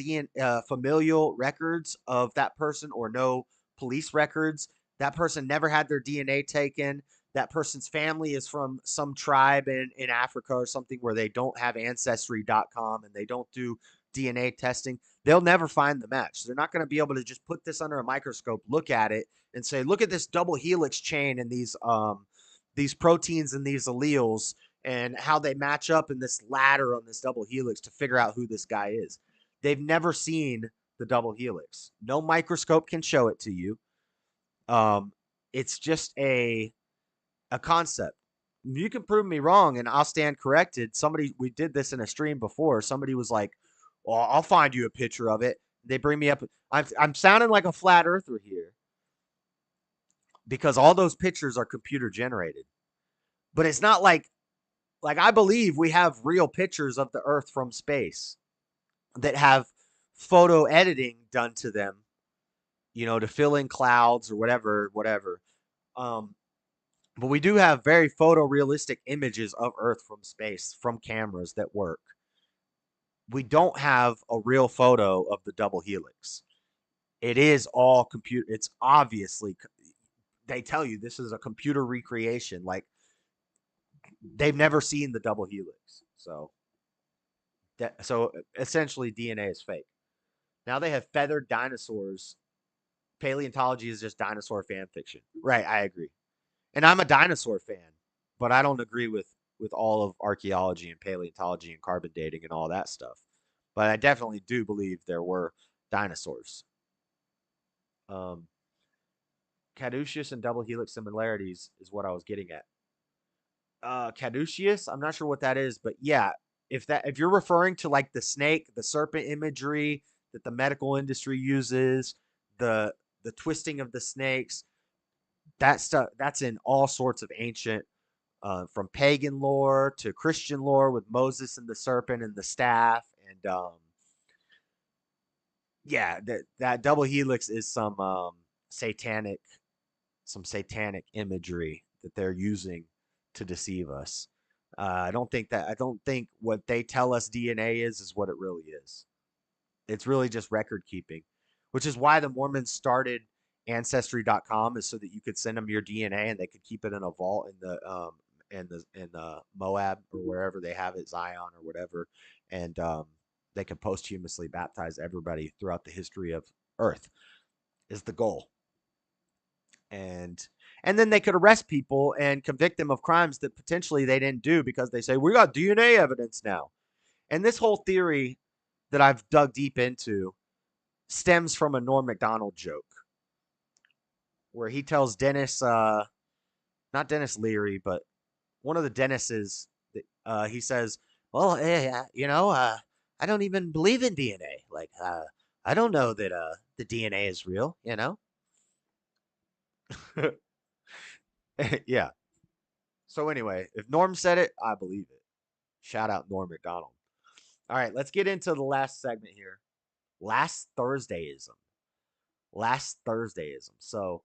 records of that person or no police records, that person never had their DNA taken, that person's family is from some tribe in Africa or something where they don't have Ancestry.com and they don't do DNA testing, they'll never find the match. They're not going to be able to just put this under a microscope, look at it, and say, look at this double helix chain and these proteins and these alleles and how they match up in this ladder on this double helix to figure out who this guy is. They've never seen the double helix. No microscope can show it to you. It's just a a concept. You can prove me wrong and I'll stand corrected. We did this in a stream before. Somebody was like, well, I'll find you a picture of it. They bring me up. I'm sounding like a flat earther here because all those pictures are computer generated. But it's not like I believe we have real pictures of the Earth from space that have photo editing done to them, to fill in clouds or whatever. But we do have very photorealistic images of Earth from space from cameras that work. We don't have a real photo of the double helix. It is all computer. It's obviously, they tell you this is a computer recreation. Like, they've never seen the double helix. So essentially DNA is fake. Now they have feathered dinosaurs. Paleontology is just dinosaur fan fiction. Right, I agree. And I'm a dinosaur fan, but I don't agree with all of archaeology and paleontology and carbon dating and all that stuff. But I definitely do believe there were dinosaurs. Caduceus and double helix similarities is what I was getting at. Caduceus, I'm not sure what that is, but yeah, if you're referring to like the snake, the serpent imagery that the medical industry uses, the twisting of the snakes, that stuff, that's in all sorts of ancient, from pagan lore to Christian lore with Moses and the serpent and the staff. And yeah, that double helix is some satanic imagery that they're using to deceive us. I don't think what they tell us DNA is what it really is. It's really just record keeping, which is why the Mormons started Ancestry.com, is so that you could send them your DNA and they could keep it in a vault in the Moab or wherever they have it, Zion or whatever, and they can posthumously baptize everybody throughout the history of Earth. Is the goal. And then they could arrest people and convict them of crimes that potentially they didn't do because they say, we got DNA evidence now. And this whole theory that I've dug deep into stems from a Norm Macdonald joke where he tells Dennis, not Dennis Leary, but one of the Dennises, he says, well, I don't even believe in DNA. Like, I don't know that the DNA is real, Yeah. So anyway, if Norm said it, I believe it. Shout out Norm Macdonald. All right, let's get into the last segment here. Last Thursdayism. So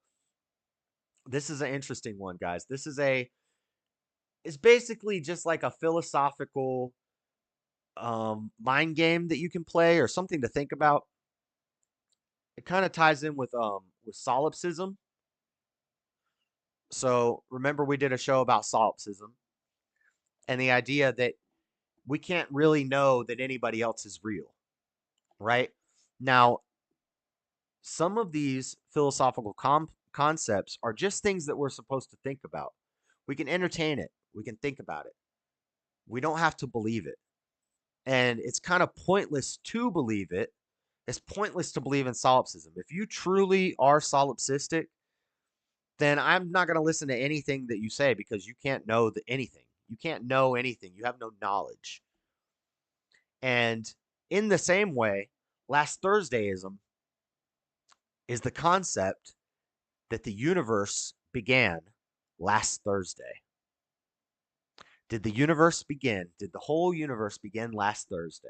this is an interesting one, guys. It's basically just like a philosophical mind game that you can play or something to think about. It kind of ties in with solipsism. So remember we did a show about solipsism and the idea that we can't really know that anybody else is real, right? Now, some of these philosophical concepts are just things that we're supposed to think about. We can entertain it. We can think about it. We don't have to believe it. And it's kind of pointless to believe it. It's pointless to believe in solipsism. If you truly are solipsistic, then I'm not going to listen to anything that you say because you can't know anything. You can't know anything. You have no knowledge. And in the same way, last Thursdayism is the concept that the universe began last Thursday. Did the universe begin? Did the whole universe begin last Thursday?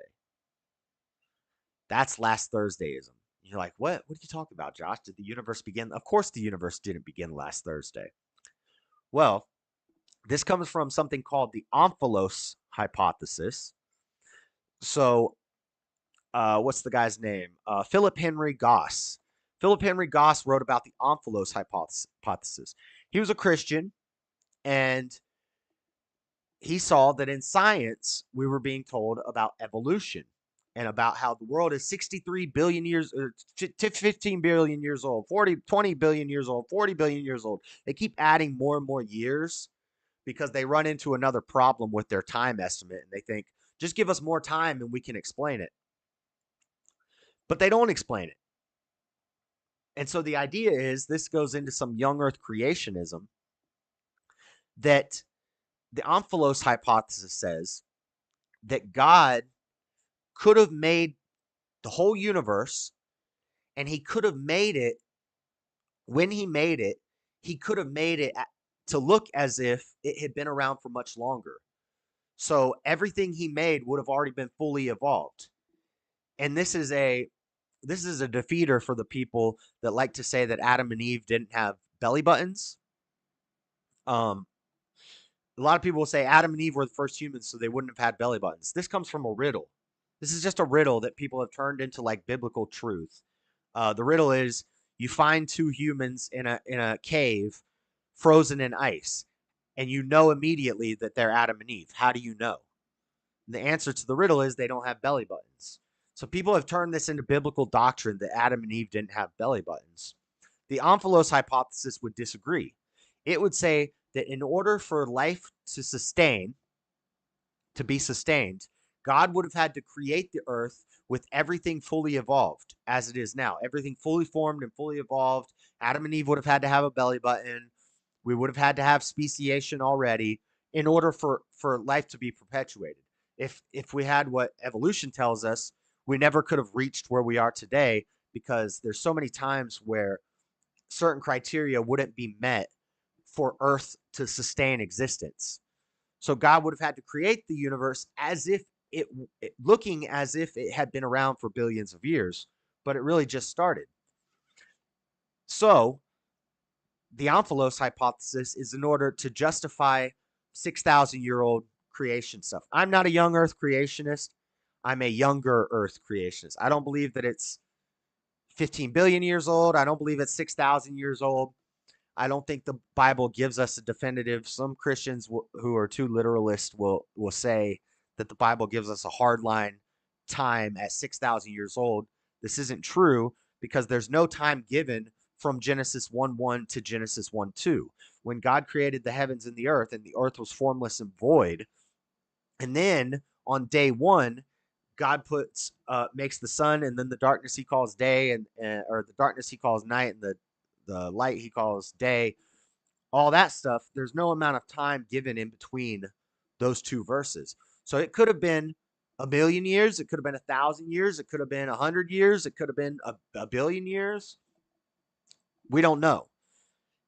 That's last Thursdayism. You're like, what? What are you talking about, Josh? Did the universe begin? Of course the universe didn't begin last Thursday. Well, this comes from something called the Omphalos hypothesis. So, what's the guy's name? Philip Henry Goss. Philip Henry Goss wrote about the Omphalos hypothesis. He was a Christian, and he saw that in science, we were being told about evolution and about how the world is 63 billion years, 15 billion years old, 20 billion years old, 40 billion years old. They keep adding more and more years because they run into another problem with their time estimate, and they think, just give us more time and we can explain it. But they don't explain it. And so the idea is, this goes into some young earth creationism, that the Omphalos hypothesis says that God could have made the whole universe, and he could have made it, when he made it, he could have made it to look as if it had been around for much longer. So everything he made would have already been fully evolved. And this is a defeater for the people that like to say that Adam and Eve didn't have belly buttons. A lot of people will say Adam and Eve were the first humans, so they wouldn't have had belly buttons. This comes from a riddle. This is just a riddle that people have turned into like biblical truth. The riddle is, you find two humans in a cave frozen in ice, and you know immediately that they're Adam and Eve. How do you know? And the answer to the riddle is they don't have belly buttons. So people have turned this into biblical doctrine that Adam and Eve didn't have belly buttons. The Omphalos hypothesis would disagree. It would say that in order for life to be sustained, God would have had to create the earth with everything fully evolved as it is now. Everything fully formed and fully evolved. Adam and Eve would have had to have a belly button. We would have had to have speciation already in order for life to be perpetuated. If we had what evolution tells us, we never could have reached where we are today, because there's so many times where certain criteria wouldn't be met for Earth to sustain existence. So God would have had to create the universe as if looking as if it had been around for billions of years, but it really just started. So the Omphalos hypothesis is in order to justify 6,000-year-old creation stuff. I'm not a young Earth creationist. I'm a younger Earth creationist. I don't believe that it's 15 billion years old. I don't believe it's 6,000 years old. I don't think the Bible gives us a definitive. Some Christians who are too literalist will say that the Bible gives us a hard line time at 6,000 years old. This isn't true, because there's no time given from Genesis 1:1 to Genesis 1:2. When God created the heavens and the earth was formless and void, and then on day one, God makes the sun, and then the darkness he calls day, or the darkness he calls night, and the light he calls day. All that stuff, there's no amount of time given in between those two verses. So it could have been 1,000,000 years, it could have been 1,000 years, it could have been 100 years, it could have been a billion years. We don't know.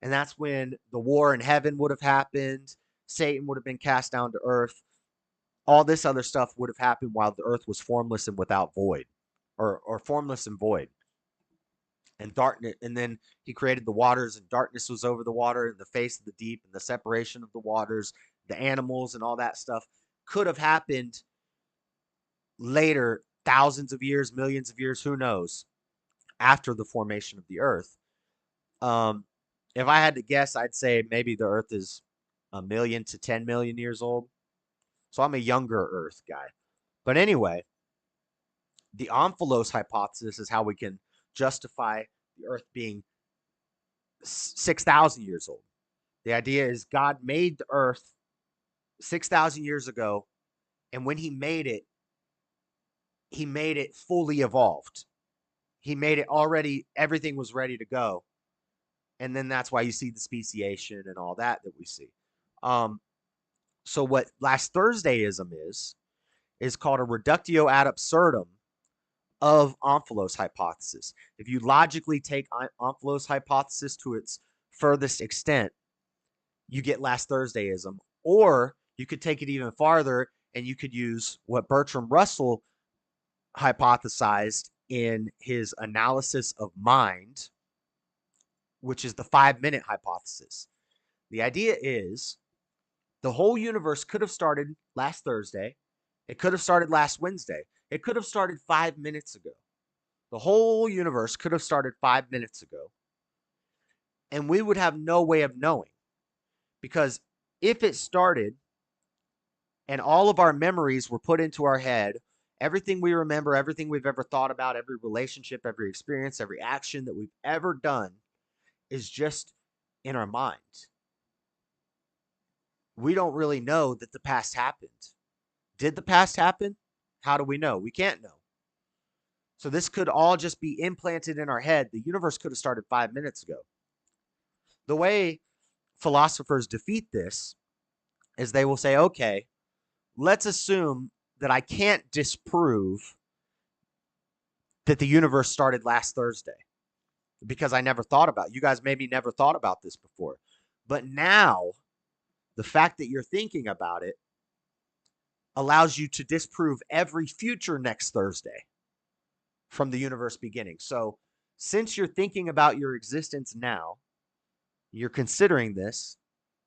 And that's when the war in heaven would have happened. Satan would have been cast down to earth. All this other stuff would have happened while the earth was formless and without void, or formless and void. And darkness, and then he created the waters, and darkness was over the water, and the face of the deep, and the separation of the waters, the animals, and all that stuff could have happened later, thousands of years, millions of years, who knows, after the formation of the earth. If I had to guess, I'd say maybe the earth is 1 million to 10 million years old. So I'm a younger earth guy. But anyway, the Omphalos hypothesis is how we can justify the earth being 6,000 years old. The idea is God made the earth 6,000 years ago, and when he made it fully evolved. He made it already, everything was ready to go. And then that's why you see the speciation and all that we see. So what last Thursdayism is called a reductio ad absurdum of Omphalos hypothesis. If you logically take Omphalos hypothesis to its furthest extent, you get last Thursdayism. Or you could take it even farther, and you could use what Bertrand Russell hypothesized in his analysis of mind, which is the 5-minute hypothesis. The idea is the whole universe could have started last Thursday. It could have started last Wednesday. It could have started 5 minutes ago. The whole universe could have started 5 minutes ago. And we would have no way of knowing. Because if it started and all of our memories were put into our head, everything we remember, everything we've ever thought about, every relationship, every experience, every action that we've ever done is just in our mind. We don't really know that the past happened. Did the past happen? How do we know? We can't know. So this could all just be implanted in our head. The universe could have started 5 minutes ago. The way philosophers defeat this is they will say, okay, let's assume that I can't disprove that the universe started last Thursday because I never thought about it. You guys maybe never thought about this before. But now, the fact that you're thinking about it allows you to disprove every future next Thursday from the universe beginning. So since you're thinking about your existence now, you're considering this,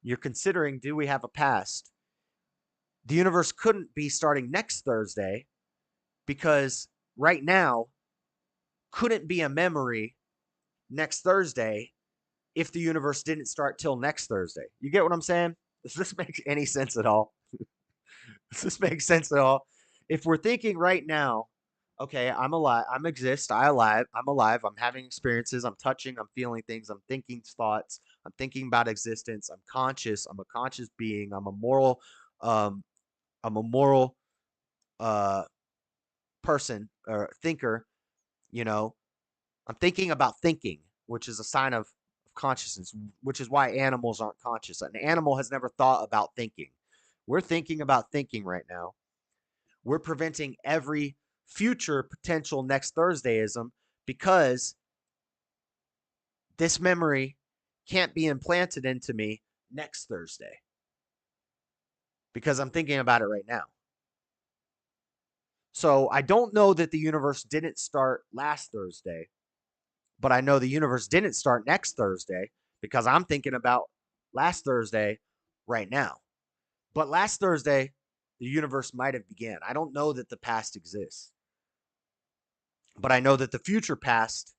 you're considering, do we have a past? The universe couldn't be starting next Thursday because right now couldn't be a memory next Thursday if the universe didn't start till next Thursday. You get what I'm saying? Does this make any sense at all? Does this make sense at all? If we're thinking right now, okay, I'm alive, I'm alive, I'm having experiences, I'm touching, I'm feeling things, I'm thinking thoughts, I'm thinking about existence, I'm conscious, I'm a conscious being, I'm a moral person or thinker, you know, I'm thinking about thinking, which is a sign of consciousness, which is why animals aren't conscious. An animal has never thought about thinking. We're thinking about thinking right now. We're preventing every future potential next Thursdayism because this memory can't be implanted into me next Thursday because I'm thinking about it right now. So I don't know that the universe didn't start last Thursday, but I know the universe didn't start next Thursday because I'm thinking about last Thursday right now. But last Thursday, the universe might have began. I don't know that the past exists, but I know that the future past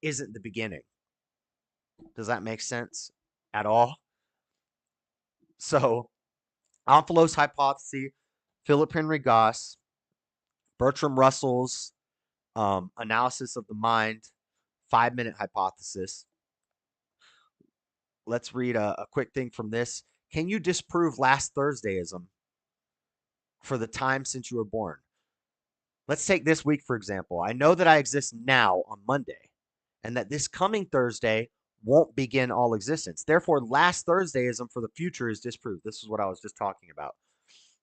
isn't the beginning. Does that make sense at all? So, Omphalos hypothesis, Philip Henry Goss, Bertrand Russell's analysis of the mind, 5-minute hypothesis. Let's read a quick thing from this. Can you disprove last Thursdayism for the time since you were born? Let's take this week, for example. I know that I exist now on Monday, and that this coming Thursday won't begin all existence. Therefore, last Thursdayism for the future is disproved. This is what I was just talking about.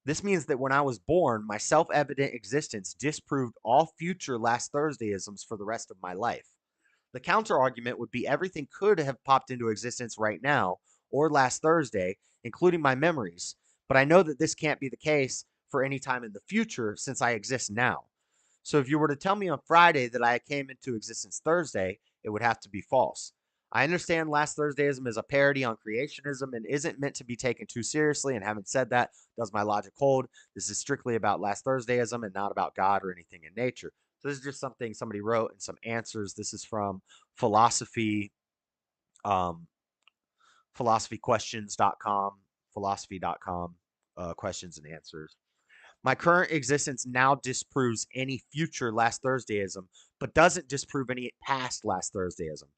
This means that when I was born, my self-evident existence disproved all future last Thursdayisms for the rest of my life. The counter-argument would be everything could have popped into existence right now or last Thursday, including my memories. But I know that this can't be the case for any time in the future since I exist now. So if you were to tell me on Friday that I came into existence Thursday, it would have to be false. I understand last Thursdayism is a parody on creationism and isn't meant to be taken too seriously. And having said that, does my logic hold? This is strictly about last Thursdayism and not about God or anything in nature. So this is just something somebody wrote and some answers. This is from philosophyquestions.com, questions and answers. My current existence now disproves any future last Thursdayism, but doesn't disprove any past last Thursdayism.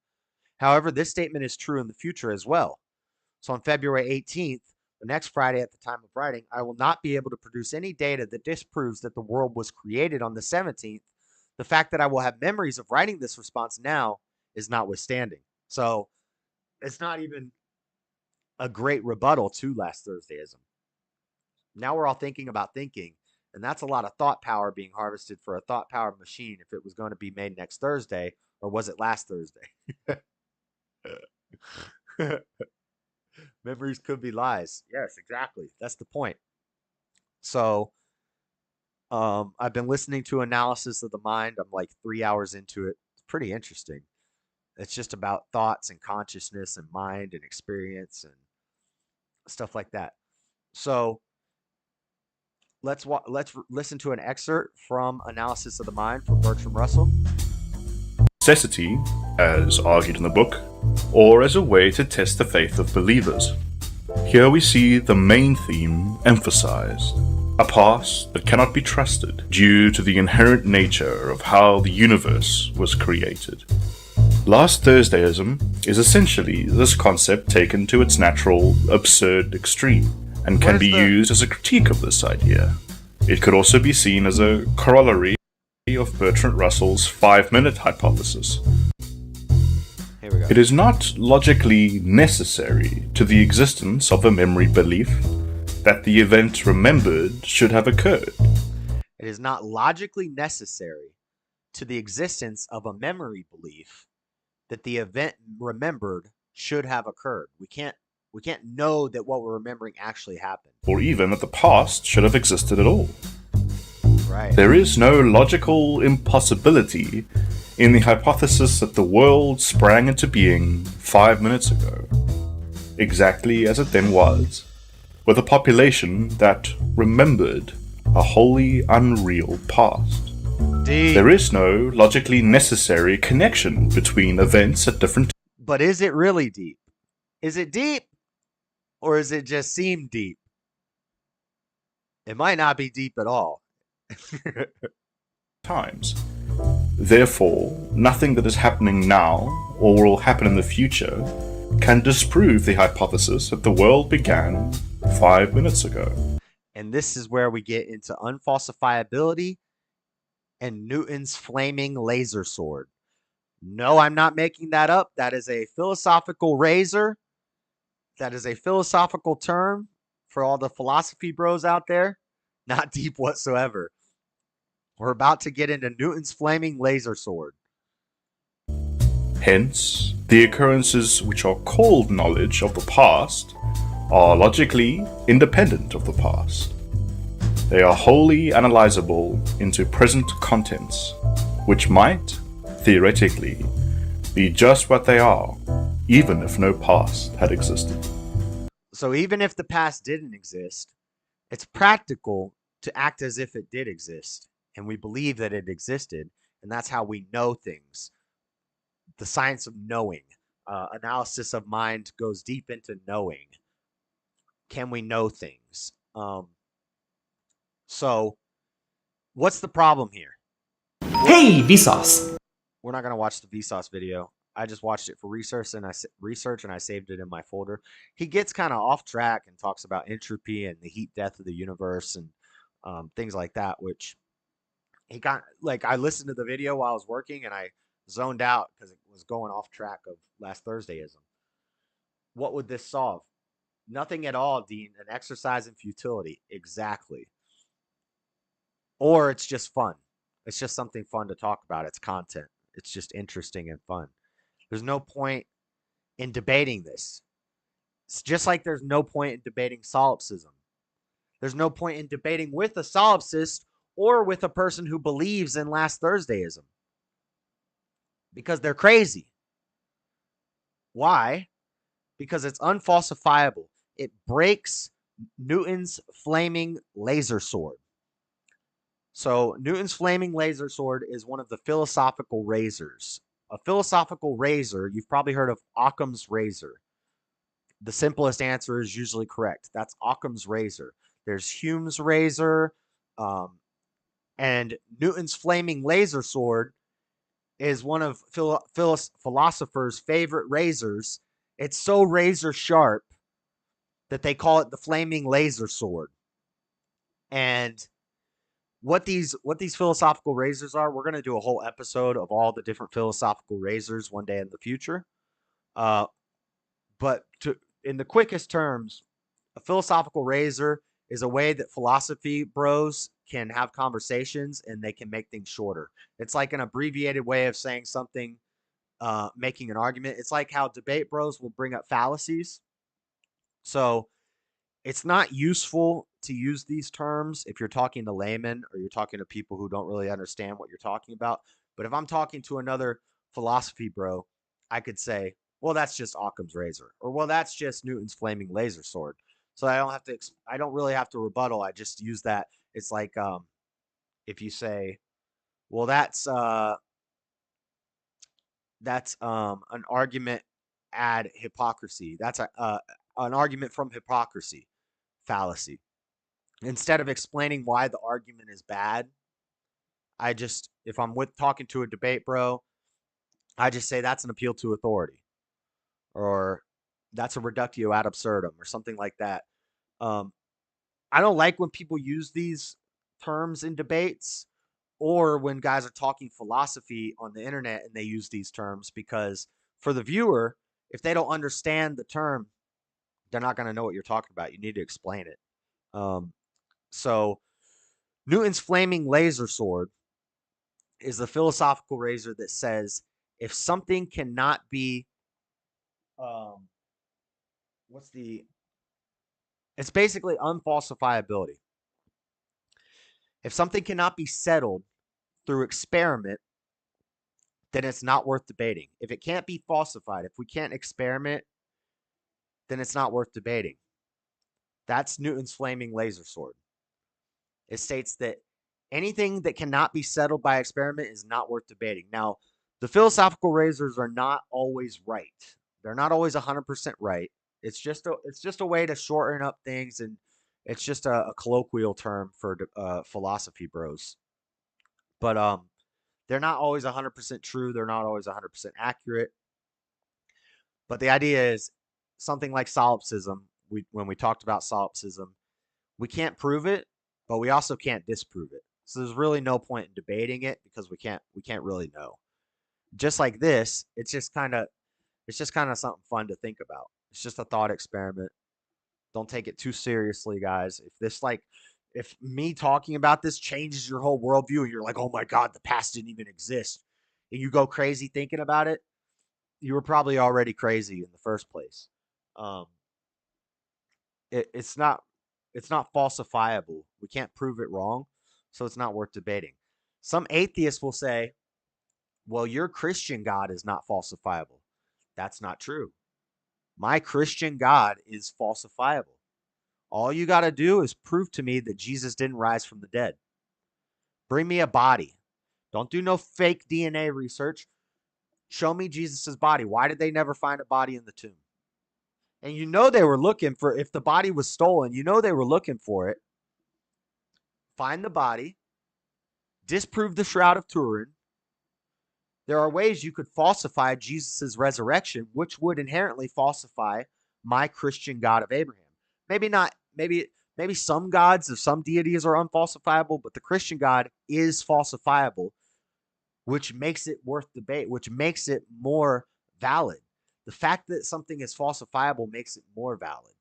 However, this statement is true in the future as well. So on February 18th, the next Friday at the time of writing, I will not be able to produce any data that disproves that the world was created on the 17th. The fact that I will have memories of writing this response now is notwithstanding. So it's not even a great rebuttal to last Thursdayism. Now we're all thinking about thinking, and that's a lot of thought power being harvested for a thought power machine if it was going to be made next Thursday, or was it last Thursday? Memories could be lies. Yes, exactly. That's the point. So I've been listening to analysis of the mind. I'm like 3 hours into it. It's pretty interesting. It's just about thoughts and consciousness and mind and experience and stuff like that. So let's listen to an excerpt from Analysis of the Mind from Bertrand Russell. Necessity, as argued in the book, or as a way to test the faith of believers. Here we see the main theme emphasized, a past that cannot be trusted due to the inherent nature of how the universe was created. Last Thursdayism is essentially this concept taken to its natural, absurd extreme, and can be used as a critique of this idea. It could also be seen as a corollary of Bertrand Russell's 5-minute hypothesis. Here we go. It is not logically necessary to the existence of a memory belief that the event remembered should have occurred. It is not logically necessary to the existence of a memory belief that the event remembered should have occurred. We can't know that what we're remembering actually happened. Or even that the past should have existed at all. Right. There is no logical impossibility in the hypothesis that the world sprang into being 5 minutes ago, exactly as it then was, with a population that remembered a wholly unreal past. Deep. There is no logically necessary connection between events at different times. But is it really deep? Is it deep? Or does it just seem deep? It might not be deep at all. Times. Therefore, nothing that is happening now or will happen in the future can disprove the hypothesis that the world began 5 minutes ago. And this is where we get into unfalsifiability and Newton's flaming laser sword. No, I'm not making that up. That is a philosophical razor. That is a philosophical term for all the philosophy bros out there. Not deep whatsoever. We're about to get into Newton's flaming laser sword. Hence, the occurrences which are called knowledge of the past are logically independent of the past. They are wholly analyzable into present contents, which might, theoretically, be just what they are, even if no past had existed. So even if the past didn't exist, it's practical to act as if it did exist, and we believe that it existed, and that's how we know things. The science of knowing. Analysis of mind goes deep into knowing. Can we know things? So, what's the problem here? Hey, Vsauce! We're not going to watch the Vsauce video. I just watched it for research and I saved it in my folder. He gets kind of off track and talks about entropy and the heat death of the universe and things like that, which he got, like, I listened to the video while I was working and I zoned out because it was going off track of last Thursdayism. What would this solve? Nothing at all, Dean. An exercise in futility. Exactly. Or it's just fun. It's just something fun to talk about. It's content. It's just interesting and fun. There's no point in debating this. It's just like there's no point in debating solipsism. There's no point in debating with a solipsist or with a person who believes in last Thursdayism. Because they're crazy. Why? Because it's unfalsifiable. It breaks Newton's flaming laser sword. So Newton's flaming laser sword is one of the philosophical razors. A philosophical razor, you've probably heard of Occam's razor. The simplest answer is usually correct. That's Occam's razor. There's Hume's razor, and Newton's flaming laser sword is one of philosophers' favorite razors. It's so razor sharp that they call it the flaming laser sword. And what these philosophical razors are, we're going to do a whole episode of all the different philosophical razors one day in the future. But in the quickest terms, a philosophical razor is a way that philosophy bros can have conversations and they can make things shorter. It's like an abbreviated way of saying something, making an argument. It's like how debate bros will bring up fallacies. So it's not useful to use these terms if you're talking to laymen or you're talking to people who don't really understand what you're talking about. But if I'm talking to another philosophy bro, I could say, well, that's just Occam's razor, or well, that's just Newton's flaming laser sword. So I don't really have to rebuttal. I just use that. It's like if you say, well, that's an argument ad hypocrisy. That's an argument from hypocrisy, fallacy. Instead of explaining why the argument is bad, if I'm talking to a debate bro, I just say that's an appeal to authority, or that's a reductio ad absurdum, or something like that. I don't like when people use these terms in debates, or when guys are talking philosophy on the internet and they use these terms, because for the viewer, if they don't understand the term, they're not going to know what you're talking about. You need to explain it. So Newton's flaming laser sword is the philosophical razor that says if something cannot be, it's basically unfalsifiability. If something cannot be settled through experiment, then it's not worth debating. If it can't be falsified, if we can't experiment, then it's not worth debating. That's Newton's flaming laser sword. It states that anything that cannot be settled by experiment is not worth debating. Now, the philosophical razors are not always right. They're not always 100% right. It's just a way to shorten up things, and it's just a colloquial term for philosophy bros. But they're not always 100% true. They're not always 100% accurate. But the idea is something like solipsism. When we talked about solipsism, we can't prove it, but we also can't disprove it. So there's really no point in debating it because we can't really know. Just like this, it's just kind of something fun to think about. It's just a thought experiment. Don't take it too seriously, guys. If me talking about this changes your whole worldview and you're like, oh my God, the past didn't even exist, and you go crazy thinking about it, you were probably already crazy in the first place. It's not falsifiable. We can't prove it wrong, so it's not worth debating. Some atheists will say, well, your Christian God is not falsifiable. That's not true. My Christian God is falsifiable. All you got to do is prove to me that Jesus didn't rise from the dead. Bring me a body. Don't do no fake DNA research. Show me Jesus's body. Why did they never find a body in the tomb? And you know they were looking for, if the body was stolen, you know they were looking for it. Find the body. Disprove the Shroud of Turin. There are ways you could falsify Jesus's resurrection, which would inherently falsify my Christian God of Abraham. Maybe not, maybe some gods of some deities are unfalsifiable, but the Christian God is falsifiable, which makes it worth debate, which makes it more valid. The fact that something is falsifiable makes it more valid.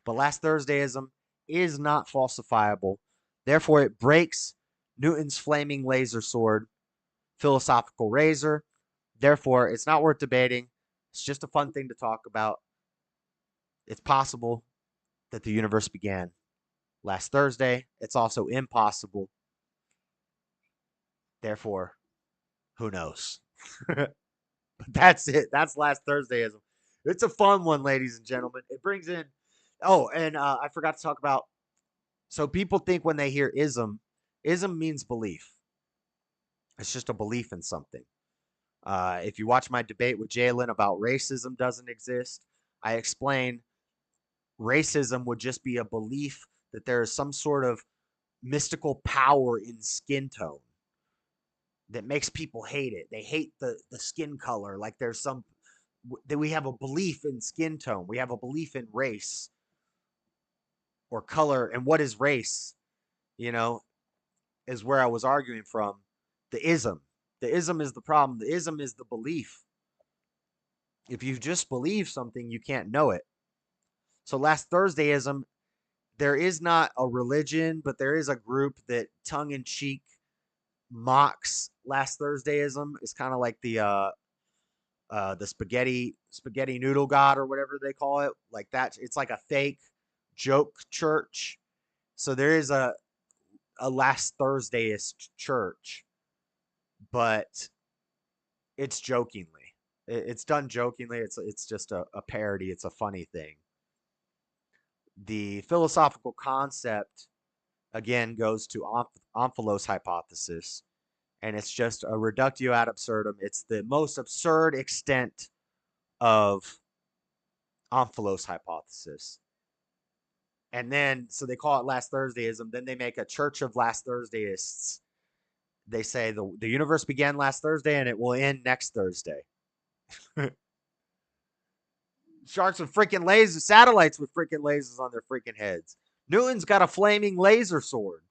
But last Thursdayism is not falsifiable. Therefore, it breaks Newton's flaming laser sword philosophical razor. Therefore, it's not worth debating. It's just a fun thing to talk about. It's possible that the universe began last Thursday. It's also impossible. Therefore, who knows? But that's it. That's last Thursdayism. It's a fun one, ladies and gentlemen. It brings in, I forgot to talk about, so people think when they hear ism means belief. It's just a belief in something. If you watch my debate with Jalen about racism doesn't exist, I explain racism would just be a belief that there is some sort of mystical power in skin tone that makes people hate it. They hate the skin color. Like there's that we have a belief in skin tone. We have a belief in race or color. And what is race? Is where I was arguing from. The ism. The ism is the problem. The ism is the belief. If you just believe something, you can't know it. So last Thursdayism, there is not a religion, but there is a group that tongue-in-cheek mocks last Thursdayism. It's kind of like the spaghetti noodle god or whatever they call it. Like that. It's like a fake joke church. So there is a last Thursdayist church, but it's jokingly. It's done jokingly. It's just a parody. It's a funny thing. The philosophical concept, again, goes to Omphalos hypothesis, and it's just a reductio ad absurdum. It's the most absurd extent of Omphalos hypothesis. And then, so they call it last Thursdayism. Then they make a church of last Thursdayists. They say the universe began last Thursday and it will end next Thursday. Sharks with freaking lasers, satellites with freaking lasers on their freaking heads. Newton's got a flaming laser sword.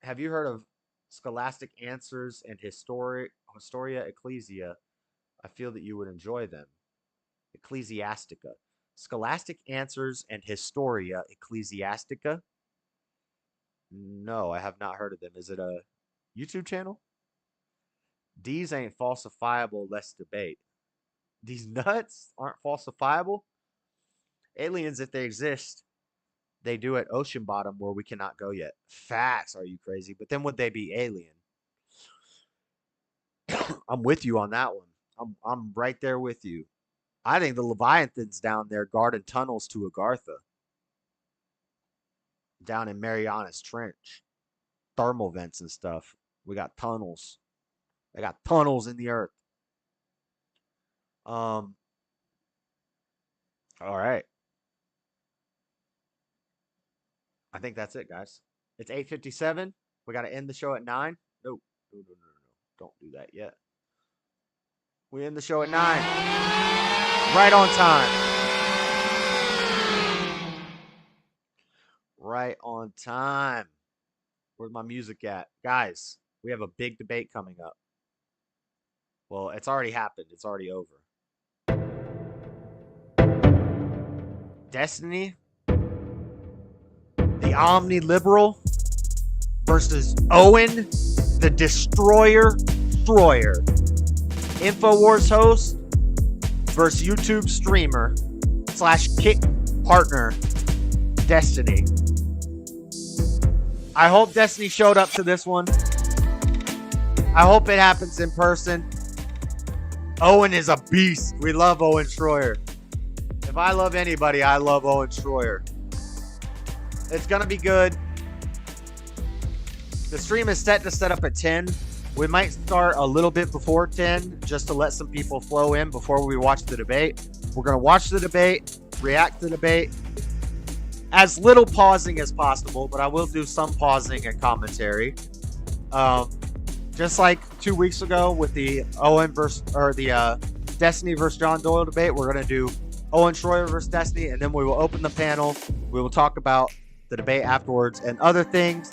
Have you heard of Scholastic Answers and Historia Ecclesia? I feel that you would enjoy them. Ecclesiastica. Scholastic Answers and Historia Ecclesiastica. No, I have not heard of them. Is it a YouTube channel? These ain't falsifiable. Let's debate. These nuts aren't falsifiable. Aliens, if they exist, they do at ocean bottom where we cannot go yet. Facts. Are you crazy? But then would they be alien? I'm with you on that one. I'm right there with you. I think the Leviathans down there guarding tunnels to Agartha. Down in Marianas Trench. Thermal vents and stuff. We got tunnels. They got tunnels in the earth. All right. I think that's it, guys. It's 8:57. We got to end the show at 9. No. Don't do that yet. We end the show at 9. Right on time. Right on time. Where's my music at? Guys, we have a big debate coming up. Well, it's already happened. It's already over. Destiny, the omni-liberal, versus Owen, the destroyer. InfoWars host versus YouTube streamer / kick partner, Destiny. I hope Destiny showed up to this one. I hope it happens in person. Owen is a beast. We love Owen Schroyer. If I love anybody, I love Owen Schroyer. It's going to be good. The stream is set to set up at 10. We might start a little bit before 10 just to let some people flow in before we watch the debate. We're going to watch the debate, react to the debate. As little pausing as possible, but I will do some pausing and commentary. Just like 2 weeks ago with the Destiny versus John Doyle debate, we're going to do Owen Schroyer versus Destiny, and then we will open the panel. We will talk about the debate afterwards and other things.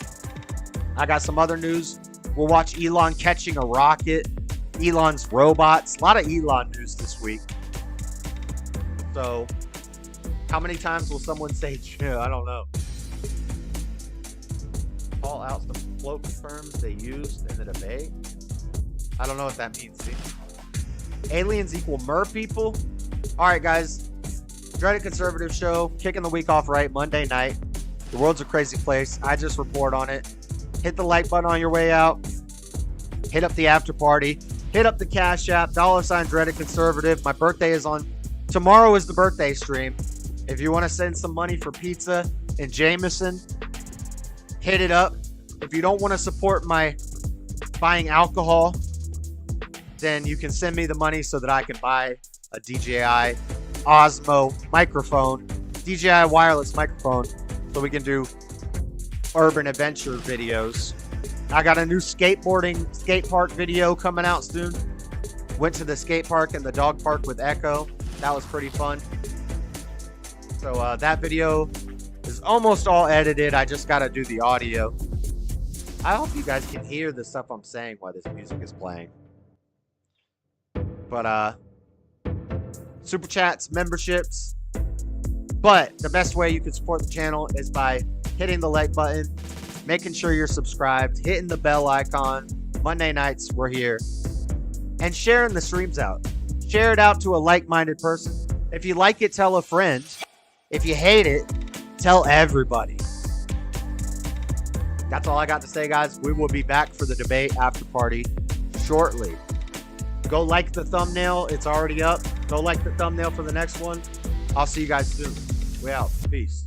I got some other news. We'll watch Elon catching a rocket, Elon's robots. A lot of Elon news this week. So, how many times will someone say, I don't know. Call out the float terms they used in the debate. I don't know what that means. See? Aliens equal mer people. All right, guys. Dreaded Conservative Show. Kicking the week off right. Monday night. The world's a crazy place. I just report on it. Hit the like button on your way out. Hit up the after party. Hit up the Cashapp. $ Dreaded Conservative. My birthday is on. Tomorrow is the birthday stream. If you want to send some money for pizza in Jameson, hit it up. If you don't want to support my buying alcohol, then you can send me the money so that I can buy a DJI Osmo microphone, DJI wireless microphone, so we can do urban adventure videos. I got a new skate park video coming out soon. Went to the skate park and the dog park with Echo. That was pretty fun. So that video is almost all edited. I just got to do the audio. I hope you guys can hear the stuff I'm saying while this music is playing. But super chats, memberships. But the best way you can support the channel is by hitting the like button, making sure you're subscribed, hitting the bell icon. Monday nights, we're here. And sharing the streams out. Share it out to a like-minded person. If you like it, tell a friend. If you hate it, tell everybody. That's all I got to say, guys. We will be back for the debate after party shortly. Go like the thumbnail. It's already up. Go like the thumbnail for the next one. I'll see you guys soon. We out. Peace.